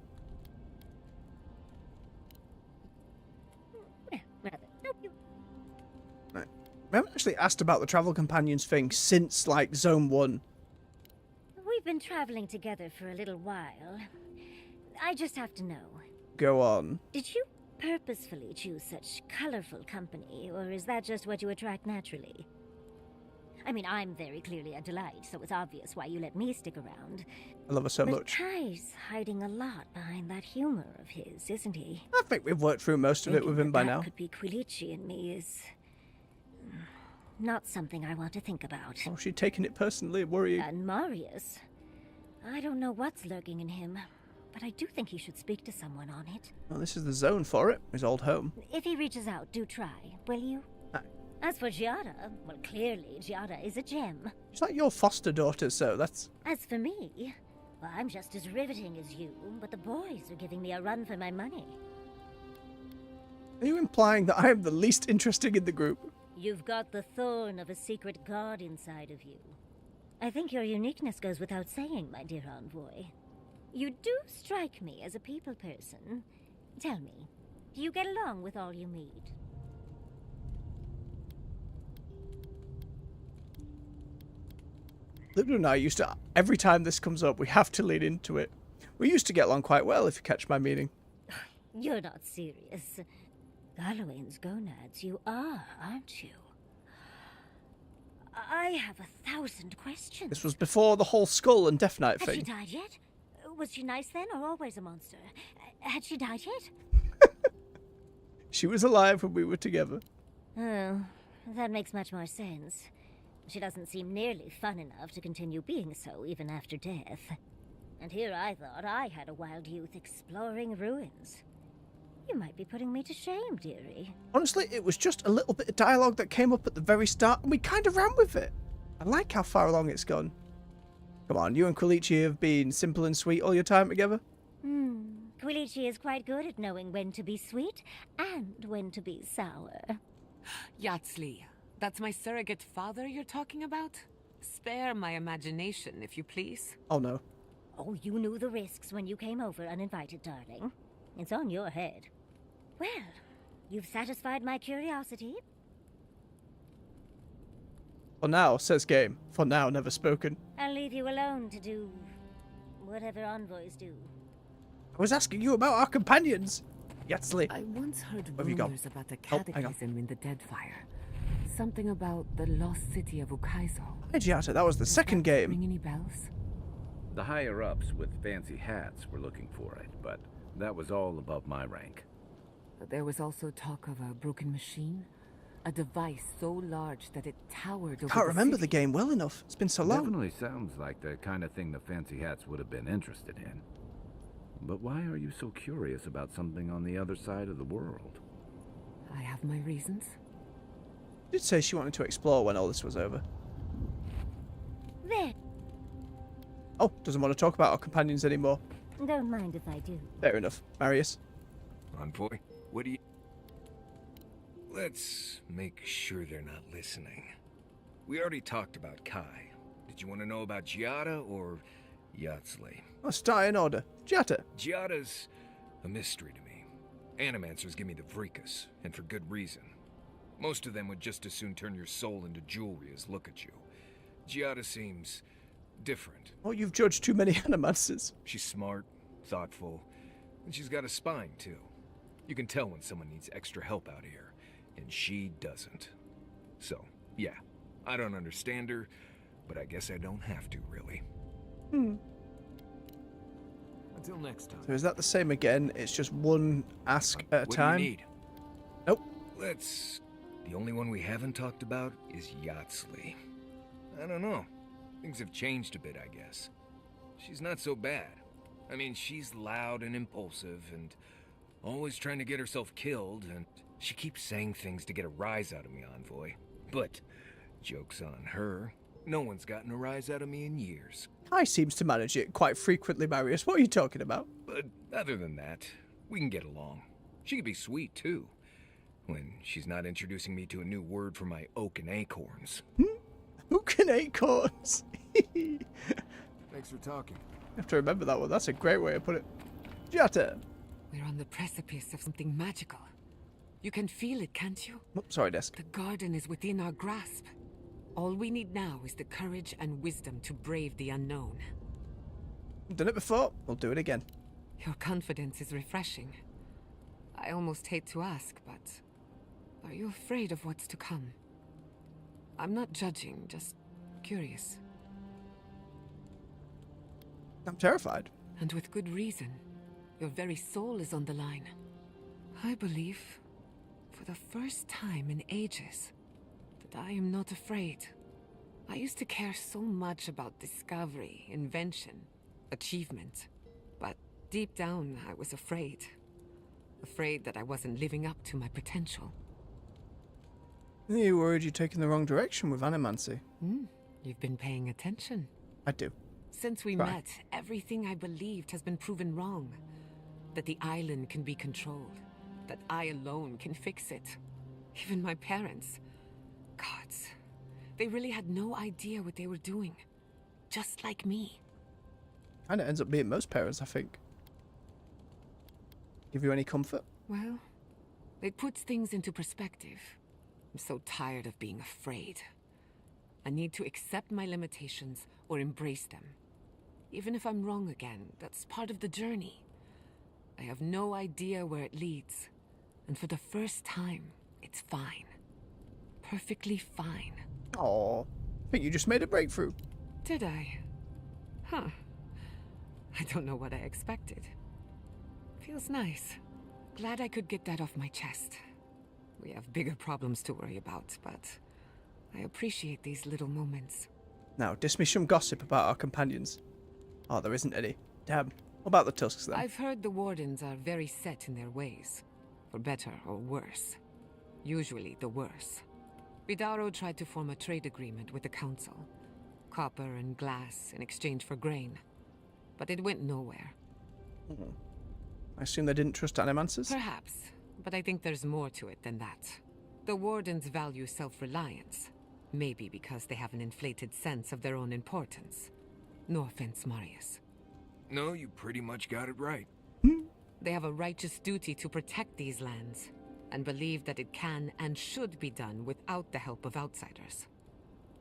Rather, nope, you... Right. We haven't actually asked about the travel companions thing since, like, Zone 1. We've been been traveling together for a little while. I just have to know. Go on. Did you purposefully choose such colorful company, or is that just what you attract naturally? I mean, I'm very clearly a delight, so it's obvious why you let me stick around. I love her so but much. Kai's hiding a lot behind that humor of his, isn't he? I think we've worked through most of it with him by now. That could be Quilichi and me is not something I want to think about. Oh, she's taking it personally, worrying. And Marius, I don't know what's lurking in him, but I do think he should speak to someone on it. Well, this is the zone for it. His old home. If he reaches out, do try, will you? As for Giada, well, clearly Giada is a gem. She's like your foster daughter, so that's... As for me, well, I'm just as riveting as you, but the boys are giving me a run for my money. Are you implying that I am the least interesting in the group? You've got the thorn of a secret god inside of you. I think your uniqueness goes without saying, my dear envoy. You do strike me as a people person. Tell me, do you get along with all you meet? Lulu and I used to, every time this comes up, we have to lean into it. We used to get along quite well, if you catch my meaning. You're not serious. Galawains gonads, you are, aren't you? I have 1,000 questions. This was before the whole Skull and Death Knight thing. Had she died yet? Was she nice then, or always a monster? Had she died yet? She was alive when we were together. Oh, that makes much more sense. She doesn't seem nearly fun enough to continue being so even after death. And here I thought I had a wild youth exploring ruins. You might be putting me to shame, dearie. Honestly, it was just a little bit of dialogue that came up at the very start, and we kind of ran with it. I like how far along it's gone. Come on, you and Quilichi have been simple and sweet all your time together? Quilichi is quite good at knowing when to be sweet and when to be sour. Yatsli, that's my surrogate father you're talking about? Spare my imagination, if you please. Oh, no. Oh, you knew the risks when you came over uninvited, darling. It's on your head. Well, you've satisfied my curiosity. For now, says Game. For now, never spoken. I'll leave you alone to do whatever envoys do. I was asking you about our companions. Yatsli. I once heard Where have you gone? rumors about the Oh, hang on. cataclysm in the Deadfire. Something about the lost city of Ukaizo. Hey, Giata, that was the second game. Ring any bells? The higher-ups with fancy hats were looking for it, but that was all above my rank. There was also talk of a broken machine. A device so large that it towered over Can't remember city. the game well enough. It's been so long. Definitely sounds like the kind of thing the fancy hats would have been interested in. But why are you so curious about something on the other side of the world? I have my reasons. She did say she wanted to explore when all this was over. There. Oh, doesn't want to talk about our companions anymore. Don't mind if I do. Fair enough. Marius. Envoy, what do you... Let's make sure they're not listening. We already talked about Kai. Did you want to know about Giada or Yatsli? I'll start in order. Giata. Giada's a mystery to me. Animancers give me the Vrikas, and for good reason. Most of them would just as soon turn your soul into jewelry as look at you. Giada seems different. Oh, you've judged too many animancers. She's smart, thoughtful, and she's got a spine, too. You can tell when someone needs extra help out here, and she doesn't. So, yeah, I don't understand her, but I guess I don't have to, really. Until next time. So is that the same again? It's just one ask at a What time? do you need? Nope. The only one we haven't talked about is Yatsli. I don't know. Things have changed a bit, I guess. She's not so bad. I mean, she's loud and impulsive and always trying to get herself killed, and she keeps saying things to get a rise out of me, Envoy. But, joke's on her. No one's gotten a rise out of me in years. Kai seems to manage it quite frequently, Marius. What are you talking about? But other than that, we can get along. She can be sweet, too. When she's not introducing me to a new word for my oak and acorns. Oak and acorns. Thanks for talking. I have to remember that one. That's a great way to put it. Giata. We're on the precipice of something magical. You can feel it, can't you? Oh, sorry, desk. The garden is within our grasp. All we need now is the courage and wisdom to brave the unknown. Done it before, we'll do it again. Your confidence is refreshing. I almost hate to ask, but are you afraid of what's to come? I'm not judging, just curious. I'm terrified. And with good reason. Your very soul is on the line. I believe, for the first time in ages, that I am not afraid. I used to care so much about discovery, invention, achievement. But deep down, I was afraid. Afraid that I wasn't living up to my potential. You worried you're taking the wrong direction with animancy. You've been paying attention. I do. Since we met, everything I believed has been proven wrong. That the island can be controlled. That I alone can fix it. Even my parents. Gods. They really had no idea what they were doing. Just like me. Kinda ends up being most parents, I think. Give you any comfort? Well, it puts things into perspective. I'm so tired of being afraid. I need to accept my limitations or embrace them. Even if I'm wrong again, that's part of the journey. I have no idea where it leads. And for the first time, it's fine. Perfectly fine. Aww. I think you just made a breakthrough. Did I? Huh. I don't know what I expected. Feels nice. Glad I could get that off my chest. We have bigger problems to worry about, but I appreciate these little moments. Now, dismiss some gossip about our companions. Oh, there isn't any. Damn. What about the Tusks then? I've heard the Wardens are very set in their ways. For better or worse. Usually the worse. Vidaro tried to form a trade agreement with the Council. Copper and glass in exchange for grain. But it went nowhere. I assume they didn't trust animancers? Perhaps. But I think there's more to it than that. The Wardens value self-reliance. Maybe because they have an inflated sense of their own importance. No offense, Marius. No, you pretty much got it right. They have a righteous duty to protect these lands, and believe that it can and should be done without the help of outsiders.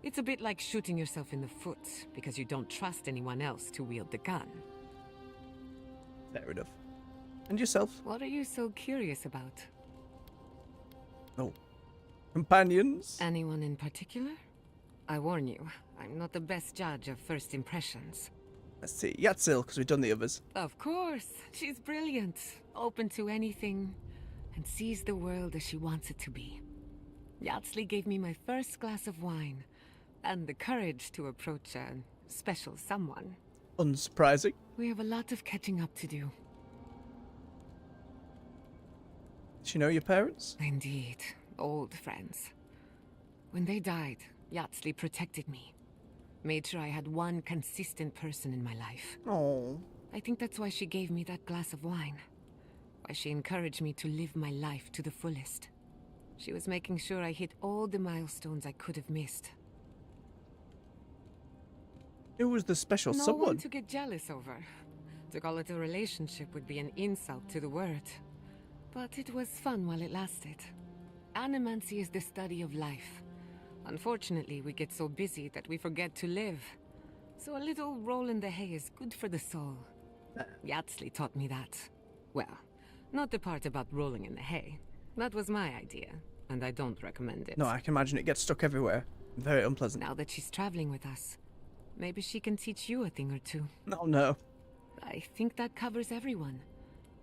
It's a bit like shooting yourself in the foot because you don't trust anyone else to wield the gun. Fair enough. And yourself? What are you so curious about? Oh. Companions? Anyone in particular? I warn you, I'm not the best judge of first impressions. Let's see. Yatsil, because we've done the others. Of course. She's brilliant. Open to anything. And sees the world as she wants it to be. Yatsli gave me my first glass of wine. And the courage to approach a special someone. Unsurprising. We have a lot of catching up to do. Does she know your parents? Indeed. Old friends. When they died, Yatsli protected me. Made sure I had one consistent person in my life. Oh. I think that's why she gave me that glass of wine. Why she encouraged me to live my life to the fullest. She was making sure I hit all the milestones I could have missed. Who was the special No someone? one to get jealous over. To call it a relationship would be an insult to the word. But it was fun while it lasted. Animancy is the study of life. Unfortunately, we get so busy that we forget to live. So a little roll in the hay is good for the soul. Yatsli taught me that. Well, not the part about rolling in the hay. That was my idea, and I don't recommend it. No, I can imagine it gets stuck everywhere. Very unpleasant. Now that she's traveling with us, maybe she can teach you a thing or two. Oh, no. I think that covers everyone.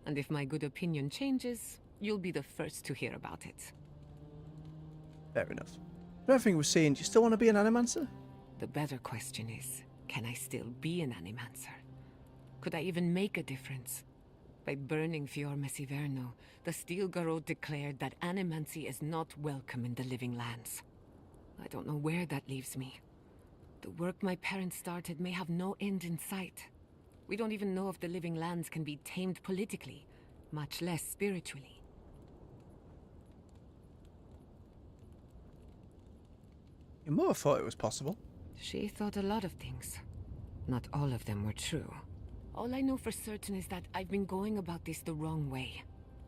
And if my good opinion changes, you'll be the first to hear about it. Fair enough. From everything we're seeing, do you still want to be an animancer? The better question is, can I still be an animancer? Could I even make a difference? By burning Fior Messiverno, the Steel Garrote declared that animancy is not welcome in the living lands. I don't know where that leaves me. The work my parents started may have no end in sight. We don't even know if the living lands can be tamed politically, much less spiritually. Your mother thought it was possible. She thought a lot of things. Not all of them were true. All I know for certain is that I've been going about this the wrong way.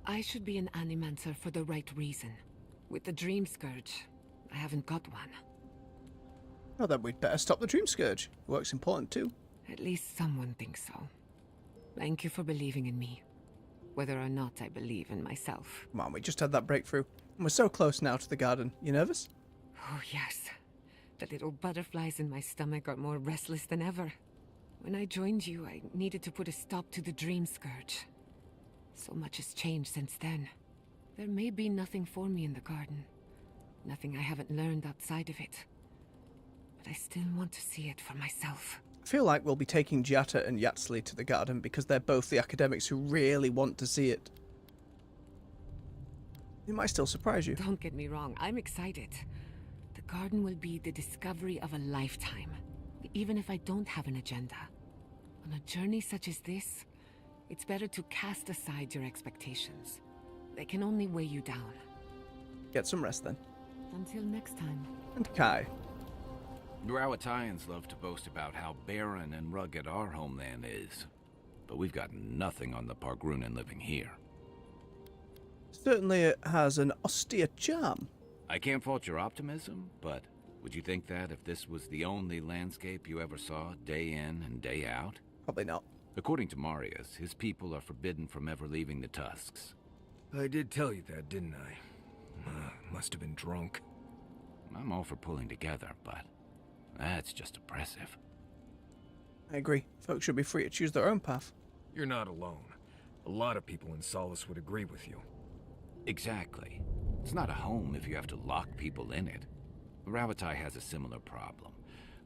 I should be an animancer for the right reason. With the Dream Scourge, I haven't got one. Well, then we'd better stop the Dream Scourge. Work's important too. At least someone thinks so. Thank you for believing in me, whether or not I believe in myself. Come on, we just had that breakthrough. And we're so close now to the garden. You nervous? Oh, yes. The little butterflies in my stomach are more restless than ever. When I joined you, I needed to put a stop to the dream scourge. So much has changed since then. There may be nothing for me in the garden. Nothing I haven't learned outside of it. But I still want to see it for myself. I feel like we'll be taking Giata and Yatsley to the garden because they're both the academics who really want to see it. It might still surprise you. Don't get me wrong, I'm excited. The garden will be the discovery of a lifetime, even if I don't have an agenda. On a journey such as this, it's better to cast aside your expectations. They can only weigh you down. Get some rest then. Until next time. And Kai. Galawains love to boast about how barren and rugged our homeland is, but we've got nothing on the Pargrunen living here. Certainly it has an austere charm. I can't fault your optimism, but would you think that if this was the only landscape you ever saw, day in and day out? Probably not. According to Marius, his people are forbidden from ever leaving the Tusks. I did tell you that, didn't I? Must have been drunk. I'm all for pulling together, but that's just oppressive. I agree. Folks should be free to choose their own path. You're not alone. A lot of people in Solace would agree with you. Exactly. It's not a home if you have to lock people in it. Rabatai has a similar problem.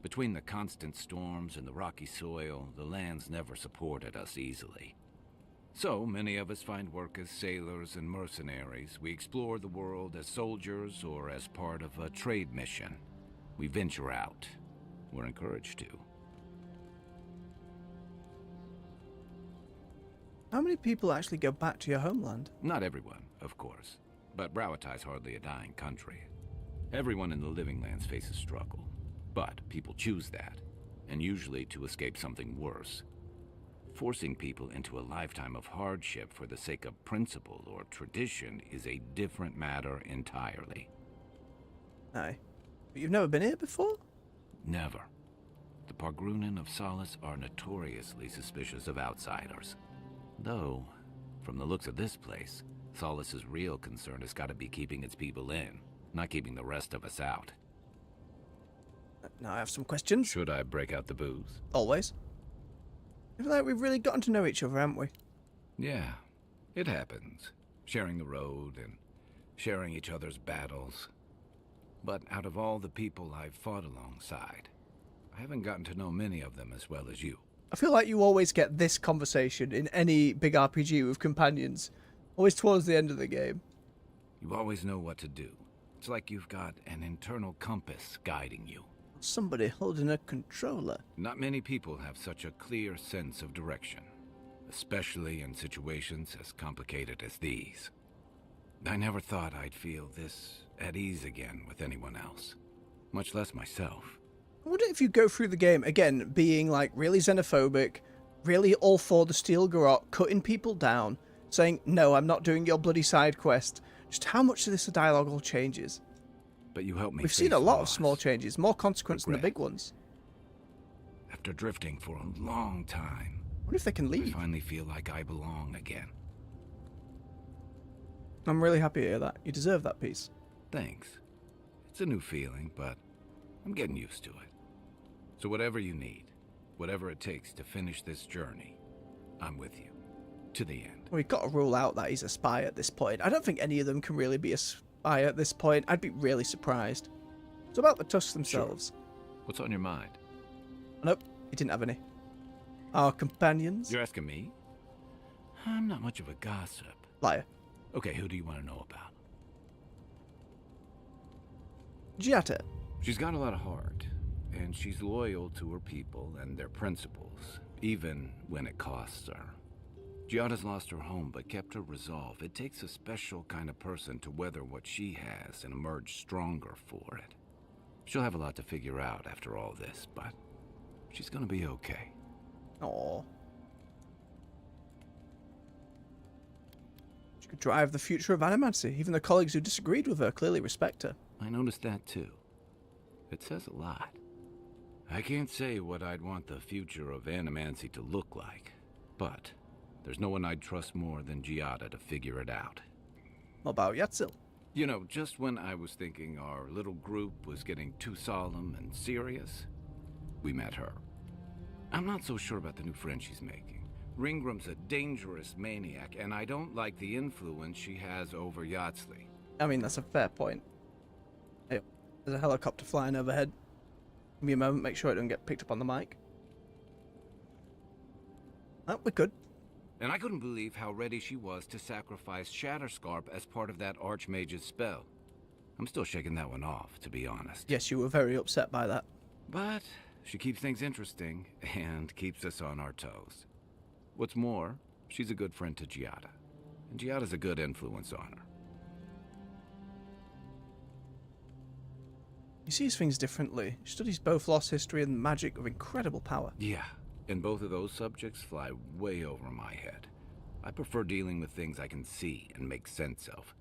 Between the constant storms and the rocky soil, the lands never supported us easily. So, many of us find work as sailors and mercenaries. We explore the world as soldiers or as part of a trade mission. We venture out. We're encouraged to. How many people actually go back to your homeland? Not everyone, of course. But Browatai's hardly a dying country. Everyone in the Living Lands faces struggle. But people choose that, and usually to escape something worse. Forcing people into a lifetime of hardship for the sake of principle or tradition is a different matter entirely. Aye. But you've never been here before? Never. The Pargrunen of Solace are notoriously suspicious of outsiders. Though, from the looks of this place, Solace's real concern has got to be keeping its people in, not keeping the rest of us out. Now I have some questions. Should I break out the booze? Always. I feel like we've really gotten to know each other, haven't we? Yeah, it happens. Sharing the road and sharing each other's battles. But out of all the people I've fought alongside, I haven't gotten to know many of them as well as you. I feel like you always get this conversation in any big RPG with companions. Always towards the end of the game. You always know what to do. It's like you've got an internal compass guiding you. Somebody holding a controller. Not many people have such a clear sense of direction, especially in situations as complicated as these. I never thought I'd feel this at ease again with anyone else, much less myself. I wonder if you go through the game, again, being like really xenophobic, really all for the Steel Garrote, cutting people down, saying, no, I'm not doing your bloody side quest, just how much of this dialogue all changes. But you helped me. We've seen a lot of small changes, more consequence than the big ones. After drifting for a long time, I wonder if they can leave. I finally feel like I belong again. I'm really happy to hear that. You deserve that peace. Thanks. It's a new feeling, but I'm getting used to it. So whatever you need, whatever it takes to finish this journey, I'm with you. To the end. We've got to rule out that he's a spy at this point. I don't think any of them can really be a spy at this point. I'd be really surprised. So about the Tusks themselves. Sure. What's on your mind? Nope, he didn't have any. Our companions? You're asking me? I'm not much of a gossip. Liar. Okay, who do you want to know about? Giata. She's got a lot of heart, and she's loyal to her people and their principles, even when it costs her. Giada's lost her home, but kept her resolve. It takes a special kind of person to weather what she has and emerge stronger for it. She'll have a lot to figure out after all this, but she's gonna be okay. Aww. She could drive the future of animancy. Even the colleagues who disagreed with her clearly respect her. I noticed that too. It says a lot. I can't say what I'd want the future of animancy to look like, but there's no one I'd trust more than Giada to figure it out. What about Yatsil? You know, just when I was thinking our little group was getting too solemn and serious, we met her. I'm not so sure about the new friend she's making. Ringram's a dangerous maniac, and I don't like the influence she has over Yatsley. I mean, that's a fair point. Hey, there's a helicopter flying overhead. Give me a moment, make sure it doesn't get picked up on the mic. Oh, we're good. And I couldn't believe how ready she was to sacrifice Shatterscarp as part of that Archmage's spell. I'm still shaking that one off, to be honest. Yes, you were very upset by that. But she keeps things interesting and keeps us on our toes. What's more, she's a good friend to Giada. And Giada's a good influence on her. He sees things differently. He studies both lost history and magic of incredible power. Yeah, and both of those subjects fly way over my head. I prefer dealing with things I can see and make sense of.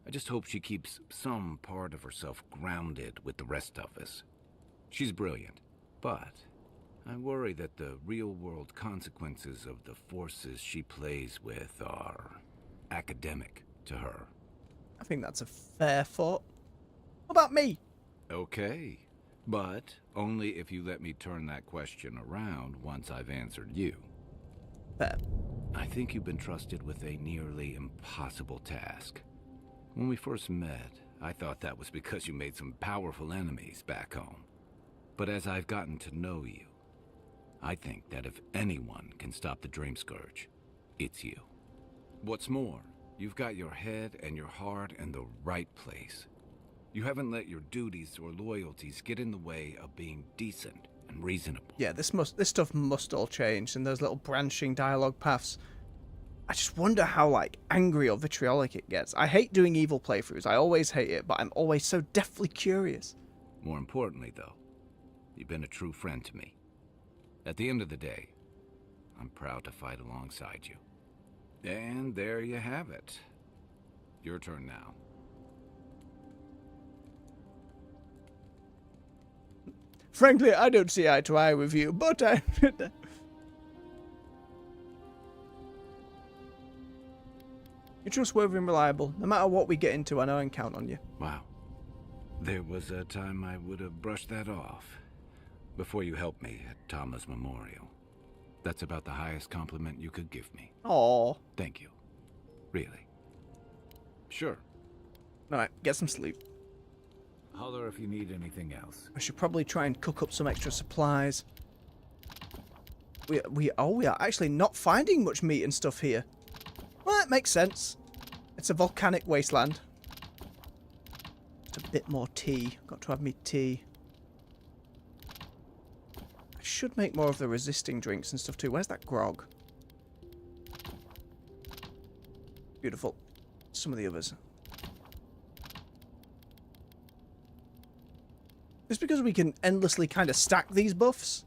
I just hope she keeps some part of herself grounded with the rest of us. She's brilliant, but I worry that the real-world consequences of the forces she plays with are academic to her. I think that's a fair thought. What about me? Okay, but only if you let me turn that question around once I've answered you. Fair. I think you've been trusted with a nearly impossible task. When we first met, I thought that was because you made some powerful enemies back home. But as I've gotten to know you, I think that if anyone can stop the Dream Scourge, it's you. What's more, you've got your head and your heart in the right place. You haven't let your duties or loyalties get in the way of being decent and reasonable. Yeah, this stuff must all change, and those little branching dialogue paths. I just wonder how, like, angry or vitriolic it gets. I hate doing evil playthroughs. I always hate it, but I'm always so deathly curious. More importantly, though, you've been a true friend to me. At the end of the day, I'm proud to fight alongside you. And there you have it. Your turn now. Frankly, I don't see eye to eye with you, but I... You're trustworthy and reliable. No matter what we get into, I know I can count on you. Wow. There was a time I would have brushed that off. Before you helped me at Tama's memorial. That's about the highest compliment you could give me. Aww. Thank you. Really. Sure. Alright, get some sleep. Holler if you need anything else. I should probably try and cook up some extra supplies. We are actually not finding much meat and stuff here. Well, that makes sense. It's a volcanic wasteland. Just a bit more tea. Got to have me tea. I should make more of the resisting drinks and stuff too. Where's that grog? Beautiful. Some of the others. Just because we can endlessly kind of stack these buffs.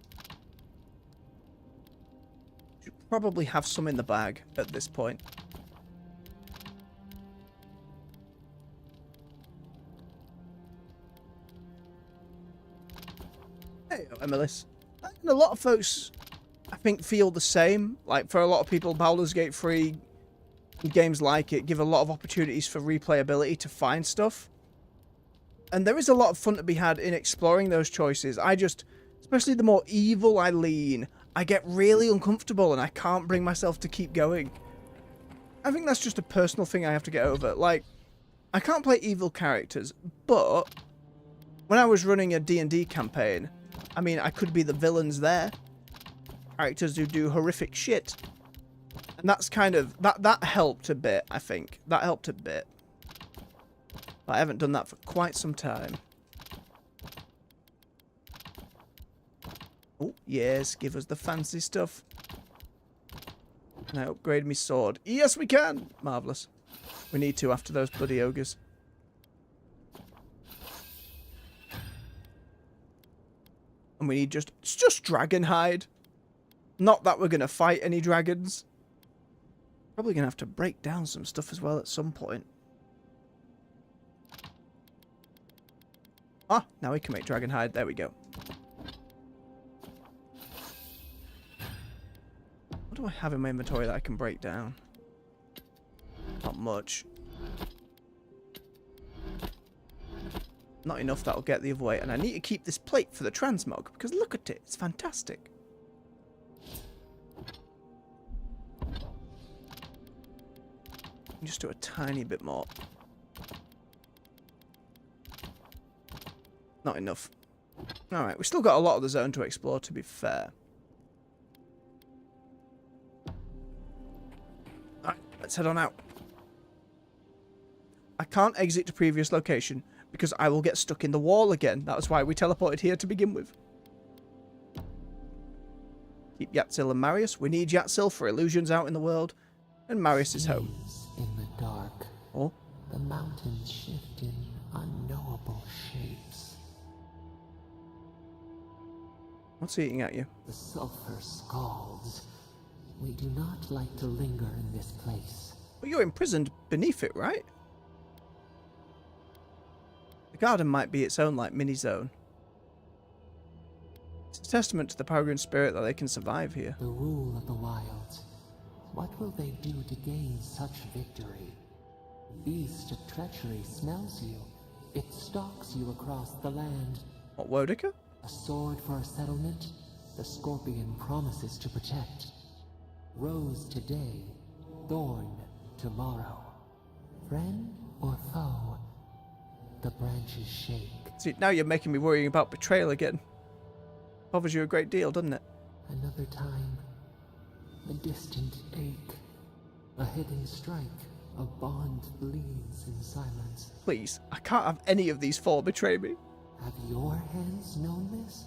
Should probably have some in the bag at this point. Hey, Emilis. And a lot of folks, I think, feel the same. Like, for a lot of people, Baldur's Gate 3 and games like it give a lot of opportunities for replayability to find stuff. And there is a lot of fun to be had in exploring those choices. Especially the more evil I lean, I get really uncomfortable and I can't bring myself to keep going. I think that's just a personal thing I have to get over. Like, I can't play evil characters, but when I was running a D&D campaign, I mean, I could be the villains there. Characters who do horrific shit. And that's kind of, that helped a bit, I think. That helped a bit. I haven't done that for quite some time. Oh, yes, give us the fancy stuff. Can I upgrade my sword? Yes, we can! Marvellous. We need to after those bloody ogres. And we need just dragon hide. Not that we're going to fight any dragons. Probably going to have to break down some stuff as well at some point. Ah, now we can make dragon hide. There we go. do I have in my inventory that I can break down? Not much. Not enough that'll get the other way. And I need to keep this plate for the transmog, because look at it. It's fantastic. Just do a tiny bit more. Not enough. Alright, we've still got a lot of the zone to explore, to be fair. Alright, let's head on out. I can't exit to previous location because I will get stuck in the wall again. That was why we teleported here to begin with. Keep Yatzil and Marius. We need Yatzil for illusions out in the world. And Marius is home. In the dark, Oh? the mountains shift in unknowable shapes. What's eating at you? The sulfur scalds. We do not like to linger in this place. But you're imprisoned beneath it, right? The garden might be its own, like, mini-zone. It's a testament to the Paragon spirit that they can survive here. The rule of the wilds. What will they do to gain such victory? Beast of treachery smells you. It stalks you across the land. What, Wodica? A sword for a settlement, the scorpion promises to protect. Rose today, thorn tomorrow. Friend or foe, the branches shake. See, now you're making me worrying about betrayal again. Bothers you a great deal, doesn't it? Another time, a distant ache, a hidden strike, a bond bleeds in silence. Please, I can't have any of these four betray me. Have your hands known this?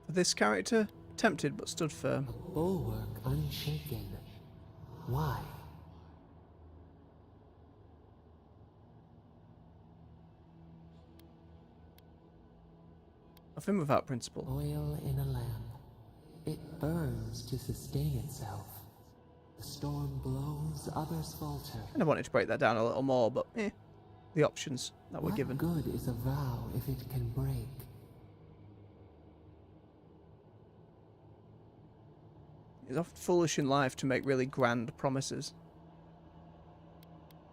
For this character, tempted but stood firm. A bulwark unshaken. Why? Nothing without principle. Oil in a lamp. It burns to sustain itself. The storm blows, others falter. And I wanted to break that down a little more, but the options that were given. What good is a vow if it can break? It's often foolish in life to make really grand promises.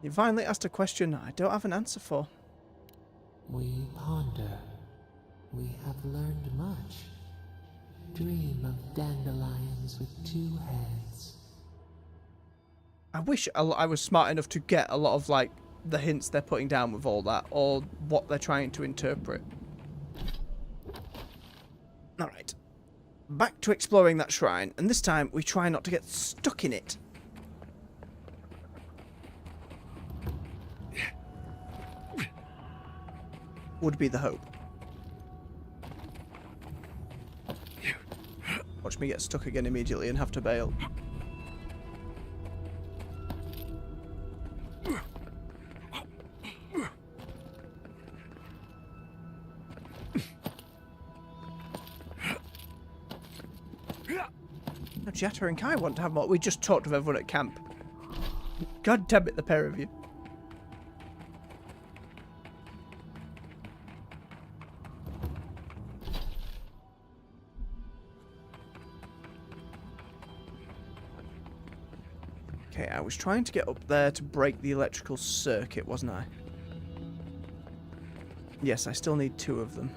You finally asked a question I don't have an answer for. We ponder. We have learned much. Dream of dandelions with two heads. I wish I was smart enough to get a lot of, like, the hints they're putting down with all that, or what they're trying to interpret. Alright. Back to exploring that shrine, and this time we try not to get stuck in it. Would be the hope. Watch me get stuck again immediately and have to bail. No, Jetta and Kai want to have more. We just talked with everyone at camp. God damn it, the pair of you. Okay, I was trying to get up there to break the electrical circuit, wasn't I? Yes, I still need two of them.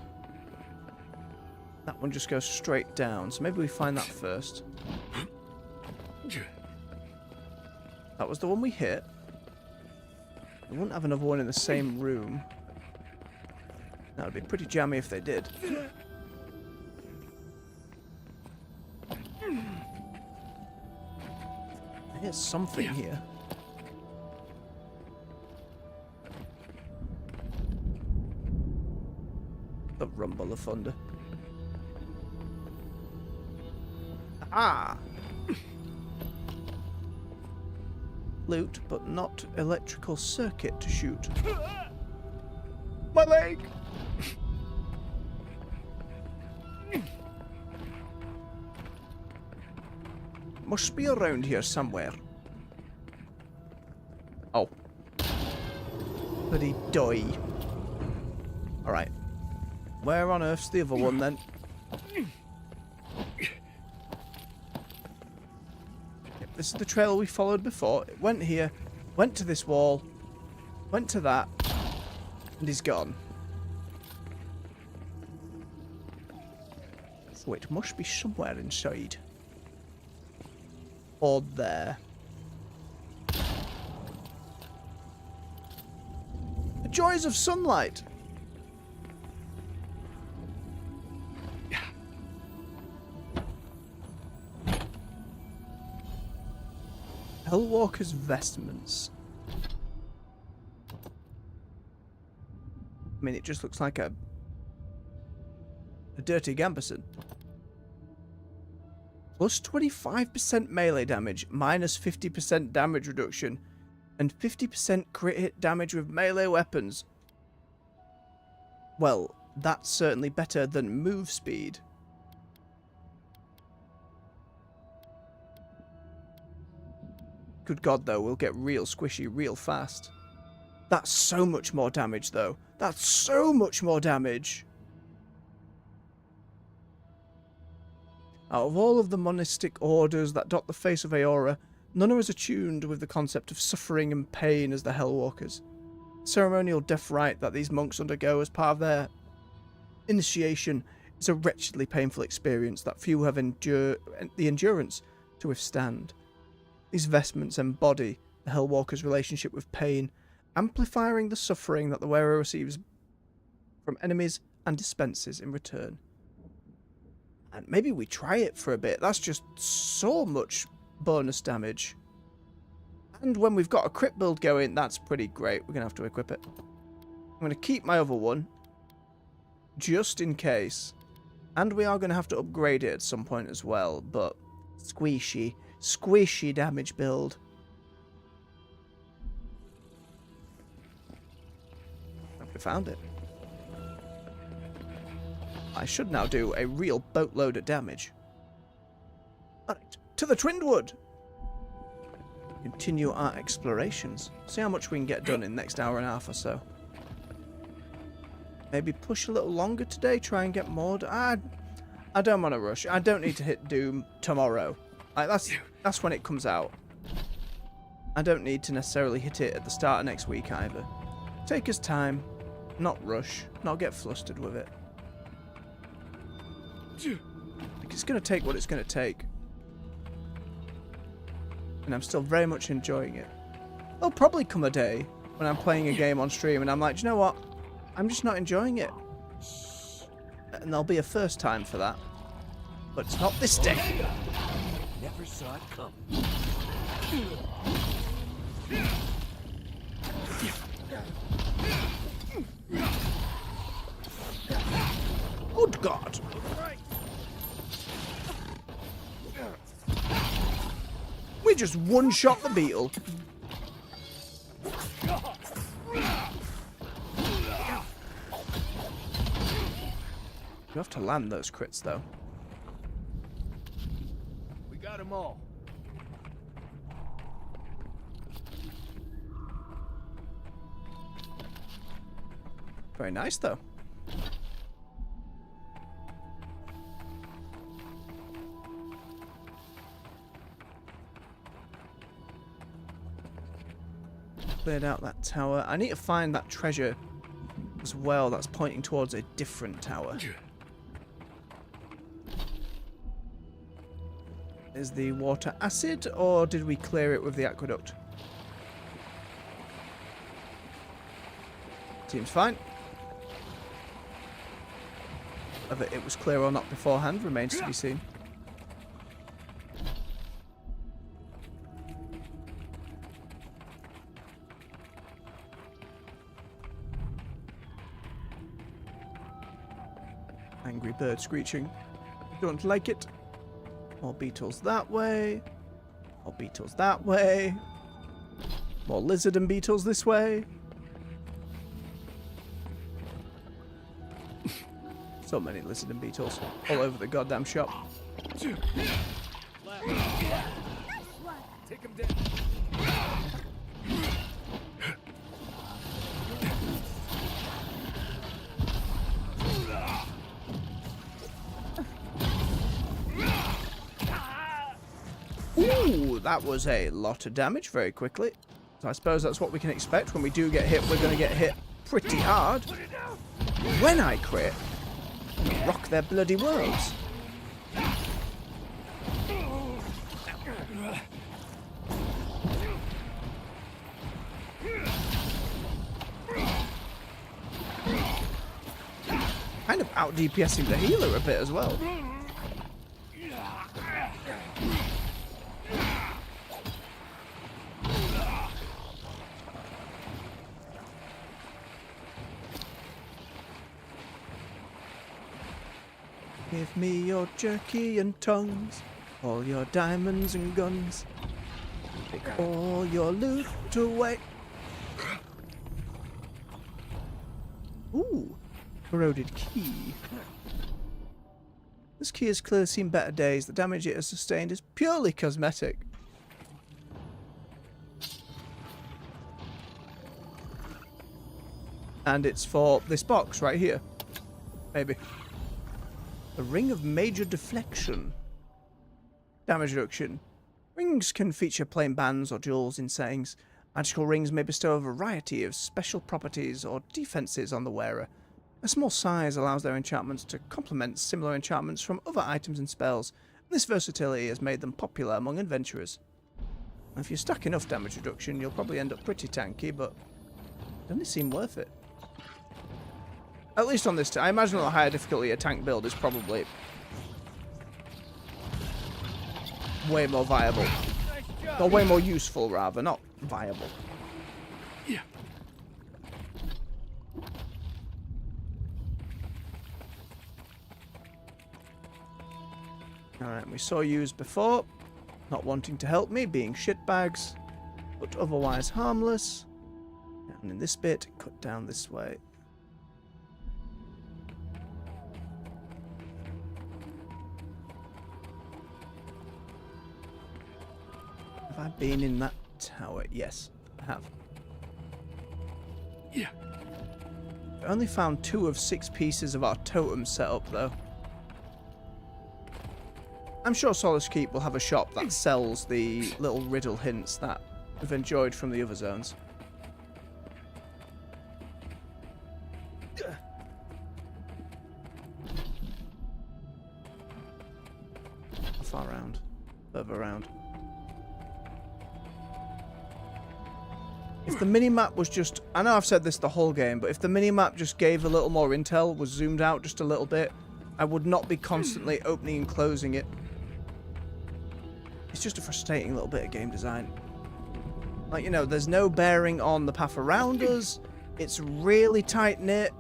That one just goes straight down, so maybe we find that first. That was the one we hit. We wouldn't have another one in the same room. That would be pretty jammy if they did. There's something here. The rumble of thunder. Ah! Loot, but not electrical circuit to shoot. My leg! Must be around here somewhere. Oh. Bloody die. Alright. Where on earth's the other one then? Yep, this is the trail we followed before. It went here, went to this wall, went to that, and he's gone. So it must be somewhere inside. Or there. The joys of sunlight! Hellwalker's vestments. I mean, it just looks like a dirty gambeson. Plus 25% melee damage, minus 50% damage reduction, and 50% crit hit damage with melee weapons. Well, that's certainly better than move speed. Good God, though, we'll get real squishy real fast. That's so much more damage, though. That's so much more damage. Out of all of the monastic orders that dot the face of Aora, none are as attuned with the concept of suffering and pain as the Hellwalkers. The ceremonial death rite that these monks undergo as part of their initiation is a wretchedly painful experience that few have the endurance to withstand. These vestments embody the Hellwalker's relationship with pain, amplifying the suffering that the wearer receives from enemies and dispenses in return. And maybe we try it for a bit. That's just so much bonus damage. And when we've got a crit build going, that's pretty great. We're going to have to equip it. I'm going to keep my other one, just in case. And we are going to have to upgrade it at some point as well, but squishy damage build. We found it. I should now do a real boatload of damage. Alright, to the Twinwood! Continue our explorations. See how much we can get done in the next hour and a half or so. Maybe push a little longer today, try and get more. I don't want to rush. I don't need to hit Doom tomorrow. Like, that's when it comes out. I don't need to necessarily hit it at the start of next week either. Take us time, not rush, not get flustered with it. Like, it's going to take what it's going to take. And I'm still very much enjoying it. There'll probably come a day when I'm playing a game on stream and I'm like, do you know what? I'm just not enjoying it. And there'll be a first time for that. But it's not this day. Never saw it come. Good God. We just one-shot the beetle. You have to land those crits, though. We got them all. Very nice, though. Cleared out that tower. I need to find that treasure as well that's pointing towards a different tower. Is the water acid, or did we clear it with the aqueduct? Seems fine. Whether it was clear or not beforehand remains to be seen. Angry bird screeching. Don't like it. More beetles that way. More beetles that way. More lizard and beetles this way. So many lizard and beetles all over the goddamn shop. Take him down. Ooh, that was a lot of damage very quickly. So I suppose that's what we can expect. When we do get hit, we're going to get hit pretty hard. When I crit, rock their bloody worlds. Kind of out DPSing the healer a bit as well. Give me your jerky and tongues, all your diamonds and guns. Take all your loot away. Ooh, corroded key. This key has clearly seen better days. The damage it has sustained is purely cosmetic. And it's for this box right here. Maybe. The Ring of Major Deflection. Damage reduction. Rings can feature plain bands or jewels in settings. Magical rings may bestow a variety of special properties or defenses on the wearer. A small size allows their enchantments to complement similar enchantments from other items and spells. This versatility has made them popular among adventurers. If you stack enough damage reduction, you'll probably end up pretty tanky, but doesn't it seem worth it? At least on this, I imagine on a higher difficulty, a tank build is probably way more viable. Or way more useful, rather, not viable. Yeah. Alright, we saw yous before. Not wanting to help me, being shitbags, but otherwise harmless. And in this bit, cut down this way. Have I been in that tower? Yes, I have. Yeah. I only found 2 of 6 pieces of our totem set up, though. I'm sure Solace Keep will have a shop that sells the little riddle hints that we've enjoyed from the other zones. How far round? Further round. If the minimap was just... I know I've said this the whole game, but if the minimap just gave a little more intel, was zoomed out just a little bit, I would not be constantly opening and closing it. It's just a frustrating little bit of game design. Like, you know, there's no bearing on the path around us. It's really tight-knit.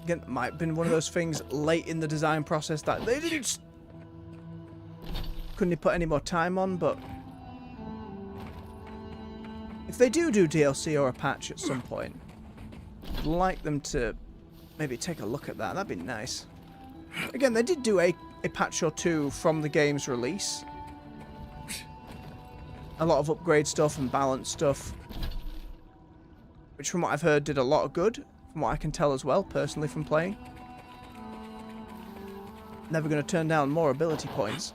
Again, might have been one of those things late in the design process that they didn't... Couldn't put any more time on, but... If they do DLC or a patch at some point, I'd like them to maybe take a look at that. That'd be nice. Again, they did do a patch or 2 from the game's release. A lot of upgrade stuff and balance stuff. Which, from what I've heard, did a lot of good. From what I can tell as well, personally, from playing. Never going to turn down more ability points.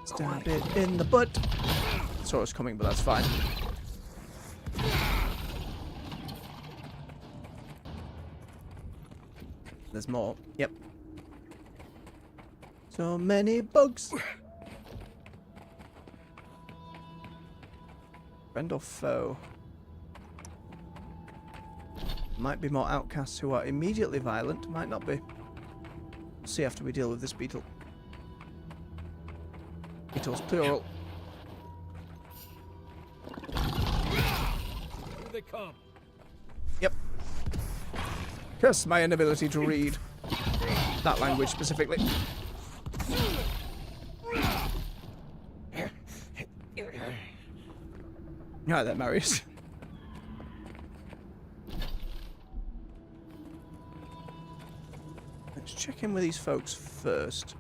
Stab it in the butt. Saw us coming, but that's fine. There's more. Yep. So many bugs. Friend or foe? Might be more outcasts who are immediately violent. Might not be. We'll see after we deal with this beetle. Beetles, plural. Here they come. Yep. Curse my inability to read that language specifically. Right there, Marius. Let's check in with these folks first.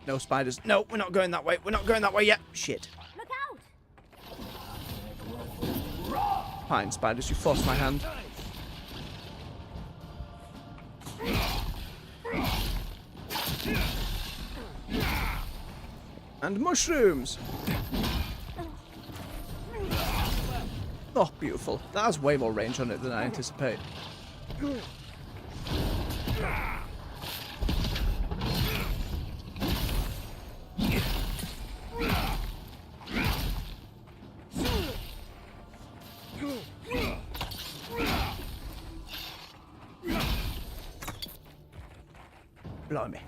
No spiders. No, we're not going that way. We're not going that way yet. Shit. Look out! Fine, spiders, you forced my hand. And mushrooms! Oh, beautiful. That has way more range on it than I anticipate. Blimey.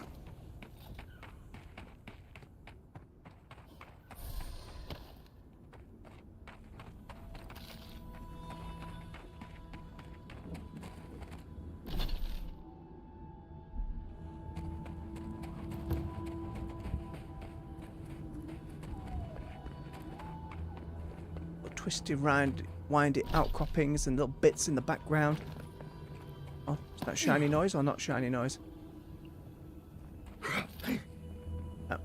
Twisty, windy outcroppings and little bits in the background. Oh, is that shiny noise or not shiny noise? Oh.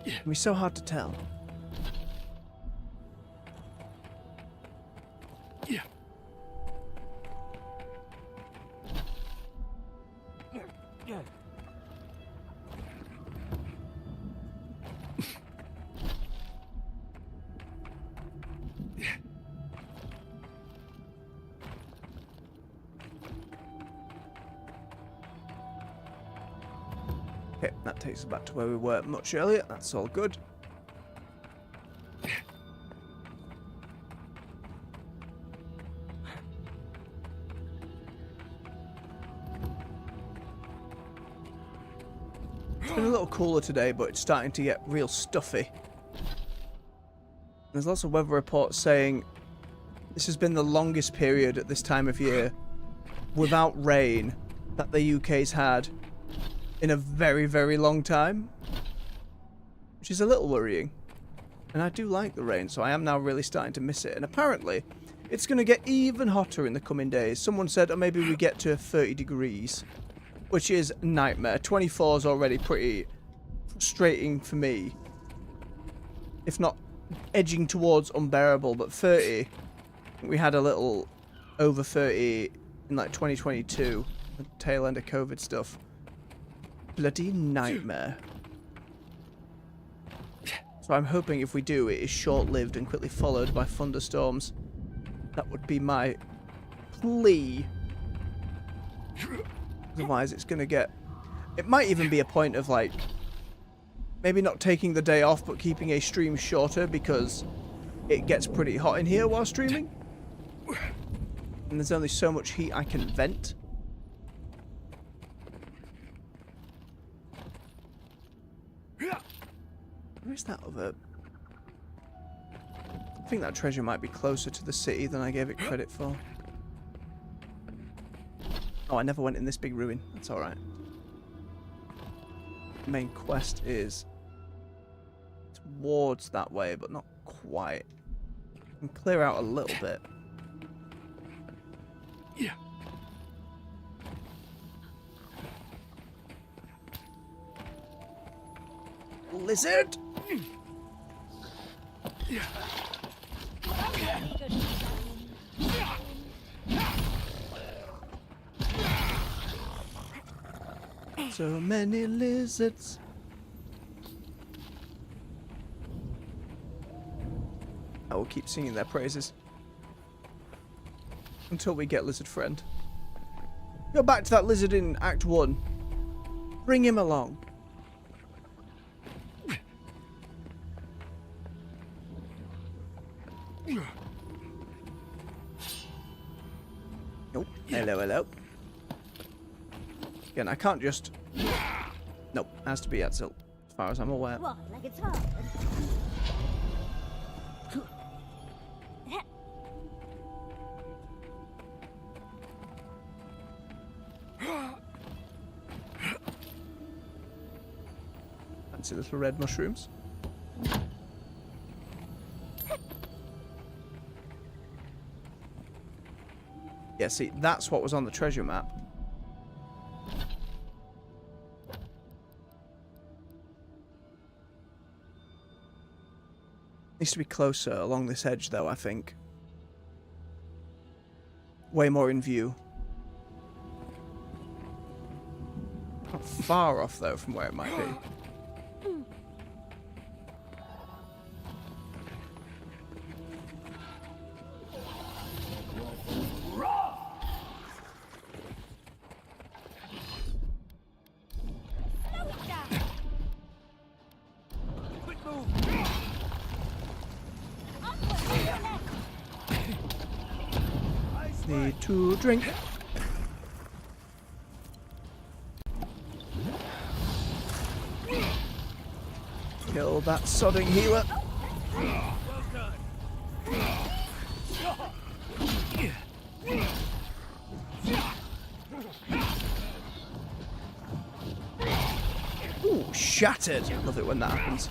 It can be so hard to tell. Okay, that takes us back to where we were much earlier. That's all good. It's been a little cooler today, but it's starting to get real stuffy. There's lots of weather reports saying this has been the longest period at this time of year without rain that the UK's had in a very, very long time, which is a little worrying. And I do like the rain, so I am now really starting to miss it. And apparently, it's going to get even hotter in the coming days. Someone said, oh, maybe we get to 30 degrees, which is a nightmare. 24 is already pretty frustrating for me, if not edging towards unbearable. But 30, we had a little over 30 in like 2022, the tail end of COVID stuff. Bloody nightmare. So I'm hoping if we do, it is short-lived and quickly followed by thunderstorms. That would be my plea. Otherwise, it's going to get... It might even be a point of, like, maybe not taking the day off, but keeping a stream shorter because it gets pretty hot in here while streaming. And there's only so much heat I can vent. Where's that other... I think that treasure might be closer to the city than I gave it credit for. Oh, I never went in this big ruin. That's alright. The main quest is towards that way, but not quite. I can clear out a little bit. Yeah. Lizard! So many lizards. I will keep singing their praises until we get Lizard Friend. Go back to that lizard in Act 1. Bring him along. Nope. Hello, hello. Again, I can't just... Nope, has to be Etzel, as far as I'm aware. What, like it's hard? Fancy little red mushrooms. Yeah, see, that's what was on the treasure map. Needs to be closer along this edge, though, I think. way more in view. Not far off, though, from where it might be. Need to drink. Kill that sodding healer. Ooh, shattered. Love it when that happens.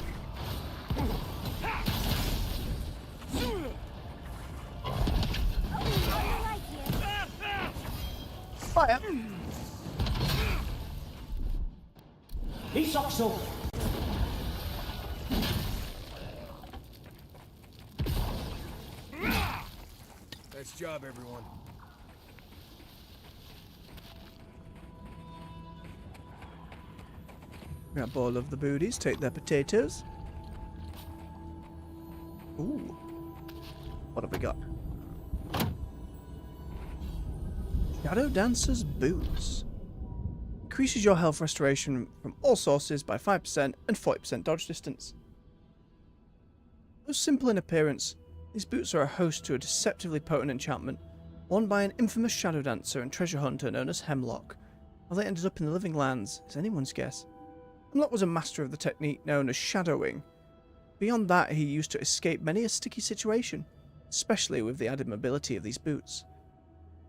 Fire. Nice job, everyone. Grab all of the booties, take their potatoes. Ooh. What have we got? Shadow Dancer's Boots. Increases your health restoration from all sources by 5% and 40% dodge distance. Though simple in appearance, these boots are a host to a deceptively potent enchantment worn by an infamous shadow dancer and treasure hunter known as Hemlock. How they ended up in the Living Lands is anyone's guess. Hemlock was a master of the technique known as shadowing. Beyond that, he used to escape many a sticky situation, especially with the added mobility of these boots.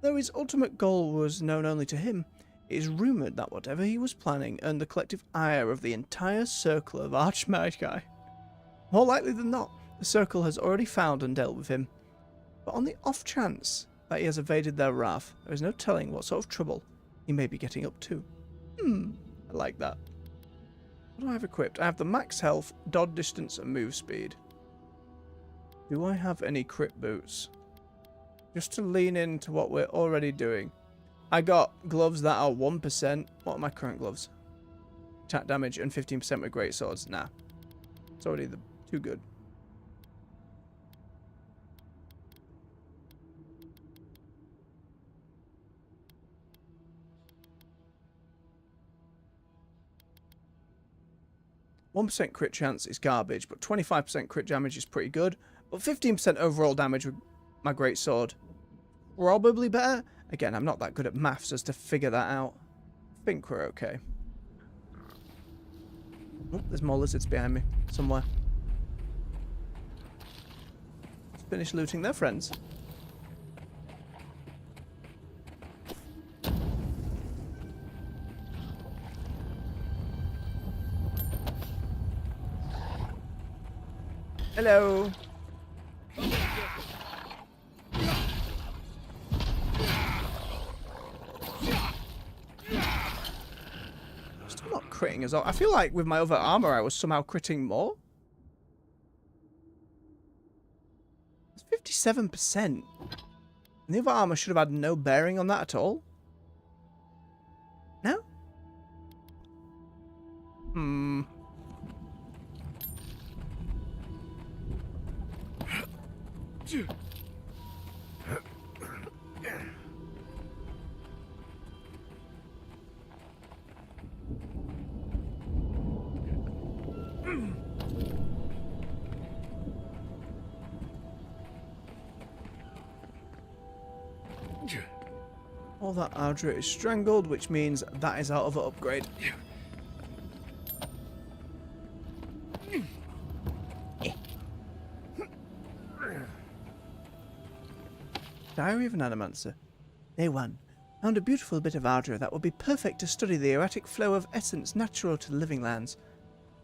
Though his ultimate goal was known only to him, it is rumoured that whatever he was planning earned the collective ire of the entire circle of Archmagi. More likely than not, the circle has already found and dealt with him, but on the off chance that he has evaded their wrath, there is no telling what sort of trouble he may be getting up to. I like that. What do I have equipped? I have the max health, dodge distance, and move speed. Do I have any crit boots? Just to lean into what we're already doing. I got gloves that are 1%. What are my current gloves? Attack damage and 15% with great swords. Nah. It's already too good. %1 crit chance is garbage, but 25% crit damage is pretty good. But 15% overall damage with my greatsword, probably better. Again, I'm not that good at maths as to figure that out. I think we're okay. Oh, there's more lizards behind me, somewhere. Let's finish looting their friends. Hello. Still not critting as well. I feel like with my other armor I was somehow critting more. It's 57%. And the other armor should have had no bearing on that at all. No? All that Ardra is strangled, which means that is out of an upgrade. Diary of an Animancer. Day 1. Found a beautiful bit of Ardra that would be perfect to study the erratic flow of essence natural to the Living Lands.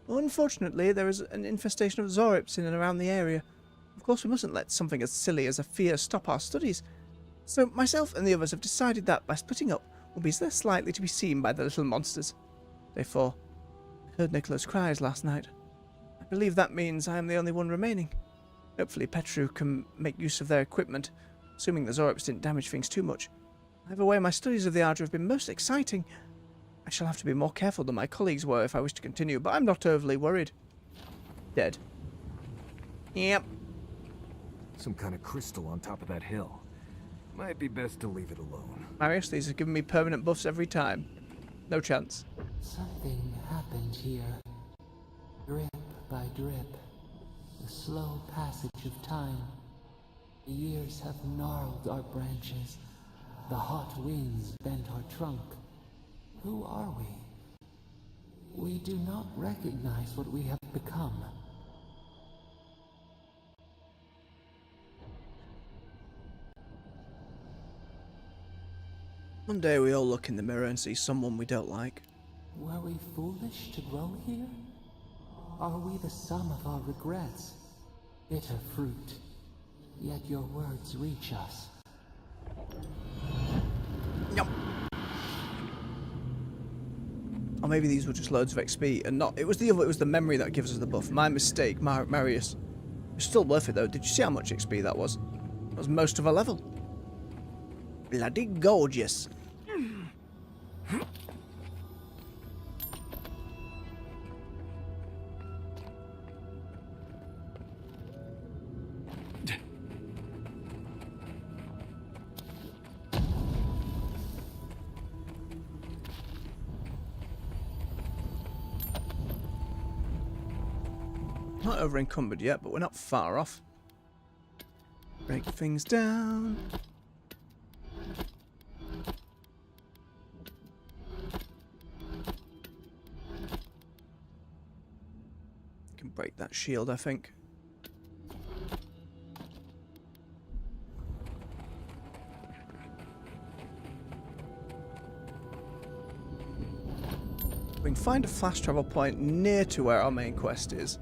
But unfortunately, there is an infestation of Zorips in and around the area. Of course, we mustn't let something as silly as a fear stop our studies. So myself and the others have decided that by splitting up, we'll be less likely to be seen by the little monsters. Day 4. I heard Nicola's cries last night. I believe that means I am the only one remaining. Hopefully Petru can make use of their equipment. assuming the Zorops didn't damage things too much. Either way, my studies of the Ardra have been most exciting. I shall have to be more careful than my colleagues were if I wish to continue, but I'm not overly worried. Dead. Yep. Some kind of crystal on top of that hill. Might be best to leave it alone. Marius, these have given me permanent buffs every time. No chance. Something happened here. Drip by drip. The slow passage of time. The years have gnarled our branches. The hot winds bent our trunk. Who are we? We do not recognize what we have become. One day we all look in the mirror and see someone we don't like. Were we foolish to grow here? Are we the sum of our regrets? Bitter fruit. Yet your words reach us. Yum. Or maybe these were just loads of XP and not. It was the memory that gives us the buff. My mistake, Marius. It's still worth it though. Did you see how much XP that was? That was most of a level. Bloody gorgeous. Not over encumbered yet, but we're not far off. Break things down. Can break that shield, I think. We can find a fast travel point near to where our main quest is.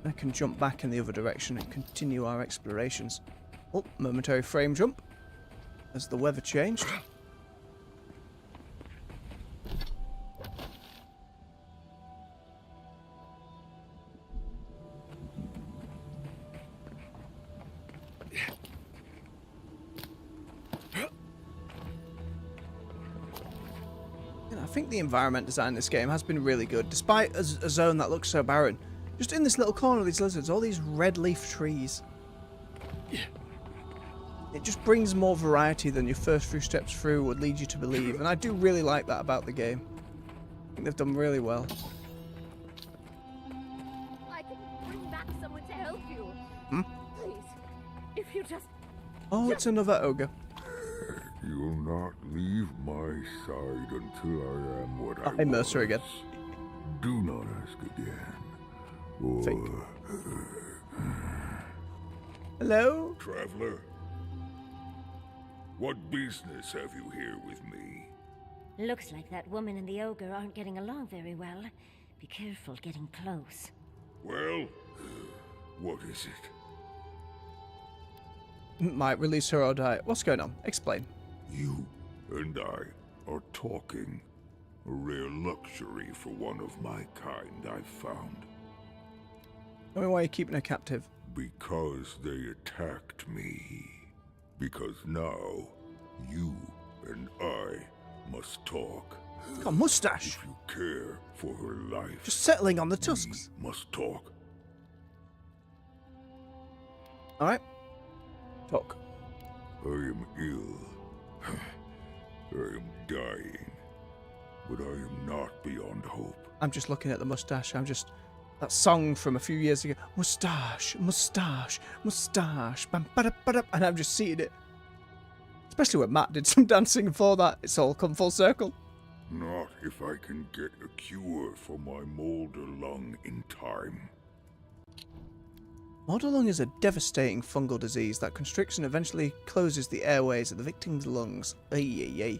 I can jump back in the other direction and continue our explorations. Oh, momentary frame jump as the weather changed. I think the environment design in this game has been really good, despite a zone that looks so barren. Just in this little corner of these lizards, all these red leaf trees. It just brings more variety than your first few steps through would lead you to believe, and I do really like that about the game. I think they've done really well. I can bring back someone to help you. Hmm? Please, if you just... Oh, it's another ogre. You'll not leave my side until I am what I Hey, Mercer was. again. Do not ask again. Fake. Hello? Traveler? What business have you here with me? Looks like that woman and the ogre aren't getting along very well. Be careful getting close. Well, what is it? Might release her or die. What's going on? Explain. You and I are talking. A rare luxury for one of my kind, I've found. Tell me why you're keeping her captive. Because they attacked me. Because now, you and I must talk. Got a mustache. If you care for her life, Just settling on the tusks. we must talk. Alright. Talk. I am ill. I am dying. But I am not beyond hope. I'm just looking at the mustache. I'm just... That song from a few years ago. Mustache, mustache, mustache. Bam, ba-da, ba-da, and I'm just seeing it. Especially when Matt did some dancing for that. It's all come full circle. Not if I can get a cure for my molder lung in time. Molder lung is a devastating fungal disease that constricts and eventually closes the airways of the victim's lungs. Ay.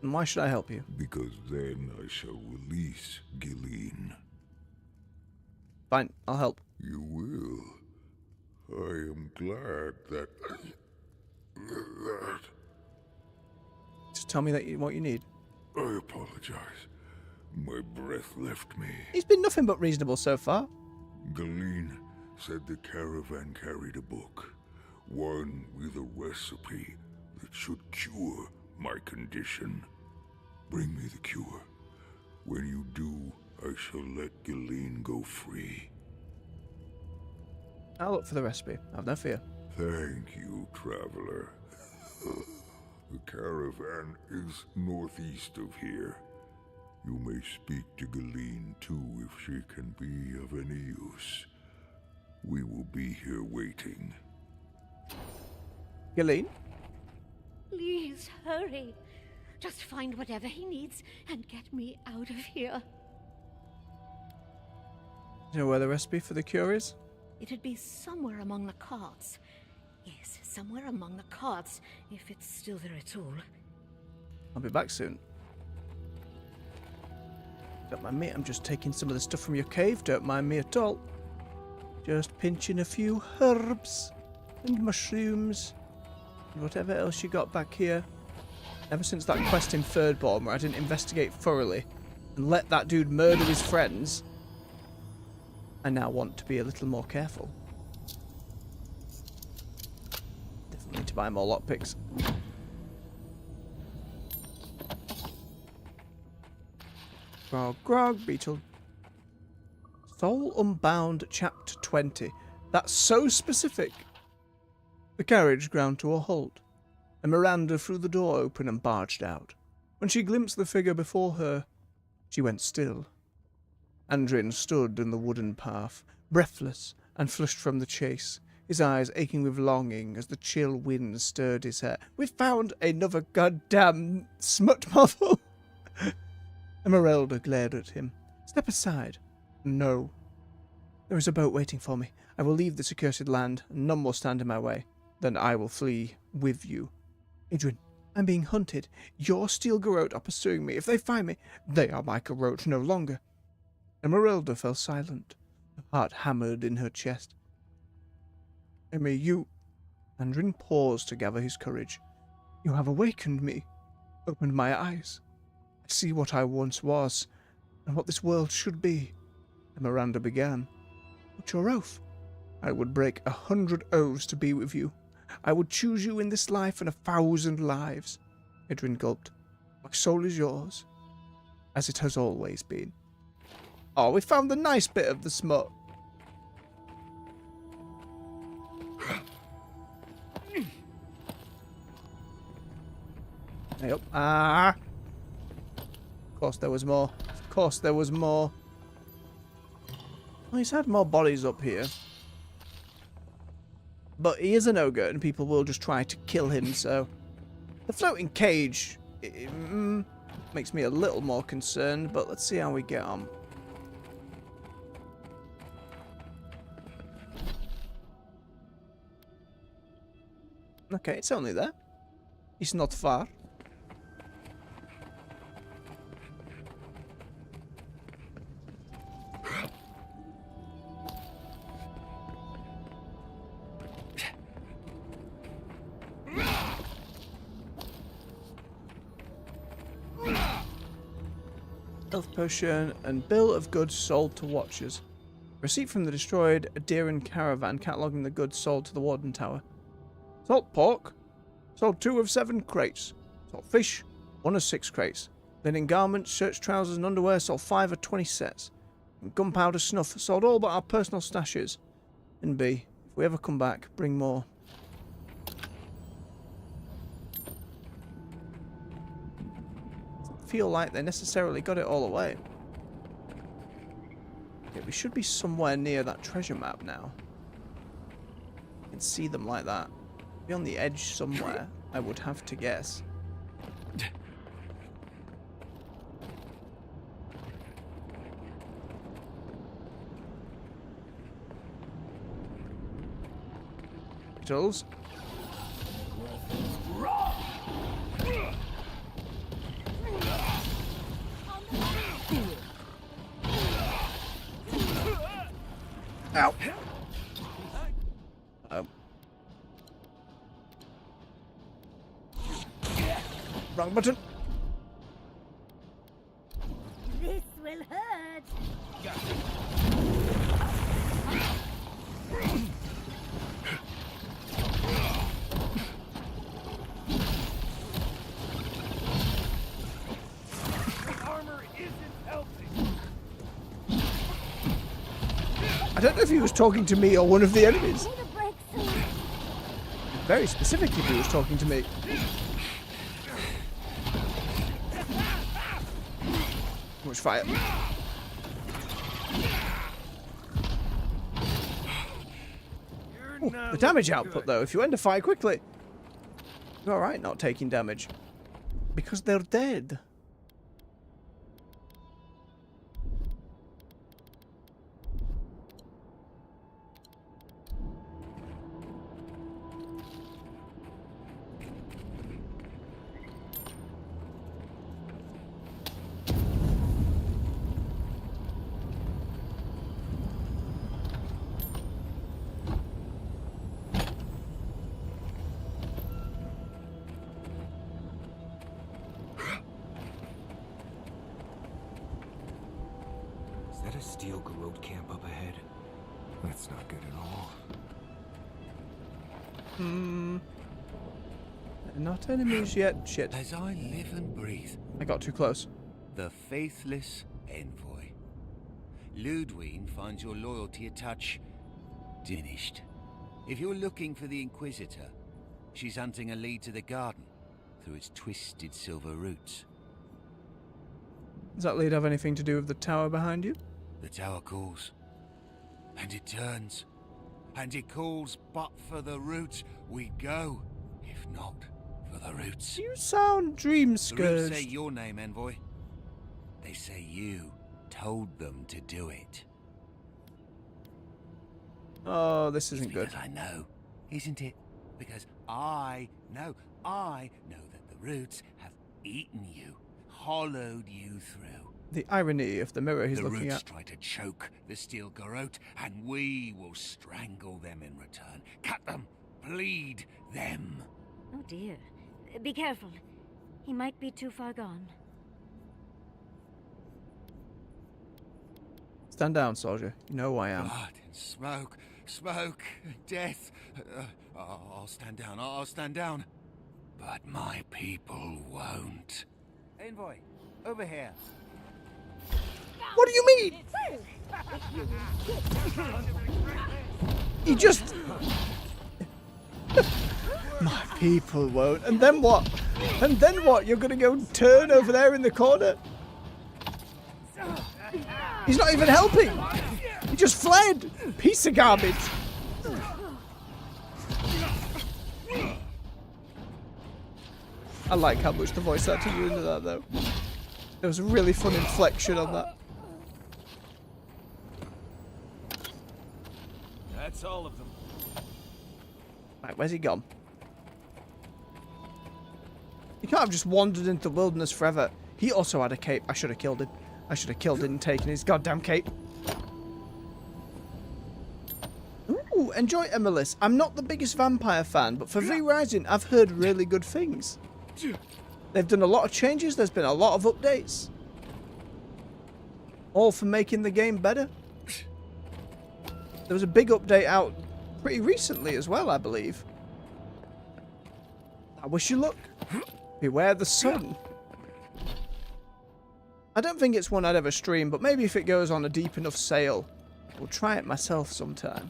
And why should I help you? Because then I shall release Gilleen. Fine, I'll help. You will. I am glad that... Just tell me what you need. I apologize. My breath left me. He's been nothing but reasonable so far. Gilleen said the caravan carried a book. One with a recipe that should cure my condition. Bring me the cure. When you do, I shall let Galawain go free. I'll look for the recipe. Have no fear. Thank you, traveler. The caravan is northeast of here. You may speak to Galawain too if she can be of any use. We will be here waiting. Galawain? Please, hurry. Just find whatever he needs and get me out of here. Do you know where the recipe for the cure is? It'd be somewhere among the carts. Yes, somewhere among the carts, if it's still there at all. I'll be back soon. Don't mind me, I'm just taking some of the stuff from your cave. Don't mind me at all. Just pinching a few herbs and mushrooms and whatever else you got back here. Ever since that quest in Thirdborn where I didn't investigate thoroughly and let that dude murder his friends, I now want to be a little more careful. Definitely need to buy more lockpicks. Grog, beetle. Soul Unbound, Chapter 20. That's so specific. The carriage ground to a halt, and Miranda threw the door open and barged out. When she glimpsed the figure before her, she went still. Andrin stood in the wooden path, breathless and flushed from the chase, his eyes aching with longing as the chill wind stirred his hair. "We found another goddamn smut model!" Emeralda glared at him. "Step aside." "No. There is a boat waiting for me. I will leave this accursed land, and none will stand in my way. Then I will flee with you." "Adrian, I'm being hunted. Your steel garrote are pursuing me. If they find me, they are my garrote no longer." Emeralda fell silent, her heart hammered in her chest. "Emmy, you..." Andrin paused to gather his courage. "You have awakened me, opened my eyes. I see what I once was, and what this world should be." Miranda began. "What's your oath?" "I would break 100 oaths to be with you. I would choose you in this life and 1,000 lives." Adrian gulped. "My soul is yours, as it has always been." Oh, we found the nice bit of the smut. Hey up. Ah! Of course there was more. Of course there was more. Well, he's had more bodies up here. But he is an ogre and people will just try to kill him, so... The floating cage makes me a little more concerned, but let's see how we get on. Okay, it's only there. It's not far. Health potion and bill of goods sold to watchers. Receipt from the destroyed Adiran caravan cataloguing the goods sold to the Warden Tower. Salt pork, sold 2 of 7 crates. Salt fish, 1 of 6 crates. Linen garments, shirts, trousers and underwear, sold 5 of 20 sets. And gunpowder snuff, sold all but our personal stashes. And B, if we ever come back, bring more. Doesn't feel like they necessarily got it all away. Okay, we should be somewhere near that treasure map now. I can see them like that. Be on the edge somewhere, I would have to guess. Tools. Ow. Wrong button. This will hurt. don't know if he was talking to me or one of the enemies. Very specifically, he was talking to me. Too much fire. Ooh, the damage output, though, if you end a fire quickly, you're alright not taking damage. Because they're dead. Steel Garrote camp up ahead. That's not good at all. Not enemies yet. Shit. As I live and breathe. I got too close. The faithless envoy. Ludwig finds your loyalty a touch diminished. If you're looking for the Inquisitor, she's hunting a lead to the garden through its twisted silver roots. Does that lead have anything to do with the tower behind you? The tower calls, and it turns, and it calls, but for the roots we go, if not for the roots. You sound dream The roots scourged. say your name, envoy. They say you told them to do it. Oh, this isn't good. Because I know, isn't it? Because I know that the roots have eaten you, hollowed you through. The irony of the mirror he's looking The roots at. try to choke the steel Garrote, and we will strangle them in return. Cut them, bleed them. Oh dear. Be careful. He might be too far gone. Stand down, soldier. You know who I am. Blood and smoke, smoke, death. I'll stand down, I'll stand down. But my people won't. Envoy, over here. What do you mean? He just... My people won't. And then what? And then what? You're gonna go turn over there in the corner? He's not even helping. He just fled. Piece of garbage. I like how much the voice actor used into that, though. There was a really fun inflection on that. That's all of them. Right, where's he gone? He can't have just wandered into the wilderness forever. He also had a cape. I should have killed him. I should have killed him and taken his goddamn cape. Ooh, enjoy Emilis. I'm not the biggest vampire fan, but for V-Rising, I've heard really good things. They've done a lot of changes. There's been a lot of updates. All for making the game better. There was a big update out pretty recently as well, I believe. I wish you luck. Beware the sun. I don't think it's one I'd ever stream, but maybe if it goes on a deep enough sail, I'll try it myself sometime.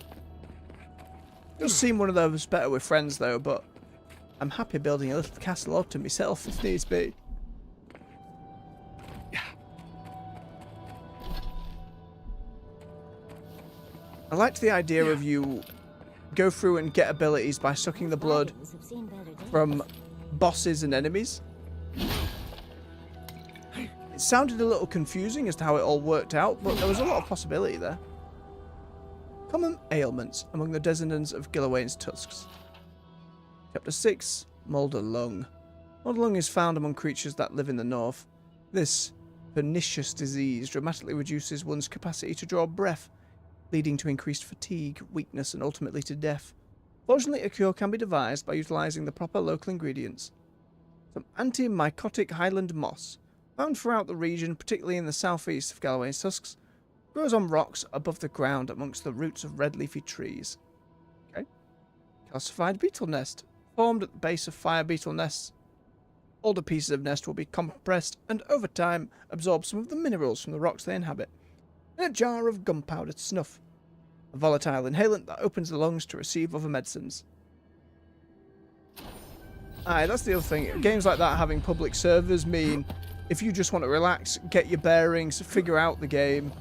It does seem one of those better with friends though, but I'm happy building a little castle up to myself if needs be. I liked the idea of you go through and get abilities by sucking the blood from bosses and enemies. It sounded a little confusing as to how it all worked out, but there was a lot of possibility there. Common ailments among the descendants of Galawains Tusks. Chapter 6, Moulder Lung. Moulder Lung is found among creatures that live in the north. This pernicious disease dramatically reduces one's capacity to draw breath, leading to increased fatigue, weakness, and ultimately to death. Fortunately, a cure can be devised by utilising the proper local ingredients. Some anti-mycotic highland moss, found throughout the region, particularly in the southeast of Galawains Tusks, grows on rocks above the ground amongst the roots of red leafy trees. Okay. Calcified beetle nest, formed at the base of fire beetle nests. Older pieces of nest will be compressed and over time absorb some of the minerals from the rocks they inhabit. In a jar of gunpowder snuff. A volatile inhalant that opens the lungs to receive other medicines. Aye, that's the other thing. Games like that having public servers mean if you just want to relax, get your bearings, figure out the game,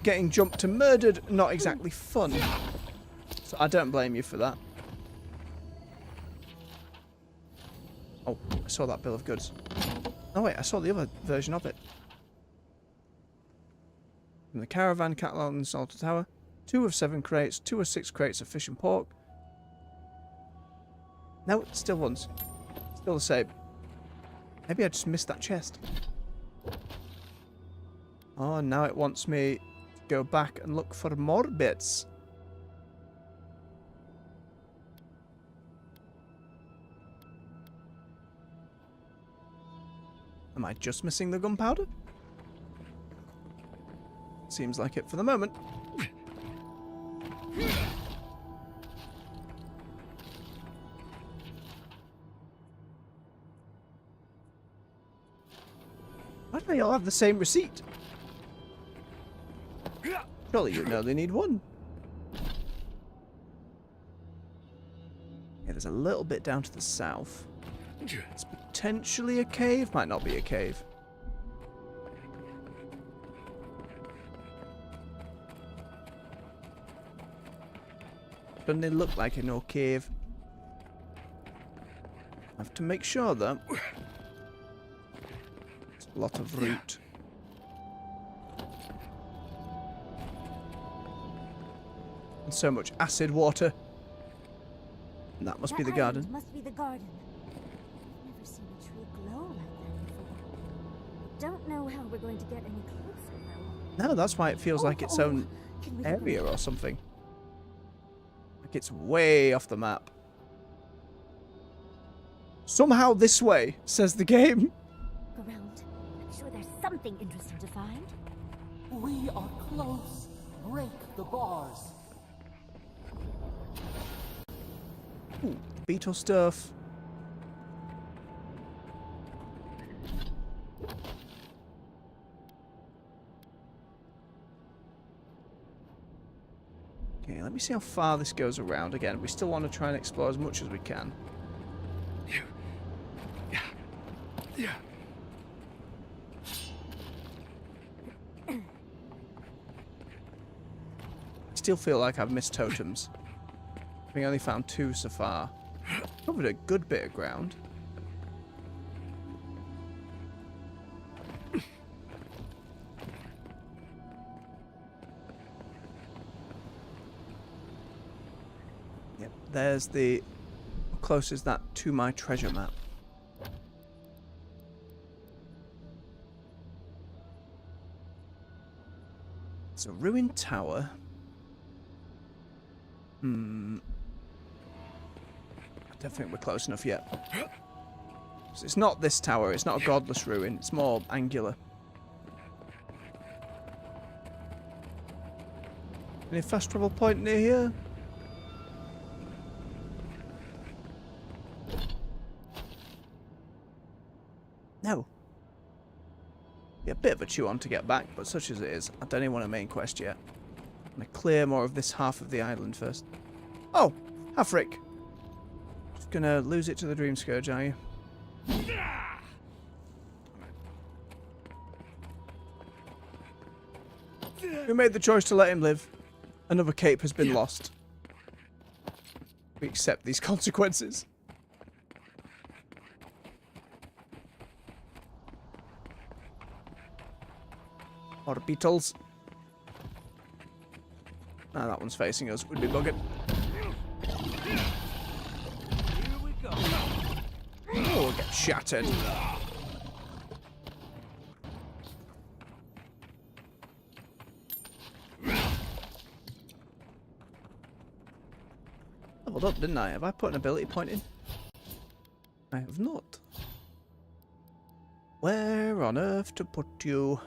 getting jumped to murdered, not exactly fun. So I don't blame you for that. Oh, I saw that bill of goods. Oh wait, I saw the other version of it. From the caravan catalog in the Salted Tower. 2 of 7 crates, 2 of 6 crates of fish and pork. No, still ones. Still the same. Maybe I just missed that chest. Oh, now it wants me to go back and look for more bits. Am I just missing the gunpowder? Seems like it for the moment. Why do they all have the same receipt? Surely you know they need one. Yeah, there's a little bit down to the south. It's potentially a cave. Might not be a cave. Doesn't it look like a no cave? I have to make sure though. It's a lot of root. And so much acid water. And that must be the garden. Must be the garden. I've never seen a tree glow like that before. I don't know how we're going to get any closer though. No, that's why it feels like its own area or something. Like it's way off the map. Somehow this way, says the game. Around. I'm sure there's something interesting to find. We are close. Break the bars. Ooh, beetle stuff. Okay, let me see how far this goes around again. We still want to try and explore as much as we can. Yeah. I still feel like I've missed totems. I think I only found 2 so far. Covered a good bit of ground. Yep, there's the... How close is that to my treasure map? It's a ruined tower. I don't think we're close enough yet. So it's not this tower, it's not a godless ruin, it's more angular. Any fast travel point near here? No. Be a bit of a chew on to get back, but such as it is, I don't even want a main quest yet. I'm going to clear more of this half of the island first. Oh! Hafric! Just going to lose it to the Dream Scourge, are you? We made the choice to let him live. Another cape has been lost. We accept these consequences. Or beetles. Ah, that one's facing us. Would be bugging. Here we go. Oh, we'll get shattered. Leveled up, didn't I? Have I put an ability point in? I have not. Where on earth to put you?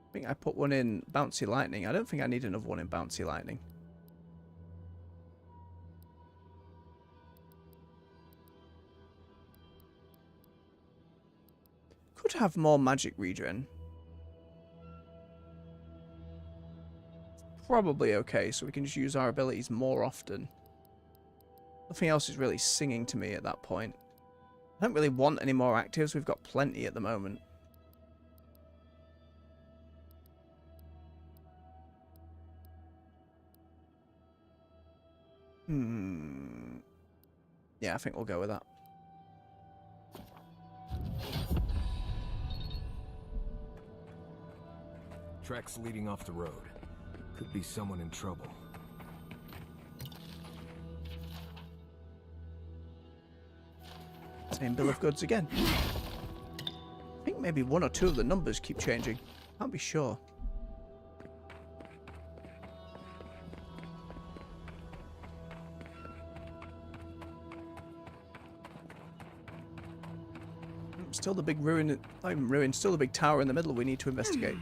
I think I put one in Bouncy Lightning. I don't think I need another one in Bouncy Lightning. Could have more magic regen. probably okay, so we can just use our abilities more often. Nothing else is really singing to me at that point. I don't really want any more actives. We've got plenty at the moment. Yeah, I think we'll go with that. Tracks leading off the road. Could be someone in trouble. Same bill of goods again. I think maybe one or two of the numbers keep changing. Can't be sure. Still the big ruin, not even ruin, still the big tower in the middle we need to investigate.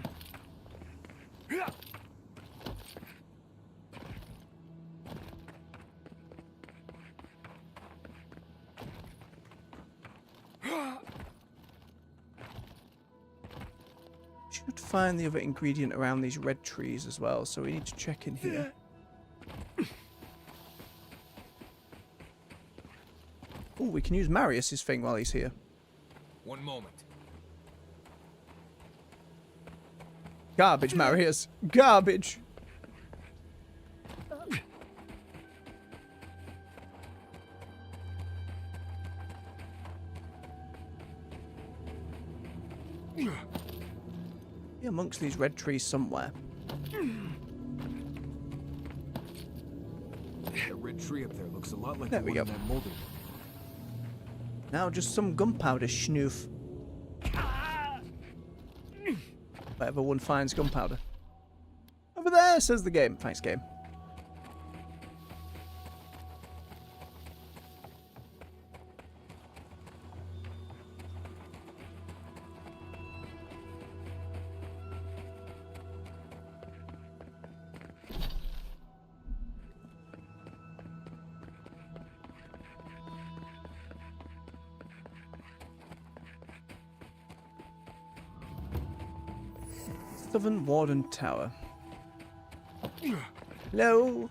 Should find the other ingredient around these red trees as well, so we need to check in here. Oh, we can use Marius's thing while he's here. One moment. Garbage, Marius. Garbage. Be amongst these red trees somewhere. That red tree up there looks a lot like There the we one go. in that molding. Now just some gunpowder schnoof. Whatever one finds gunpowder. Over there, says the game. Thanks, game. Southern Warden Tower. Hello.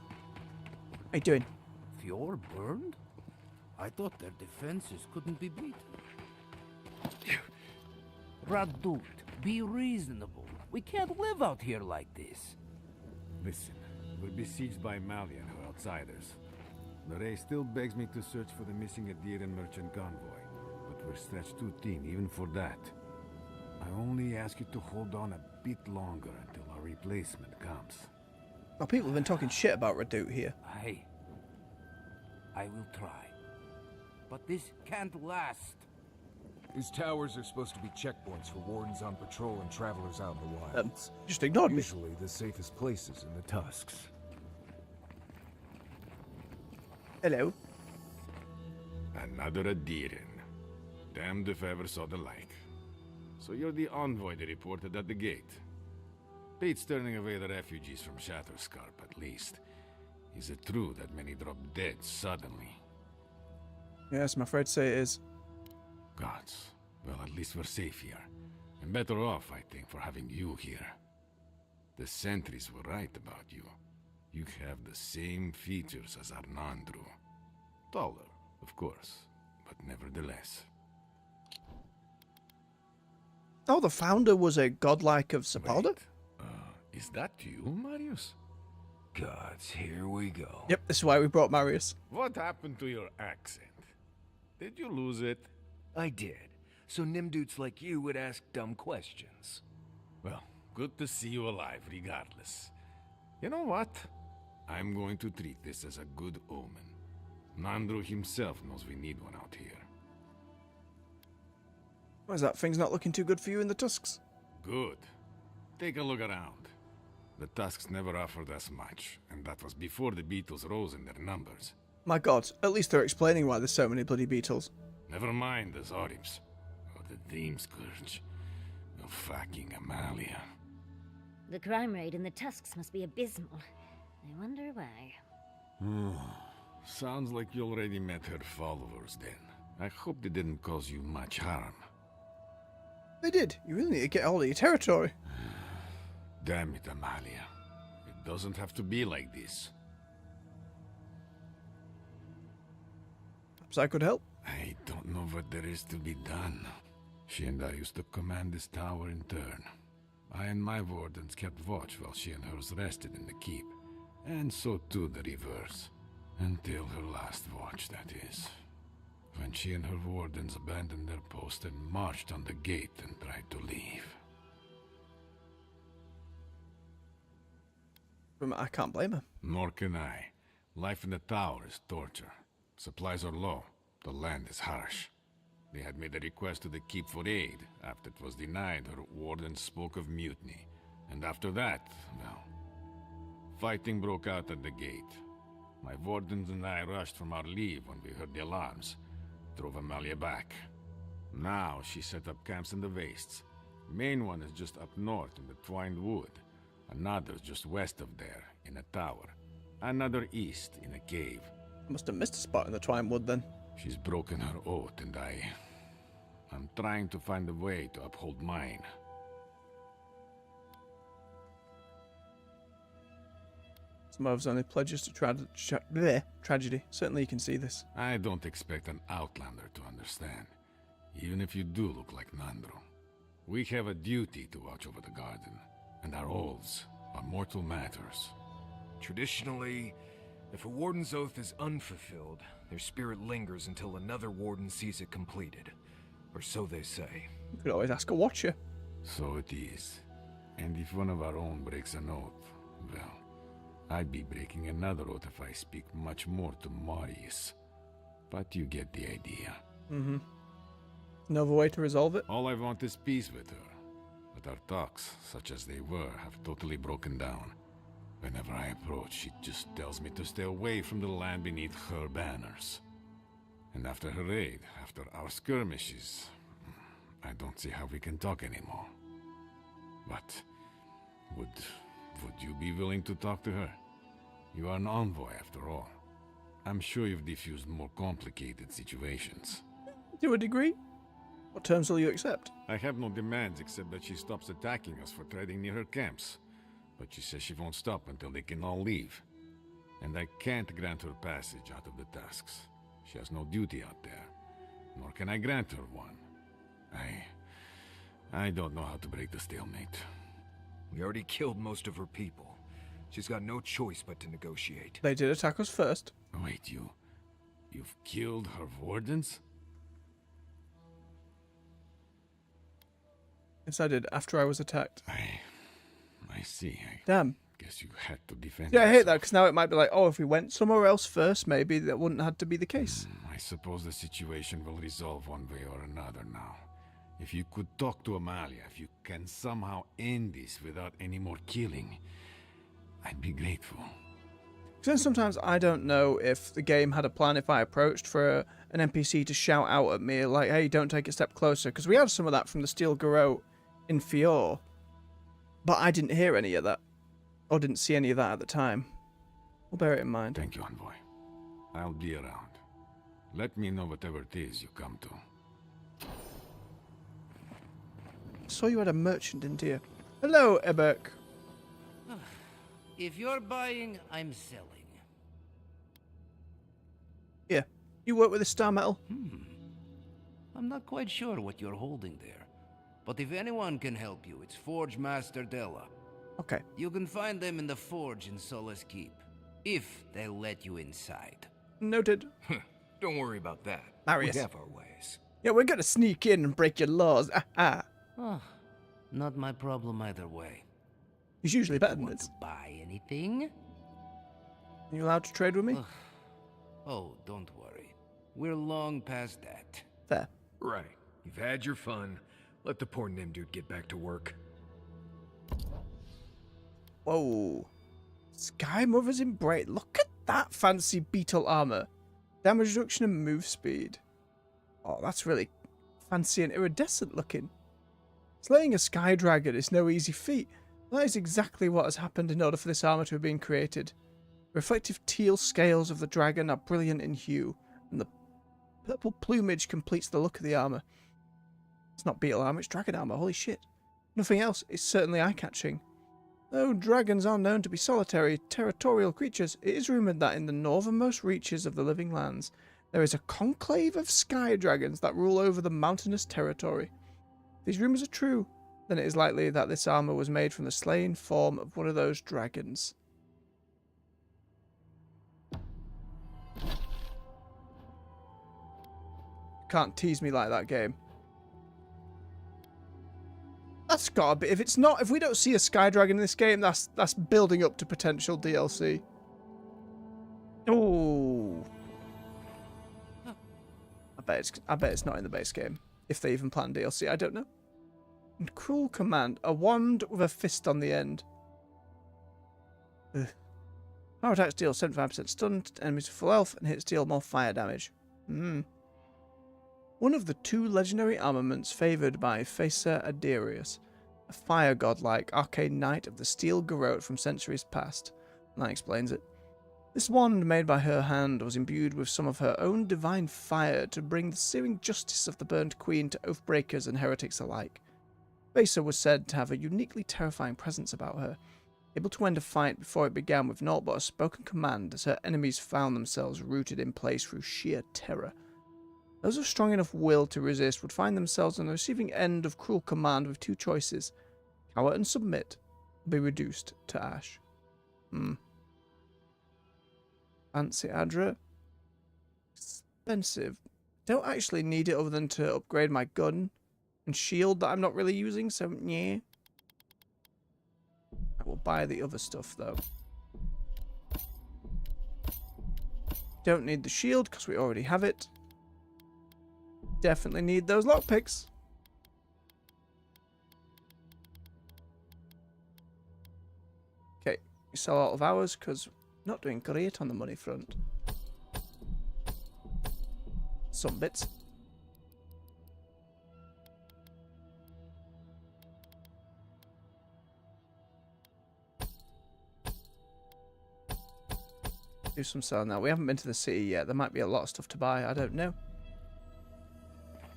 How you doing? Fjord burned? I thought their defenses couldn't be beaten. Radut, be reasonable. We can't live out here like this. Listen, we're besieged by Malian who are outsiders. Lorraine still begs me to search for the missing Adiran merchant convoy, but we're stretched too thin even for that. I only ask you to hold on a bit longer until our replacement comes. Well, people have been talking shit about Redoute here. I will try. But this can't last. These towers are supposed to be checkpoints for wardens on patrol and travelers out in the wilds. Just ignored me. Usually the safest places in the Tusks. Hello. Another Adiran. Damned if I ever saw the like. So you're the envoy they reported at the gate. Beats turning away the refugees from Shatterscarp, at least. Is it true that many drop dead suddenly? Yes, I'm afraid to say it is. Gods. Well, at least we're safe here. And better off, I think, for having you here. The sentries were right about you. You have the same features as Arnandru. Taller, of course, but nevertheless. Oh, the founder was a godlike of Sepulda? Is that you, Marius? Gods, here we go. Yep, this is why we brought Marius. What happened to your accent? Did you lose it? I did. So Nimdudes like you would ask dumb questions. Well, good to see you alive, regardless. You know what? I'm going to treat this as a good omen. Nandru himself knows we need one out here. Why is that? Things not looking too good for you in the Tusks? Good. Take a look around. The Tusks never offered us much, and that was before the beetles rose in their numbers. My god, at least they're explaining why there's so many bloody beetles. Never mind the Zorims, or the Dream Scourge, or fucking Amalia. The crime rate in the Tusks must be abysmal. I wonder why. Sounds like you already met her followers then. I hope they didn't cause you much harm. They did. You really need to get hold of your territory. Damn it, Amalia. doesn't have to be like this. Perhaps I could help. I don't know what there is to be done. She and I used to command this tower in turn. I and my wardens kept watch while she and hers rested in the keep. And so too the reverse. Until her last watch, that is. When she and her wardens abandoned their post and marched on the gate and tried to leave. I can't blame her. Nor can I. Life in the tower is torture. Supplies are low. The land is harsh. They had made a request to the keep for aid. After it was denied, her warden spoke of mutiny. And after that, well, fighting broke out at the gate. My wardens and I rushed from our leave when we heard the alarms. Drove Amalia back. Now she set up camps in the wastes. Main one is just up north in the Twined Wood. Another just west of there, in a tower. Another east, in a cave. I must have missed a spot in the Twine Wood then. She's broken her oath, and I'm trying to find a way to uphold mine. Some of us only pledges to tragedy. Certainly you can see this. I don't expect an outlander to understand, even if you do look like Nandro. We have a duty to watch over the garden, and our oaths are mortal matters. Traditionally, if a warden's oath is unfulfilled, their spirit lingers until another warden sees it completed. Or so they say. You could always ask a watcher. So it is. And if one of our own breaks an oath, well, I'd be breaking another oath if I speak much more to Marius. But you get the idea. Mm-hmm. No other way to resolve it? All I want is peace with her. But our talks, such as they were, have totally broken down. Whenever I approach, she just tells me to stay away from the land beneath her banners. And after her raid, after our skirmishes, I don't see how we can talk anymore. But would you be willing to talk to her? You are an envoy, after all. I'm sure you've diffused more complicated situations. To a degree. What terms will you accept? I have no demands except that she stops attacking us for trading near her camps. But she says she won't stop until they can all leave. And I can't grant her passage out of the Tusks. She has no duty out there. Nor can I grant her one. I don't know how to break the stalemate. We already killed most of her people. She's got no choice but to negotiate. They did attack us first. Wait, you've killed her wardens? Yes, I did, after I was attacked. I see. Damn. Guess you had to defend Yeah, I hate yourself. that, because now it might be like, oh, if we went somewhere else first, maybe that wouldn't have to be the case. I suppose the situation will resolve one way or another now. If you could talk to Amalia, if you can somehow end this without any more killing, I'd be grateful. Then sometimes I don't know if the game had a plan if I approached for an NPC to shout out at me, like, hey, don't take a step closer, because we had some of that from the Steel Garrote in Fior. But I didn't hear any of that, or didn't see any of that at the time. We'll bear it in mind. Thank you, Envoy. I'll be around. Let me know whatever it is you come to. Saw you had a merchant in here. Hello, Eberk. If you're buying, I'm selling. Yeah. You work with the star metal? I'm not quite sure what you're holding there. But if anyone can help you, it's Forge Master Della. Okay. You can find them in the forge in Solace Keep. If they'll let you inside. Noted. Don't worry about that. Marius. We have our ways. Yeah, we're gonna sneak in and break your laws. Oh, not my problem either way. He's usually better than this. Buy anything? Are you allowed to trade with me? Oh, don't worry. We're long past that. Fair. Right. You've had your fun. Let the poor Nim dude get back to work. Whoa. Sky Mother's Embrace. Look at that fancy beetle armor. Damage reduction and move speed. Oh, that's really fancy and iridescent looking. Slaying a sky dragon is no easy feat. That is exactly what has happened in order for this armor to have been created. Reflective teal scales of the dragon are brilliant in hue, and the purple plumage completes the look of the armor. It's not beetle armor, it's dragon armor, holy shit. Nothing else is certainly eye-catching. Though dragons are known to be solitary, territorial creatures, it is rumoured that in the northernmost reaches of the living lands, there is a conclave of sky dragons that rule over the mountainous territory. If these rumours are true, then it is likely that this armour was made from the slain form of one of those dragons. Can't tease me like that, game. That's gotta be. If it's not, if we don't see a sky dragon in this game, that's building up to potential DLC. Oh, I bet it's not in the base game. If they even plan DLC, I don't know. And cruel command, a wand with a fist on the end. Ugh. Power attacks deal 75% stun to enemies with full health and hits deal more fire damage. One of the two legendary armaments favoured by Phaser Aderius, a fire god-like arcane knight of the Steel Garrote from centuries past. And that explains it. This wand, made by her hand, was imbued with some of her own divine fire to bring the searing justice of the Burnt Queen to oathbreakers and heretics alike. Phaser was said to have a uniquely terrifying presence about her, able to end a fight before it began with naught but a spoken command as her enemies found themselves rooted in place through sheer terror. Those of strong enough will to resist would find themselves on the receiving end of cruel command with two choices: cower and submit, or be reduced to ash. Fancy Adra. Expensive. Don't actually need it other than to upgrade my gun and shield that I'm not really using, so yeah. I will buy the other stuff though. Don't need the shield because we already have it. Definitely need those lockpicks. Okay, we sell all of ours because we're not doing great on the money front. Some bits. Do some selling now. We haven't been to the city yet. There might be a lot of stuff to buy. I don't know.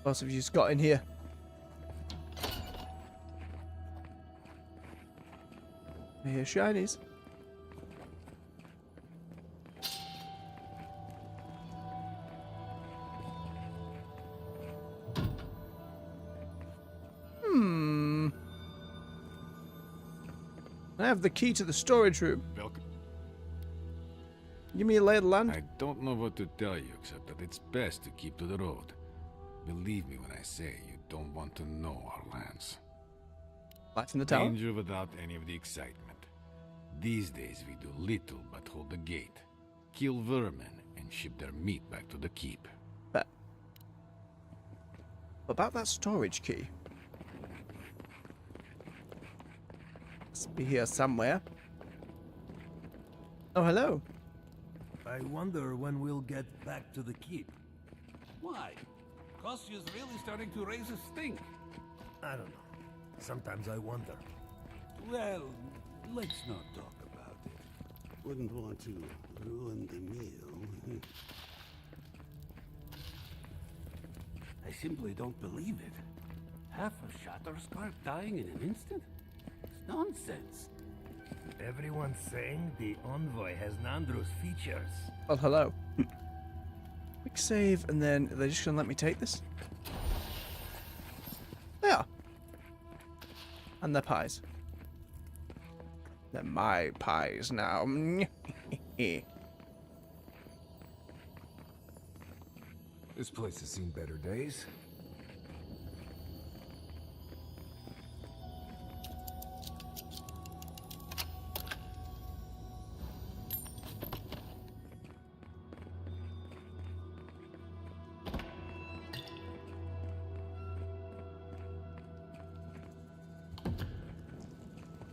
Most of you's got in here. I hear shinies. I have the key to the storage room. Give me a lay of the land. I don't know what to tell you, except that it's best to keep to the road. Believe me when I say you don't want to know our lands. Lights in the tower? Danger without any of the excitement. These days we do little but hold the gate, kill vermin, and ship their meat back to the keep. Bet. About that storage key. Must be here somewhere. Oh, hello. I wonder when we'll get back to the keep. Why? Kostyu's really starting to raise a stink. I don't know. Sometimes I wonder. Well, let's not talk about it. Wouldn't want to ruin the meal. I simply don't believe it. Half of Shatterspark dying in an instant? It's nonsense. Everyone's saying the Envoy has Nandru's features. Oh, hello. Quick save, and then are they just going to let me take this? They are. And they're pies. They're my pies now. This place has seen better days.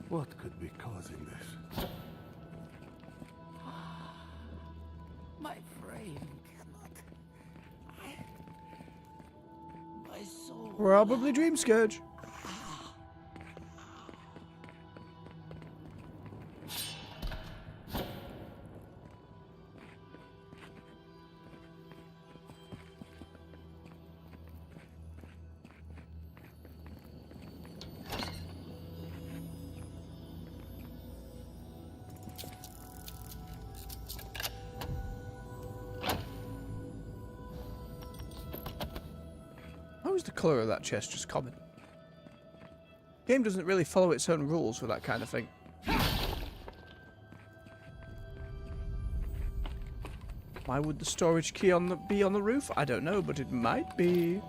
What could be causing this? My brain cannot. My soul. Probably Dream Scourge. How is the colour of that chest just common? The game doesn't really follow its own rules for that kind of thing. Why would the storage key be on the roof? I don't know, but it might be.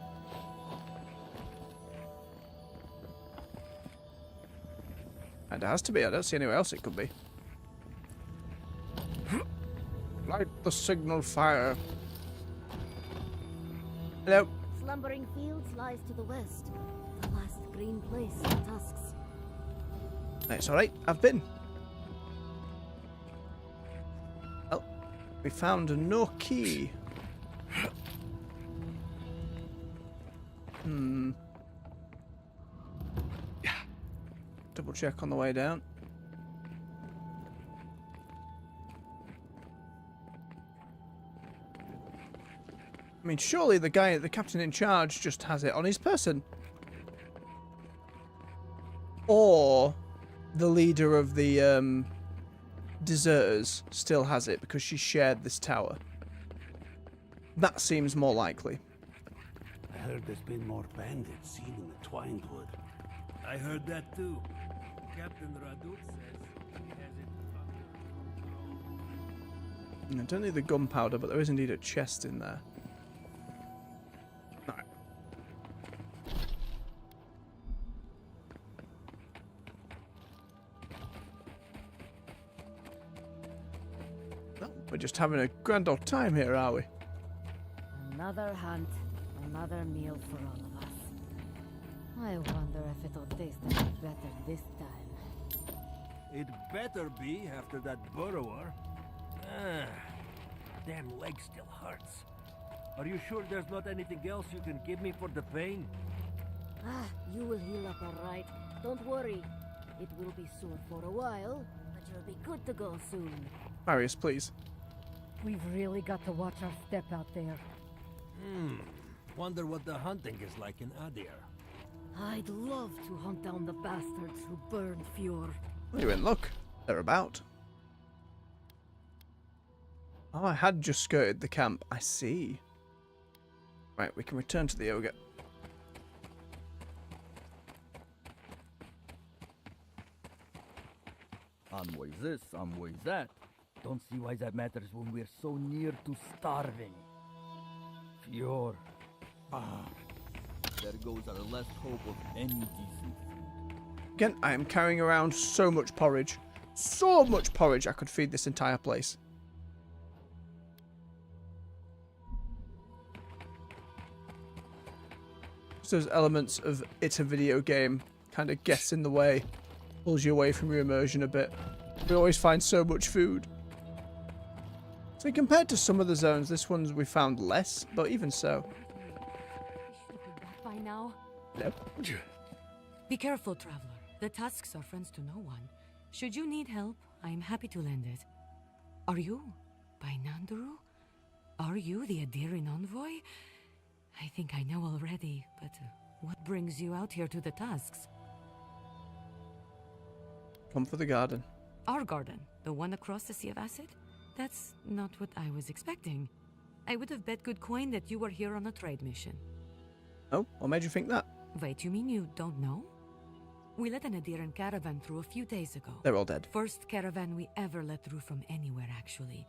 And it has to be. I don't see anywhere else it could be. Light the signal fire. Hello. Slumbering Fields lies to the west. The last green place in Tusks. It's alright. I've been. Well, we found no key. Double check on the way down. I mean, surely the captain in charge just has it on his person. Or the leader of the deserters still has it because she shared this tower. That seems more likely. I heard there's been more bandits seen in the Twined Wood. I heard that too. Captain Radut says he has it. I don't need the gunpowder, but there is indeed a chest in there. Alright. No, we're just having a grand old time here, are we? Another hunt, another meal for all of us. I wonder if it'll taste any better this time. It better be after that burrower. Damn leg still hurts. Are you sure there's not anything else you can give me for the pain? You will heal up all right. Don't worry. It will be sore for a while, but you'll be good to go soon. Marius, please. We've really got to watch our step out there. Wonder what the hunting is like in Adir. I'd love to hunt down the bastards who burned Fjord. You in luck. They're about. Oh, I had just skirted the camp. I see. Right, we can return to the ogre. Envoy this, envoy that. Don't see why that matters when we're so near to starving. Fjord. There goes our last hope of any decent food. Again, I am carrying around so much porridge. So much porridge I could feed this entire place. So those elements of it's a video game kind of gets in the way. Pulls you away from your immersion a bit. We always find so much food. So compared to some of the zones, this one's we found less, but even so. By now. Nope. Be careful, traveler. The Tusks are friends to no one. Should you need help, I am happy to lend it. Are you by Nanduru? Are you the Adiran envoy? I think I know already, but what brings you out here to the Tusks? Come for the garden. Our garden, the one across the Sea of Acid? That's not what I was expecting. I would have bet good coin that you were here on a trade mission. Oh, what made you think that? Wait, you mean you don't know? We let an Adiran caravan through a few days ago. They're all dead. First caravan we ever let through from anywhere, actually.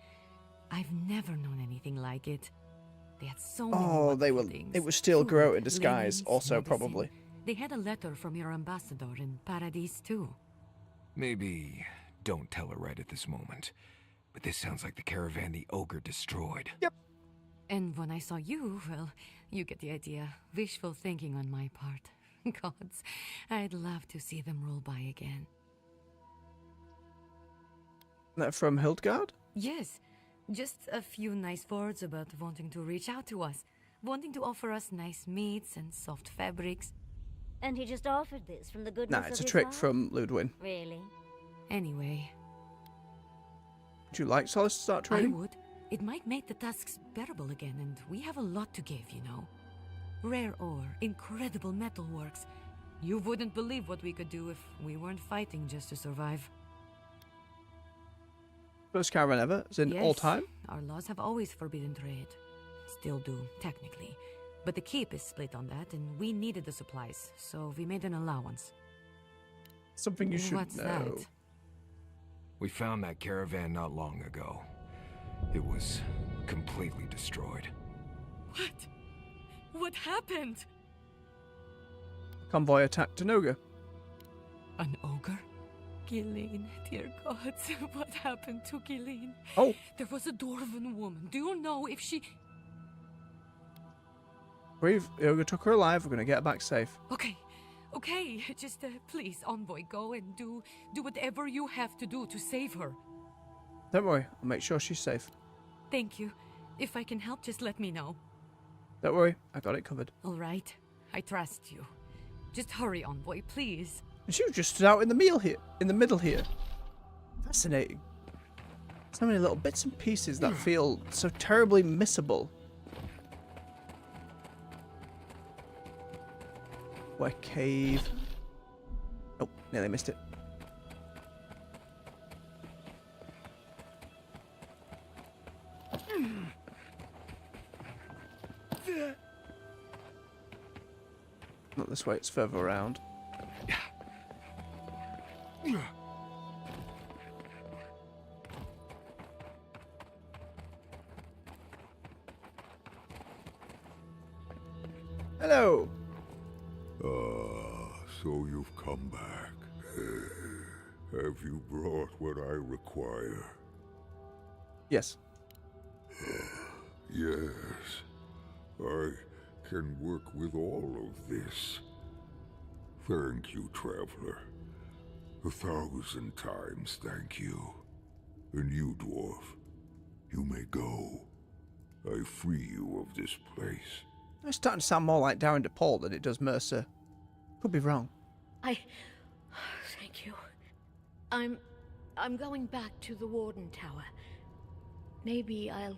I've never known anything like it. They had so many things. It was still Food, grow in disguise, linens, also medicine. probably. They had a letter from your ambassador in Paradise too. Maybe don't tell her right at this moment. But this sounds like the caravan the ogre destroyed. Yep. And when I saw you, well, you get the idea. Wishful thinking on my part. Gods, I'd love to see them roll by again. That from Hildgard? Yes, just a few nice words about wanting to reach out to us, wanting to offer us nice meats and soft fabrics. And he just offered this from the goodness of Nah, his it's a trick heart? from Ludwin. Really? Anyway. Would you like Solace to start trading? I would. It might make the tasks bearable again, and we have a lot to give, you know. Rare ore, incredible metalworks. You wouldn't believe what we could do if we weren't fighting just to survive. First caravan ever? As in all time? Our laws have always forbidden trade. Still do, technically. But the keep is split on that, and we needed the supplies, so we made an allowance. Something you should What's know. that? We found that caravan not long ago. It was completely destroyed. What? What happened? Convoy attacked an ogre. An ogre? Ghislaine, dear gods, what happened to Ghislaine? Oh. There was a dwarven woman. Do you know if she... Brave, the ogre took her alive. We're going to get her back safe. Okay, just please, Envoy, go and do whatever you have to do to save her. Don't worry, I'll make sure she's safe. Thank you. If I can help, just let me know. Don't worry, I got it covered. All right, I trust you. Just hurry, Envoy, please. And she was just stood out in the middle here. Fascinating. So many little bits and pieces that feel so terribly missable. What cave? Oh, nearly missed it. Not this way, it's further around. Hello. So you've come back. Have you brought what I require? Yes. Yes. I can work with all of this. Thank you, Traveler. 1,000 times thank you. And you, Dwarf, you may go. I free you of this place. It's starting to sound more like Darren DePaul than it does Mercer. Could be wrong. Thank you. I'm going back to the Warden Tower. Maybe I'll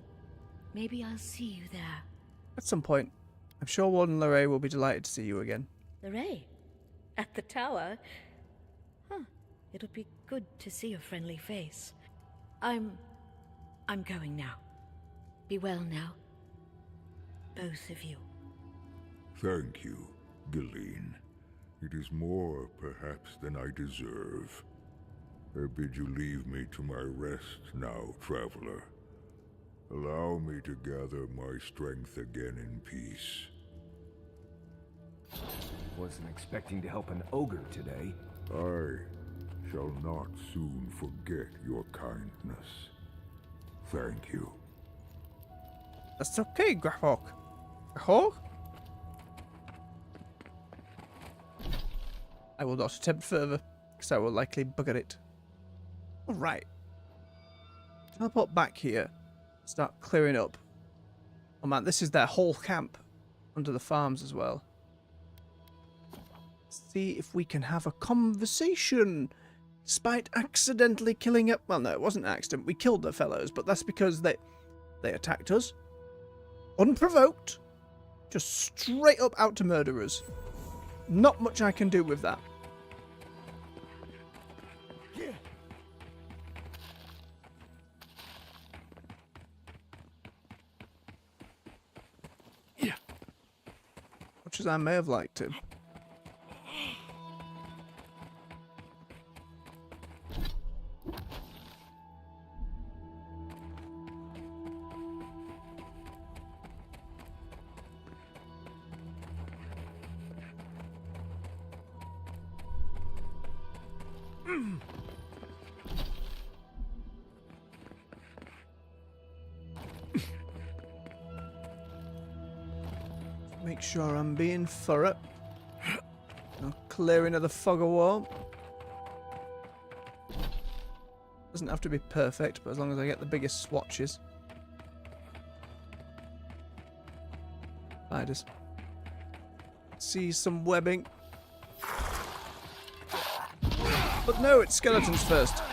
see you there. At some point. I'm sure Warden Lorray will be delighted to see you again. Lorray? At the tower? Huh. It'll be good to see a friendly face. I'm going now. Be well now. Both of you. Thank you, Ghislaine. It is more, perhaps, than I deserve. I bid you leave me to my rest now, Traveler. Allow me to gather my strength again in peace. Wasn't expecting to help an ogre today. I shall not soon forget your kindness. Thank you. That's okay, Grahawk. Grahawk? I will not attempt further, because I will likely bugger it. Alright. Teleport back here. Start clearing up. Oh man, this is their whole camp. Under the farms as well. See if we can have a conversation. Despite accidentally killing up. Well, no, it wasn't an accident. We killed the fellows, but that's because they attacked us. Unprovoked. Just straight up out to murderers. Not much I can do with that. Much as I may have liked him. Make sure I'm being thorough. No clearing of the fog of war. Doesn't have to be perfect, but as long as I get the biggest swatches. Spiders. See some webbing. But no, it's skeletons first.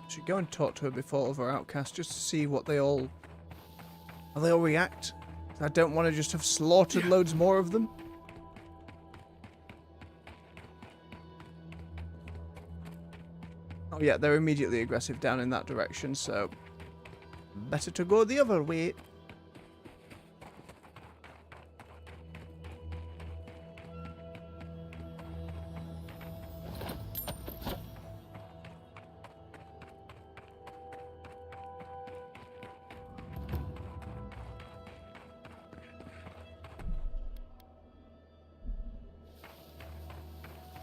Should go and talk to her before other outcasts just to see what they all They'll react. I don't want to just have slaughtered loads more of them. Oh yeah, they're immediately aggressive down in that direction, so better to go the other way.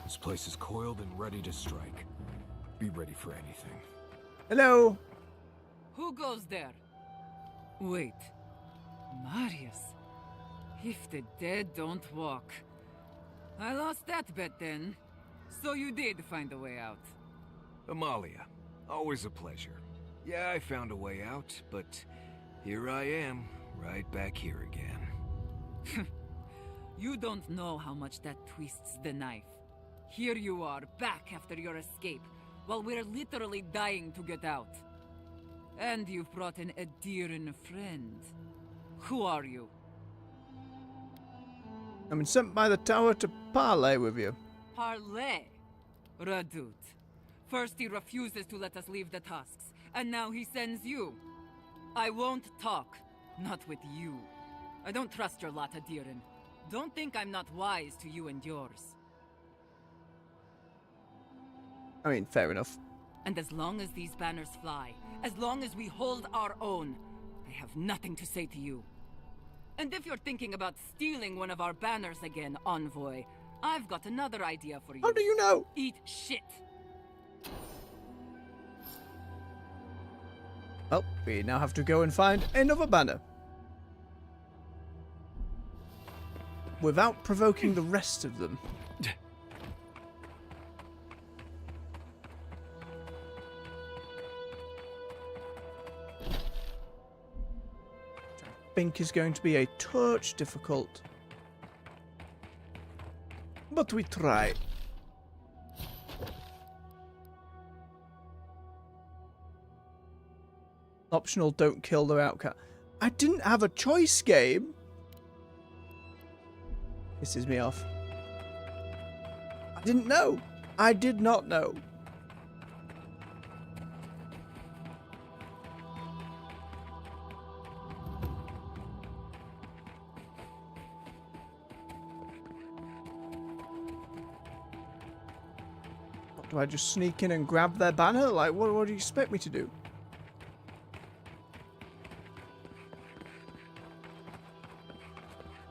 This place is coiled and ready to strike. Be ready for anything. Hello. Who goes there? Wait. Marius. If the dead don't walk. I lost that bet then. So you did find a way out. Amalia, always a pleasure. Yeah, I found a way out, but here I am, right back here again. You don't know how much that twists the knife. Here you are, back after your escape, while we're literally dying to get out. And you've brought in a dear and a friend. Who are you? I've been sent by the tower to parley with you. Parley? Radut. First he refuses to let us leave the Tusks, and now he sends you. I won't talk. Not with you. I don't trust your lot, Adirin. Don't think I'm not wise to you and yours. I mean, fair enough. And as long as these banners fly, as long as we hold our own, I have nothing to say to you. And if you're thinking about stealing one of our banners again, Envoy, I've got another idea for you. How do you know? Eat shit. Well, we now have to go and find another banner. Without provoking the rest of them. I think is going to be a touch difficult. But we try. Optional, don't kill the outcast. I didn't have a choice, game. Pisses me off. I didn't know. I did not know. Do I just sneak in and grab their banner? Like, what do you expect me to do?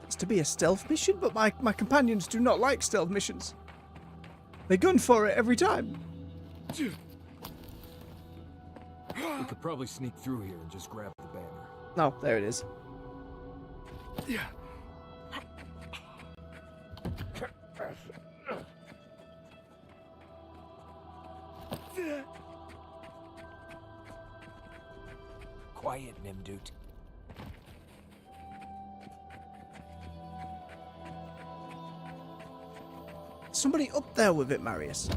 It's to be a stealth mission, but my companions do not like stealth missions. They gun for it every time. We could probably sneak through here and just grab the banner. No, there it is. Yeah. Quiet, Nimdut. Somebody up there with it, Marius.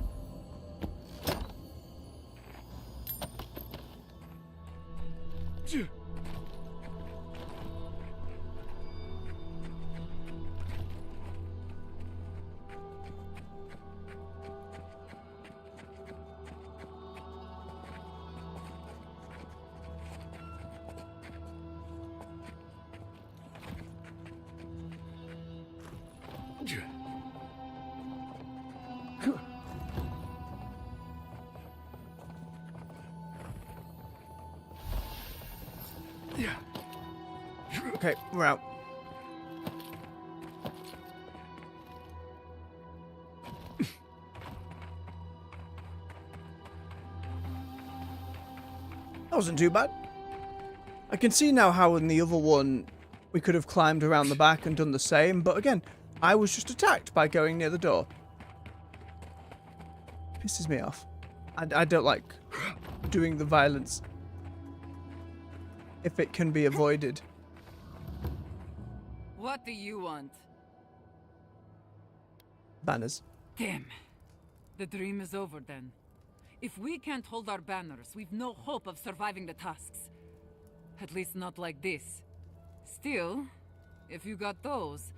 Okay, we're out. That wasn't too bad. I can see now how in the other one we could have climbed around the back and done the same, but again, I was just attacked by going near the door. Pisses me off. I don't like doing the violence if it can be avoided. What do you want? Banners. Damn. The dream is over then. If we can't hold our banners, we've no hope of surviving the Tusks. At least not like this. Still, if you got those,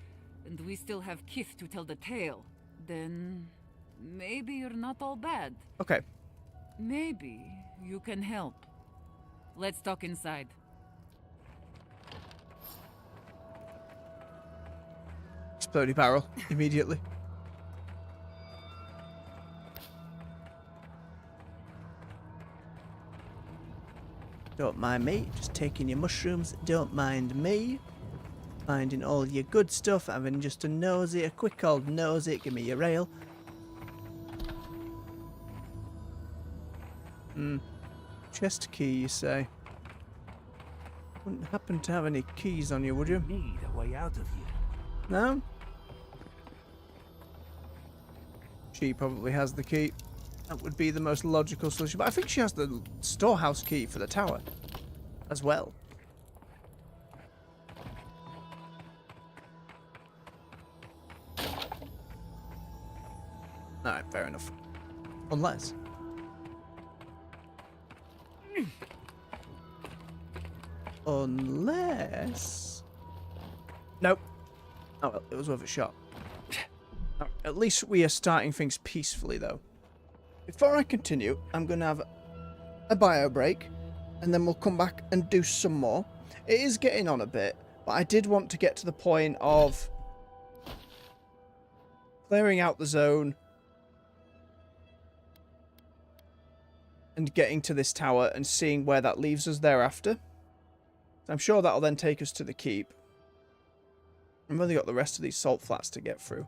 and we still have Kith to tell the tale, then maybe you're not all bad. Okay. Maybe you can help. Let's talk inside. Explodey barrel immediately. Don't mind me, just taking your mushrooms. Don't mind me. Finding all your good stuff, having just a nosy, a quick old nosy. Give me your ale. Chest key, you say? Wouldn't happen to have any keys on you, would you? Need a way out of here. No? She probably has the key. That would be the most logical solution. But I think she has the storehouse key for the tower as well. Alright, fair enough. Unless... Nope. Oh well, it was worth a shot. At least we are starting things peacefully, though. Before I continue, I'm going to have a bio break, and then we'll come back and do some more. It is getting on a bit, but I did want to get to the point of clearing out the zone and getting to this tower and seeing where that leaves us thereafter. I'm sure that'll then take us to the keep. I've only got the rest of these salt flats to get through.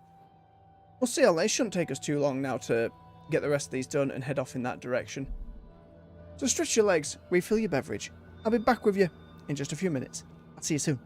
We'll see. It shouldn't take us too long now to get the rest of these done and head off in that direction. So stretch your legs, refill your beverage. I'll be back with you in just a few minutes. I'll see you soon.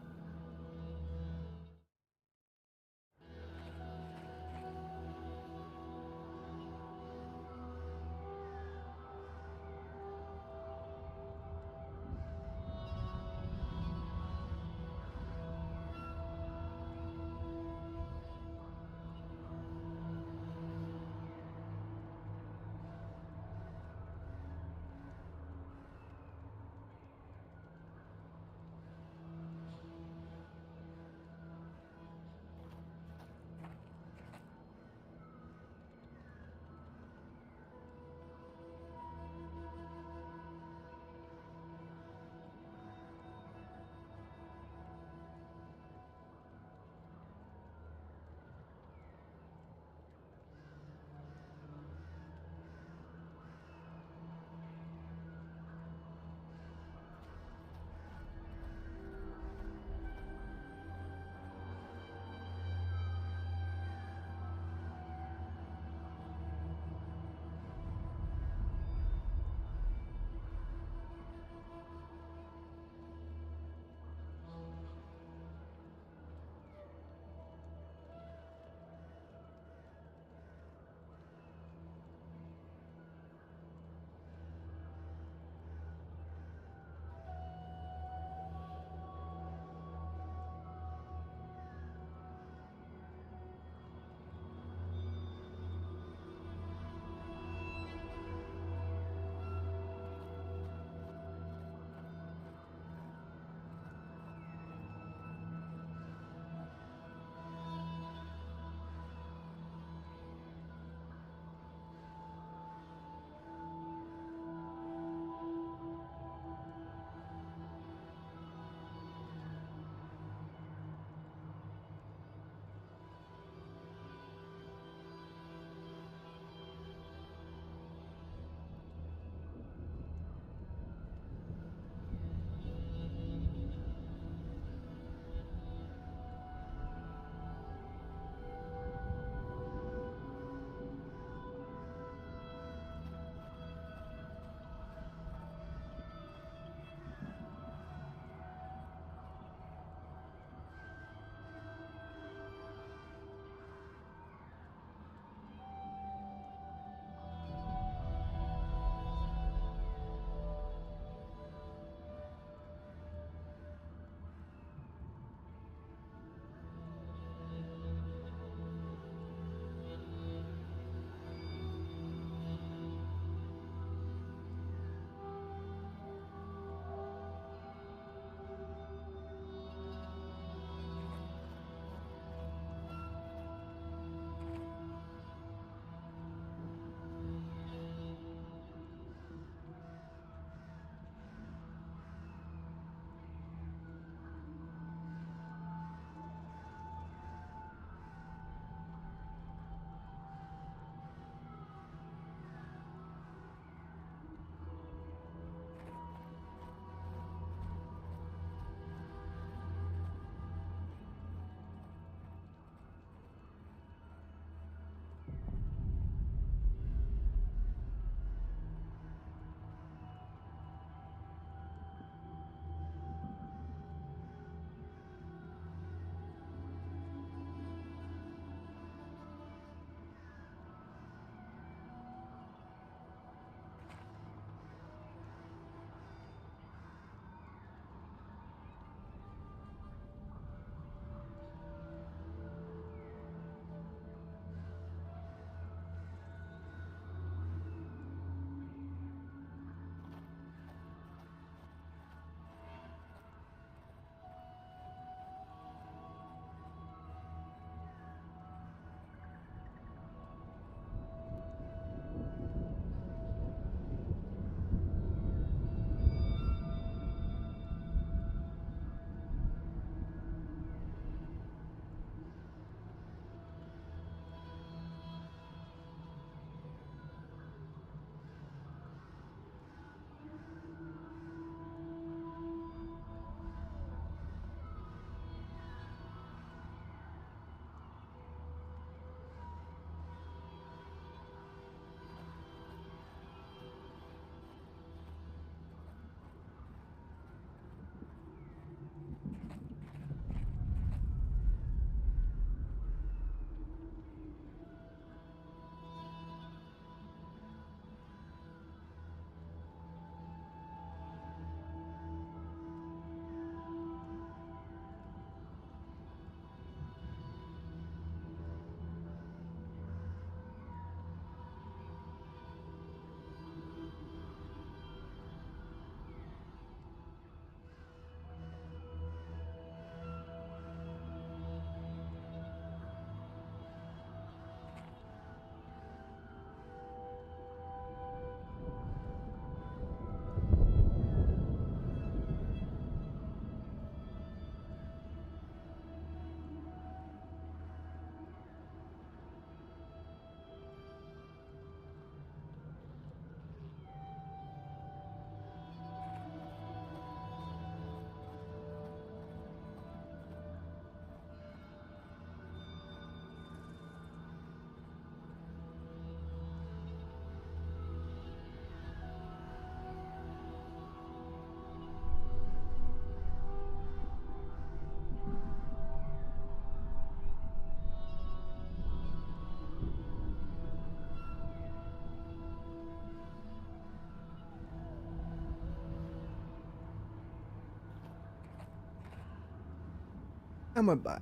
And we're back.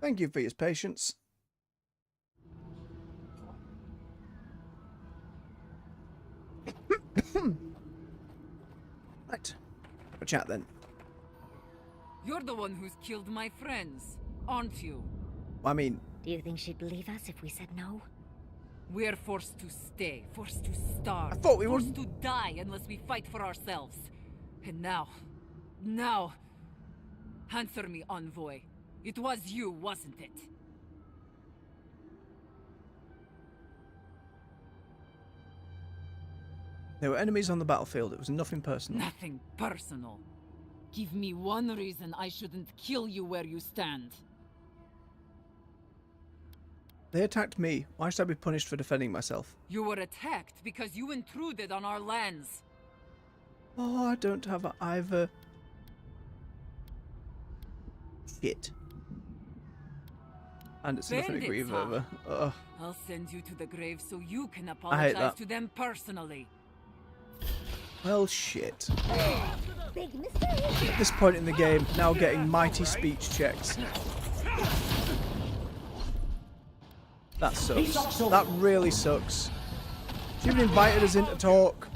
Thank you for your patience. Right. Have a chat then. You're the one who's killed my friends, aren't you? I mean... Do you think she'd believe us if we said no? We're forced to stay, forced to starve. I thought we were... forced to die unless we fight for ourselves. And now... Answer me, envoy. It was you, wasn't it? There were enemies on the battlefield. It was nothing personal. Nothing personal. Give me one reason I shouldn't kill you where you stand. They attacked me. Why should I be punished for defending myself? You were attacked because you intruded on our lands. Oh, I don't have either. Shit. And it's nothing to grieve over. Ugh. I'll send you to the grave so you can I hate apologize that. to them personally. Well, shit. Big mistake. At this point in the game, now getting mighty speech checks. That sucks. That really sucks. She even invited us in to talk.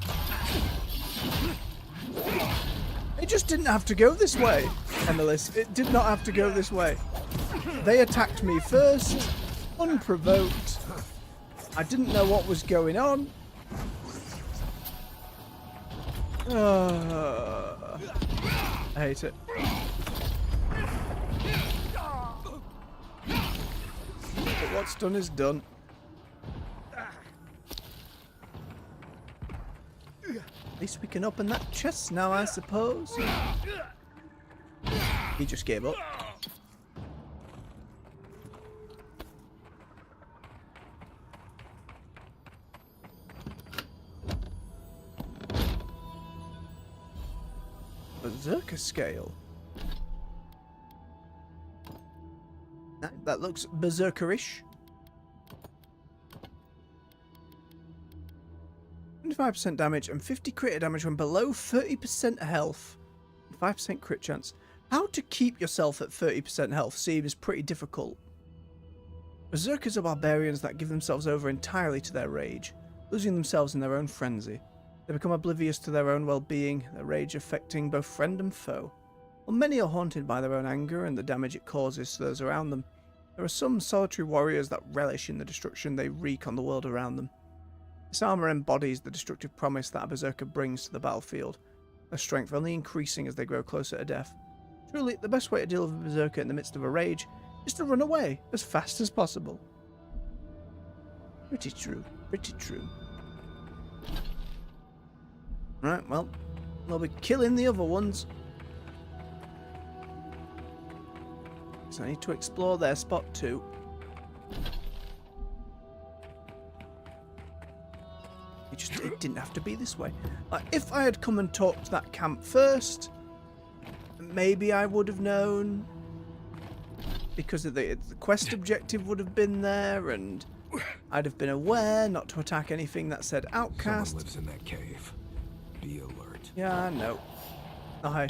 It just didn't have to go this way, Emilis. It did not have to go this way. They attacked me first, unprovoked. I didn't know what was going on. I hate it. But what's done is done. At least we can open that chest now, I suppose. He just gave up. Berserker scale. That looks berserkerish. 25% damage and 50 crit damage when below 30% health. 5% crit chance. How to keep yourself at 30% health seems pretty difficult. Berserkers are barbarians that give themselves over entirely to their rage, losing themselves in their own frenzy. They become oblivious to their own well-being, their rage affecting both friend and foe. While many are haunted by their own anger and the damage it causes to those around them, there are some solitary warriors that relish in the destruction they wreak on the world around them. This armour embodies the destructive promise that a berserker brings to the battlefield, their strength only increasing as they grow closer to death. Truly, the best way to deal with a berserker in the midst of a rage is to run away as fast as possible. Pretty true, pretty true. Right, well, we'll be killing the other ones. So I need to explore their spot too. It didn't have to be this way. If I had come and talked to that camp first, maybe I would have known. Because the quest objective would have been there, and I'd have been aware not to attack anything that said outcast. Someone lives in that cave. Be alert. Yeah, I know. Oh, hi.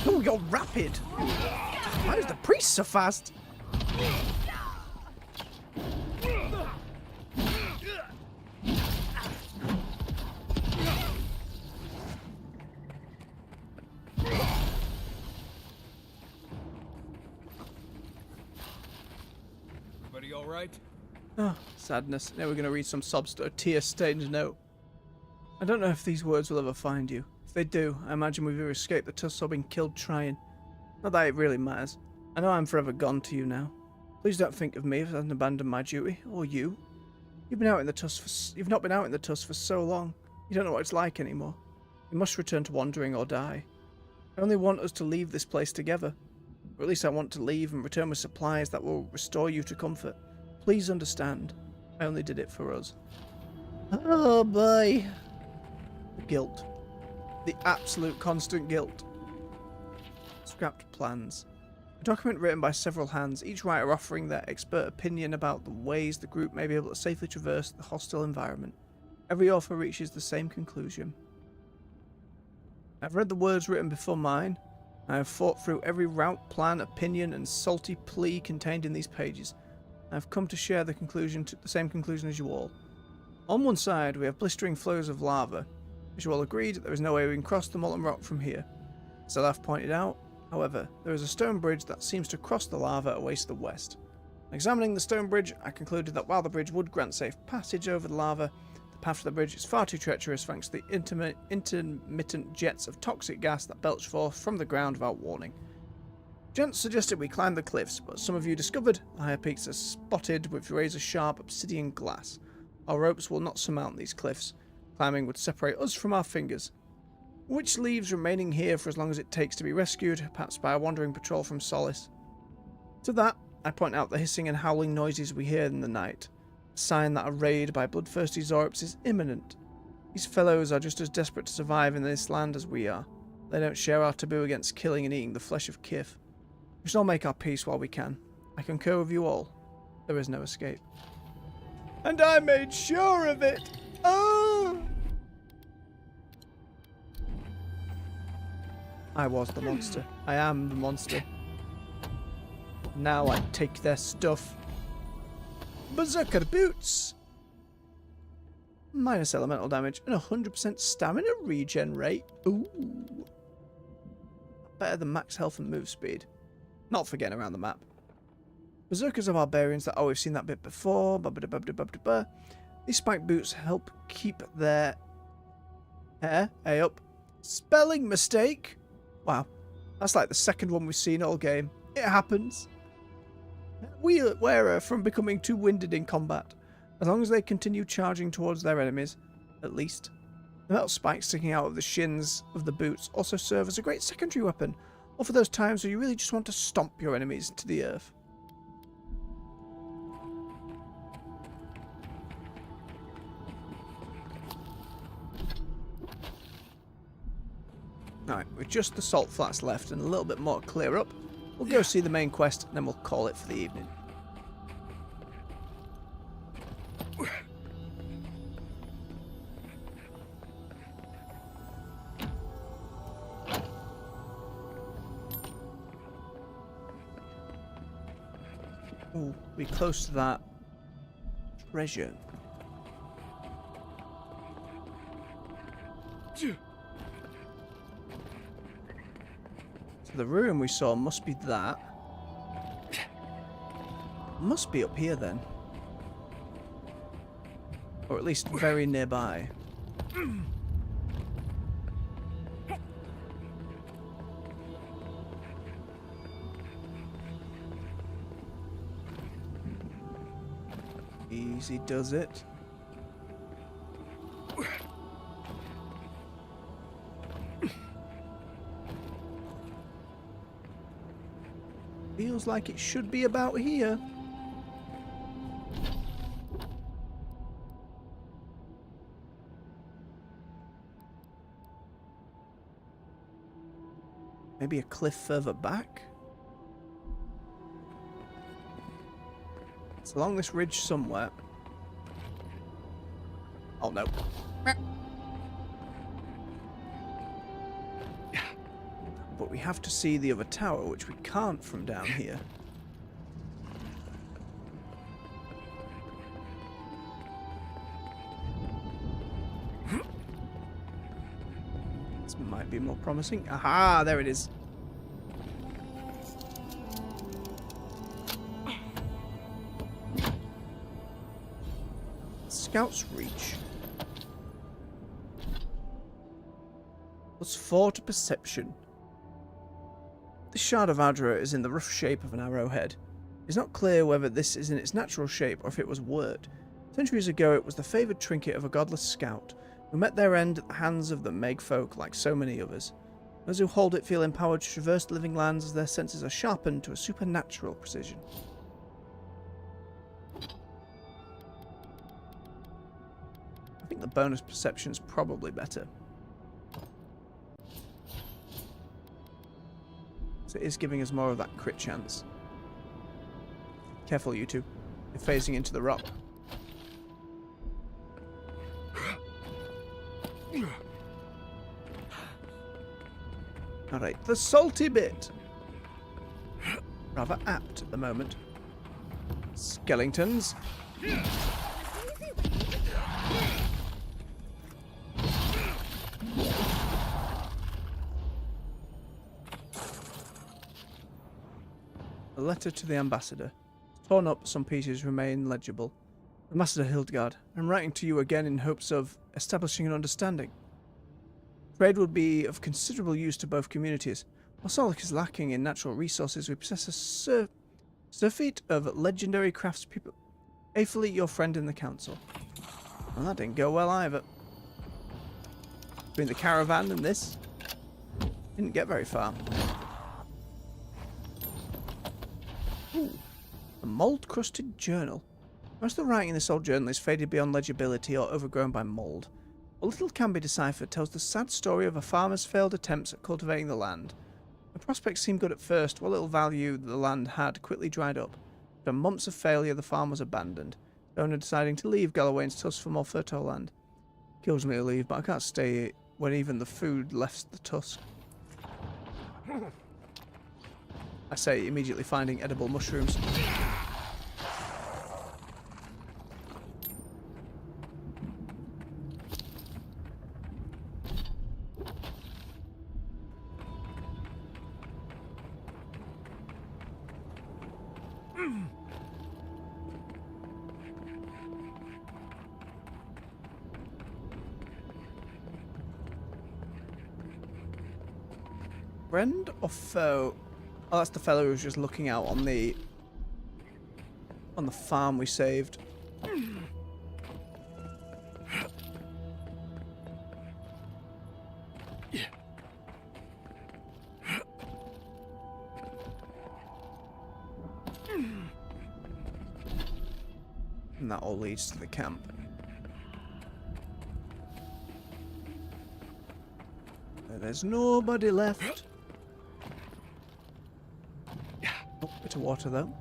Oh, you're rapid. Why is the priest so fast? Everybody all right? Oh, sadness. Now we're going to read some tear-stained note. I don't know if these words will ever find you. If they do, I imagine we've either escaped the Tusks or been killed trying. Not that it really matters. I know I'm forever gone to you now. Please don't think of me as having abandoned my duty, or you. You've not been out in the Tusks for so long. You don't know what it's like anymore. You must return to wandering or die. I only want us to leave this place together. Or at least I want to leave and return with supplies that will restore you to comfort. Please understand. I only did it for us. Oh boy. The guilt. The absolute constant guilt. Scrapped plans. A document written by several hands, each writer offering their expert opinion about the ways the group may be able to safely traverse the hostile environment. Every author reaches the same conclusion. I've read the words written before mine. I have thought through every route, plan, opinion, and salty plea contained in these pages. I have come to share the same conclusion as you all. On one side, we have blistering flows of lava. As you all agreed, there is no way we can cross the molten rock from here. As Olaf pointed out, however, there is a stone bridge that seems to cross the lava away to the west. Examining the stone bridge, I concluded that while the bridge would grant safe passage over the lava, the path to the bridge is far too treacherous thanks to the intermittent jets of toxic gas that belch forth from the ground without warning. Gents suggested we climb the cliffs, but some of you discovered the higher peaks are spotted with razor-sharp obsidian glass. Our ropes will not surmount these cliffs. Climbing would separate us from our fingers, which leaves remaining here for as long as it takes to be rescued, perhaps by a wandering patrol from Solace. To that, I point out the hissing and howling noises we hear in the night, a sign that a raid by bloodthirsty Zorops is imminent. These fellows are just as desperate to survive in this land as we are. They don't share our taboo against killing and eating the flesh of kith. We should all make our peace while we can. I concur with you all. There is no escape. And I made sure of it! Oh! I was the monster. I am the monster. Now I take their stuff. Berserker boots! Minus elemental damage and 100% stamina regen rate. Ooh. Better than max health and move speed. Not for getting around the map. Berserkers are barbarians that, oh, we've seen that bit before. These spiked boots help keep their hair up. Spelling mistake? Wow. That's like the second one we've seen all game. It happens. Wearer from becoming too winded in combat. As long as they continue charging towards their enemies, at least. The metal spikes sticking out of the shins of the boots also serve as a great secondary weapon, or for those times where you really just want to stomp your enemies to the earth. Alright, with just the salt flats left and a little bit more to clear up, we'll go see the main quest and then we'll call it for the evening. Ooh, be close to that treasure. So the room we saw must be that. Must be up here then. Or at least very nearby. Easy does it. Feels like it should be about here. Maybe a cliff further back? It's along this ridge somewhere. Oh no. But we have to see the other tower, which we can't from down here. This might be more promising. Aha, there it is. Scout's reach. +4 to perception. This shard of Adra is in the rough shape of an arrowhead. It's not clear whether this is in its natural shape or if it was worked. Centuries ago it was the favoured trinket of a godless scout, who met their end at the hands of the Meg folk like so many others. Those who hold it feel empowered to traverse the living lands as their senses are sharpened to a supernatural precision. I think the bonus perception is probably better. So it is giving us more of that crit chance. Careful, you two. You're phasing into the rock. Alright, the salty bit. Rather apt at the moment. Skeletons. A letter to the ambassador. Torn up, some pieces remain legible. Ambassador Hildegard, I'm writing to you again in hopes of establishing an understanding. Trade would be of considerable use to both communities. While Solok is lacking in natural resources, we possess a surfeit of legendary craftspeople. Faithfully, your friend in the council. Well, that didn't go well either. Between the caravan and this, didn't get very far. Ooh, a mold-crusted journal. Most of the writing in this old journal is faded beyond legibility or overgrown by mold. What little can be deciphered tells the sad story of a farmer's failed attempts at cultivating the land. The prospects seemed good at first. What little value the land had quickly dried up. After months of failure, the farm was abandoned, the owner deciding to leave Galawains Tusks for more fertile land. Kills me to leave, but I can't stay when even the food left the tusk. I say, immediately finding edible mushrooms. Friend or foe? Oh, that's the fellow who was just looking out on the farm we saved. And that all leads to the camp. There's nobody left. Oh, bit of water though.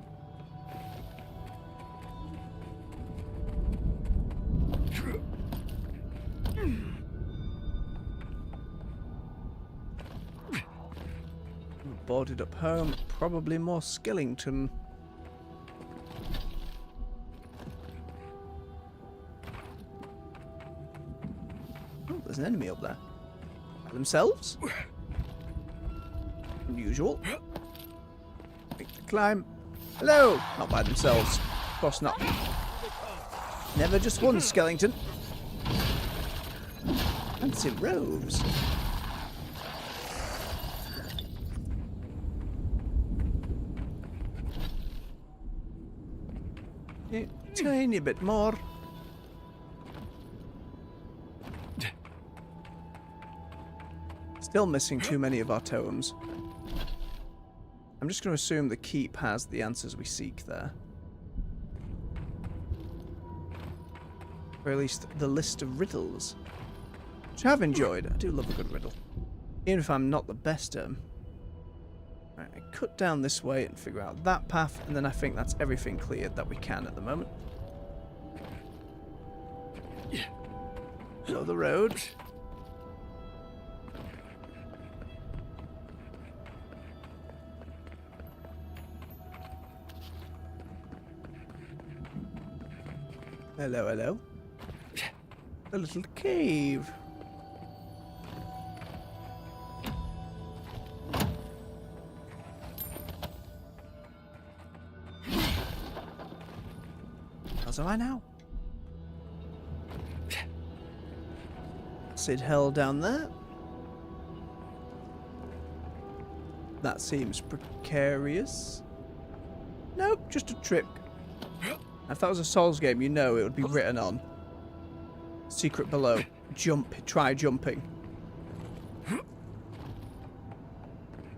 Boarded up home, probably more skeleton. Oh, there's an enemy up there. By themselves? Unusual. Make the climb. Hello! Not by themselves. Of course not. Never just one skeleton. Fancy robes. A tiny bit more. Still missing too many of our totems. I'm just going to assume the keep has the answers we seek there. Or at least the list of riddles. Which I have enjoyed. I do love a good riddle. Even if I'm not the best at them. Right, I cut down this way and figure out that path, and then I think that's everything cleared that we can at the moment. So the road. Hello, hello. A little cave. How's am I now? Acid hell down there. That seems precarious. Nope, just a trick. If that was a Souls game, you know it would be written on. Secret below. Jump. Try jumping.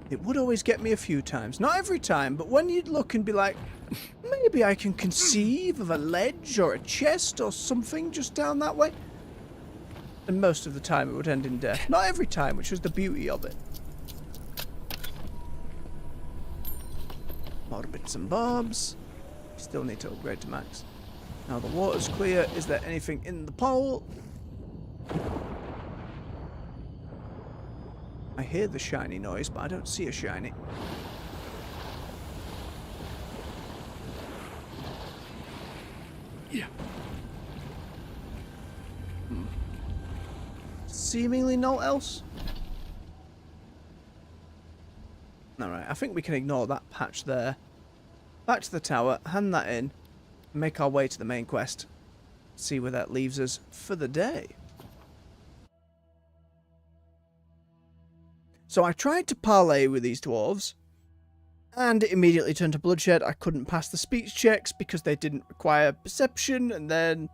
It would always get me a few times. Not every time, but when you'd look and be like, maybe I can conceive of a ledge or a chest or something just down that way. And most of the time it would end in death. Not every time, which was the beauty of it. More bits and bobs. Still need to upgrade to max. Now the water's clear. Is there anything in the pole? I hear the shiny noise, but I don't see a shiny. Yeah. Seemingly no else. Alright, I think we can ignore that patch there. Back to the tower, hand that in, and make our way to the main quest. See where that leaves us for the day. So I tried to parley with these dwarves, and it immediately turned to bloodshed. I couldn't pass the speech checks because they didn't require perception, and then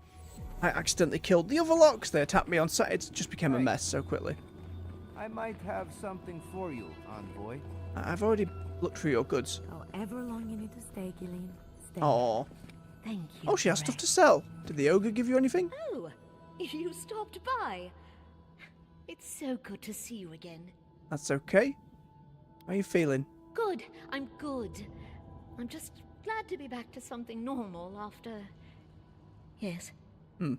I accidentally killed the other lot because they attacked me on sight. It just became a mess so quickly. I might have something for you, envoy. I've already looked through your goods. However long you need to stay, Gillian. Stay. Oh. Thank you. Oh, she has stuff to sell. Did the ogre give you anything? Oh, you stopped by. It's so good to see you again. That's okay. How are you feeling? Good. I'm good. I'm just glad to be back to something normal after... Yes. Hmm.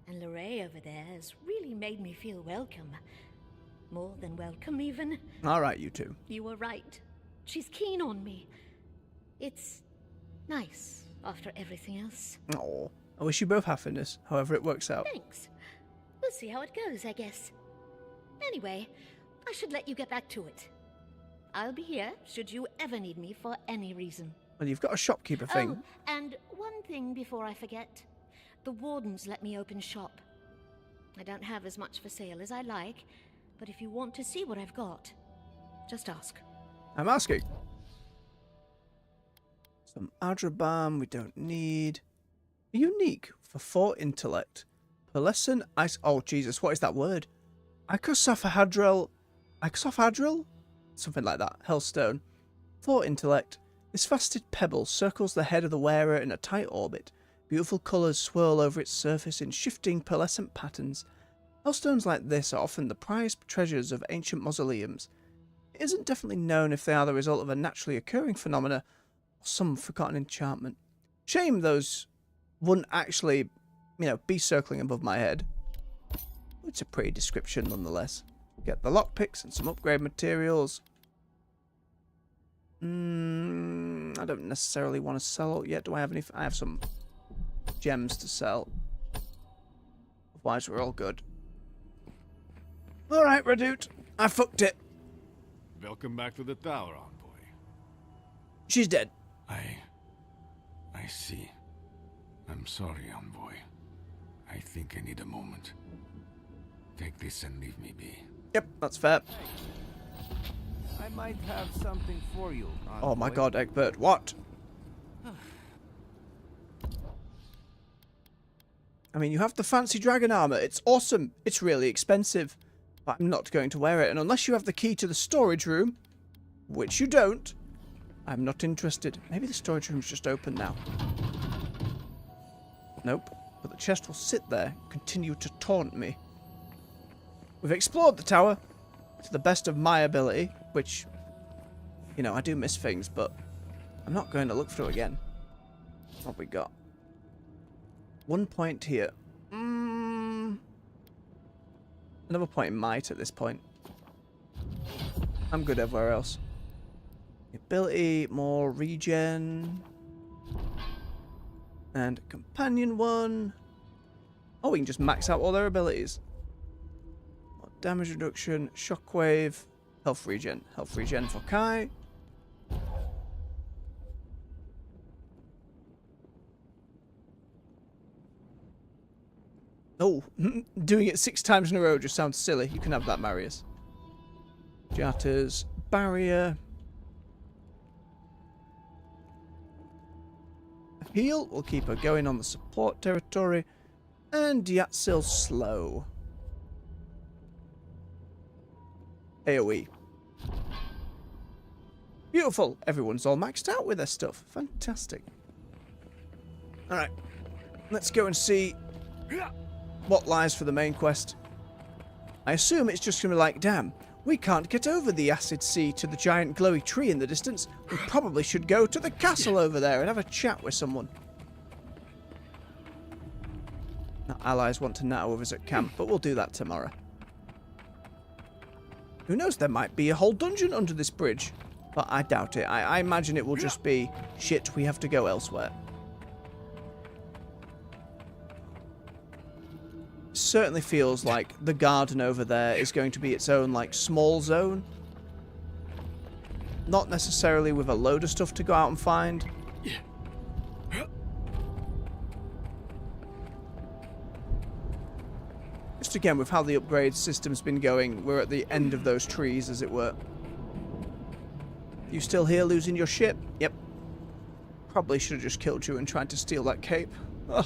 And Lorraine over there has really made me feel welcome. More than welcome, even. All right, you two. You were right. She's keen on me. It's nice after everything else. Oh, I wish you both happiness, however it works out. Thanks. We'll see how it goes, I guess. Anyway, I should let you get back to it. I'll be here should you ever need me for any reason. Well, you've got a shopkeeper thing. Oh, and one thing before I forget. The wardens let me open shop. I don't have as much for sale as I like, but if you want to see what I've got, just ask. I'm asking. Some Adrabam we don't need. Unique for 4 intellect. Pearlescent ice. Oh, Jesus, what is that word? Icosapphadrel. Something like that. Hellstone. 4 intellect. This faceted pebble circles the head of the wearer in a tight orbit. Beautiful colours swirl over its surface in shifting pearlescent patterns. Hellstones like this are often the prized treasures of ancient mausoleums. It isn't definitely known if they are the result of a naturally occurring phenomena or some forgotten enchantment. Shame those wouldn't actually, be circling above my head. It's a pretty description nonetheless. Get the lockpicks and some upgrade materials. I don't necessarily want to sell it yet. Do I have any? I have some gems to sell. Otherwise, we're all good. Alright, Redoute. I fucked it. Welcome back to the tower, envoy. She's dead. I see. I'm sorry, envoy. I think I need a moment. Take this and leave me be. Yep, that's fair. I might have something for you, envoy. Oh my god, Egbert, what? I mean, you have the fancy dragon armor. It's awesome. It's really expensive. But I'm not going to wear it. And unless you have the key to the storage room, which you don't, I'm not interested. Maybe the storage room's just open now. Nope. But the chest will sit there and continue to taunt me. We've explored the tower to the best of my ability, which, I do miss things, but I'm not going to look through again. What have we got? 1 point here. Another point in might at this point. I'm good everywhere else. Ability, more regen. And companion one. Oh, we can just max out all their abilities. More damage reduction, shockwave, health regen. Health regen for Kai. Oh, doing it 6 times in a row just sounds silly. You can have that, Marius. Jata's barrier. Heal. We'll keep her going on the support territory. And Yatsil's slow. AoE. Beautiful. Everyone's all maxed out with their stuff. Fantastic. Alright. Let's go and see what lies for the main quest. I assume it's just going to be like, damn, We can't get over the acid sea to the giant glowy tree in the distance. We probably should go to the castle over there and have a chat with someone. Our allies want to natter with us at camp, but we'll do that tomorrow. Who knows, there might be a whole dungeon under this bridge. But I doubt it. I imagine it will just be, shit, we have to go elsewhere. Certainly feels like the garden over there is going to be its own, like, small zone. Not necessarily with a load of stuff to go out and find. Just again, with how the upgrade system's been going, we're at the end of those trees, as it were. You still here losing your ship? Yep. Probably should have just killed you and tried to steal that cape. Ugh.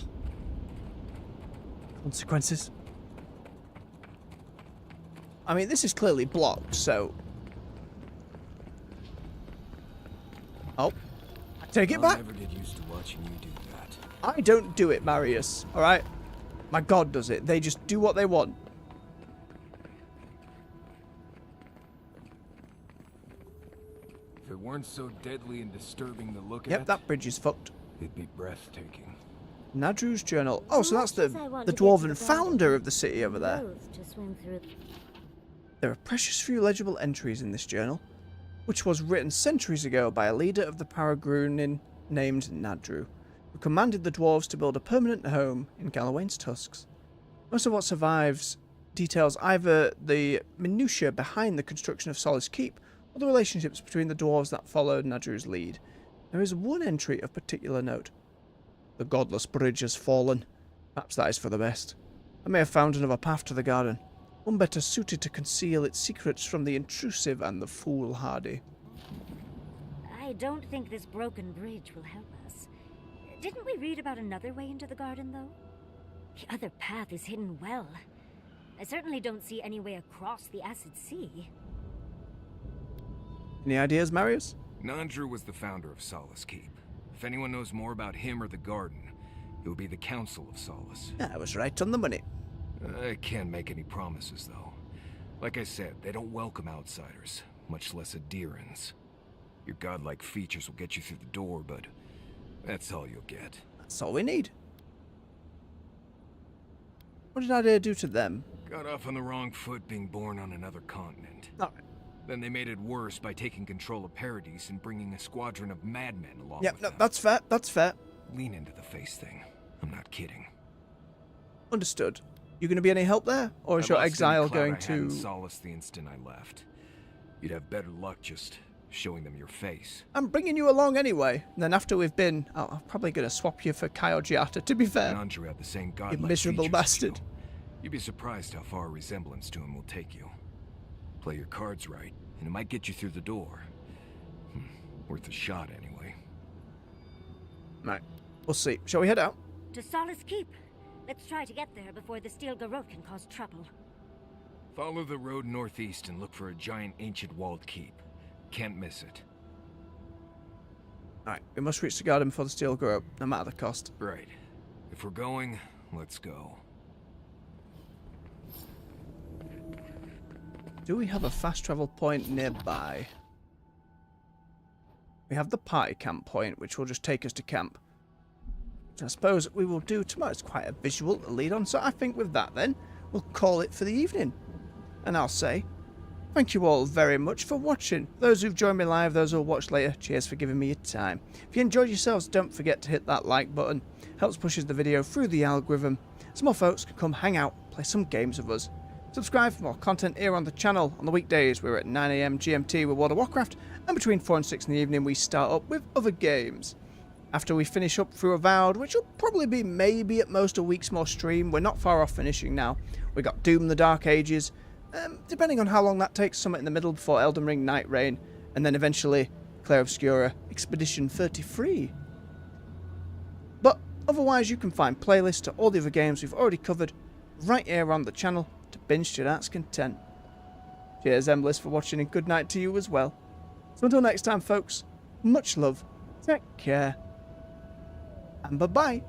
Consequences. I mean, this is clearly blocked, so... Oh. I take it back. I never get used to watching you do that. I don't do it, Marius. Alright? My god does it. They just do what they want. If it weren't so deadly and disturbing to look at... Yep, that bridge is fucked. It'd be breathtaking. Nadru's journal. Oh, so that's the dwarven founder of the city over there. There are precious few legible entries in this journal, which was written centuries ago by a leader of the Paragrunin named Nadru, who commanded the dwarves to build a permanent home in Galawains Tusks. Most of what survives details either the minutiae behind the construction of Solace Keep or the relationships between the dwarves that followed Nadru's lead. There is one entry of particular note. The godless bridge has fallen. Perhaps that is for the best. I may have found another path to the garden, one better suited to conceal its secrets from the intrusive and the foolhardy. I don't think this broken bridge will help us. Didn't we read about another way into the garden, though? The other path is hidden well. I certainly don't see any way across the acid sea. Any ideas, Marius? Nandru was the founder of Solace Keep. If anyone knows more about him or the garden, it would be the Council of Solace. I was right on the money. I can't make any promises, though. Like I said, they don't welcome outsiders, much less Adherans. Your godlike features will get you through the door, but that's all you'll get. That's all we need. What did Adair do to them? Got off on the wrong foot being born on another continent. Alright. Then they made it worse by taking control of Paradise and bringing a squadron of madmen along with them. That's fair, that's fair. Lean into the face thing. I'm not kidding. Understood. You going to be any help there? Or is your exile going to... Solace the instant I left. You'd have better luck just showing them your face. I'm bringing you along anyway. And then after we've been... I'm probably going to swap you for Kyojiata, to be fair. Andrew had the same godlike you miserable features bastard. as you. You'd be surprised how far a resemblance to him will take you. Play your cards right, and it might get you through the door. Worth a shot, anyway. Right. We'll see. Shall we head out? To Solace Keep. Let's try to get there before the Steel Garrote can cause trouble. Follow the road northeast and look for a giant ancient walled keep. Can't miss it. Alright, we must reach the garden before the Steel Garrote, no matter the cost. Right. If we're going, let's go. Do we have a fast travel point nearby? We have the party camp point, which will just take us to camp. I suppose we will do tomorrow. It's quite a visual lead on, so I think with that then, we'll call it for the evening. And I'll say, thank you all very much for watching. Those who've joined me live, those who'll watch later, cheers for giving me your time. If you enjoyed yourselves, don't forget to hit that like button. Helps pushes the video through the algorithm. So more folks can come hang out, play some games with us. Subscribe for more content here on the channel. On the weekdays, we're at 9 AM GMT with World of Warcraft, and between 4 and 6 in the evening, we start up with other games. After we finish up through Avowed, which will probably be maybe at most a week's more stream, we're not far off finishing now. We got Doom the Dark Ages, depending on how long that takes, somewhat in the middle before Elden Ring Night Reign, and then eventually Clair Obscura Expedition 33. But otherwise, you can find playlists to all the other games we've already covered right here on the channel to binge to your heart's content. Cheers, Embliss, for watching, and good night to you as well. So until next time, folks, much love, take care, and bye-bye.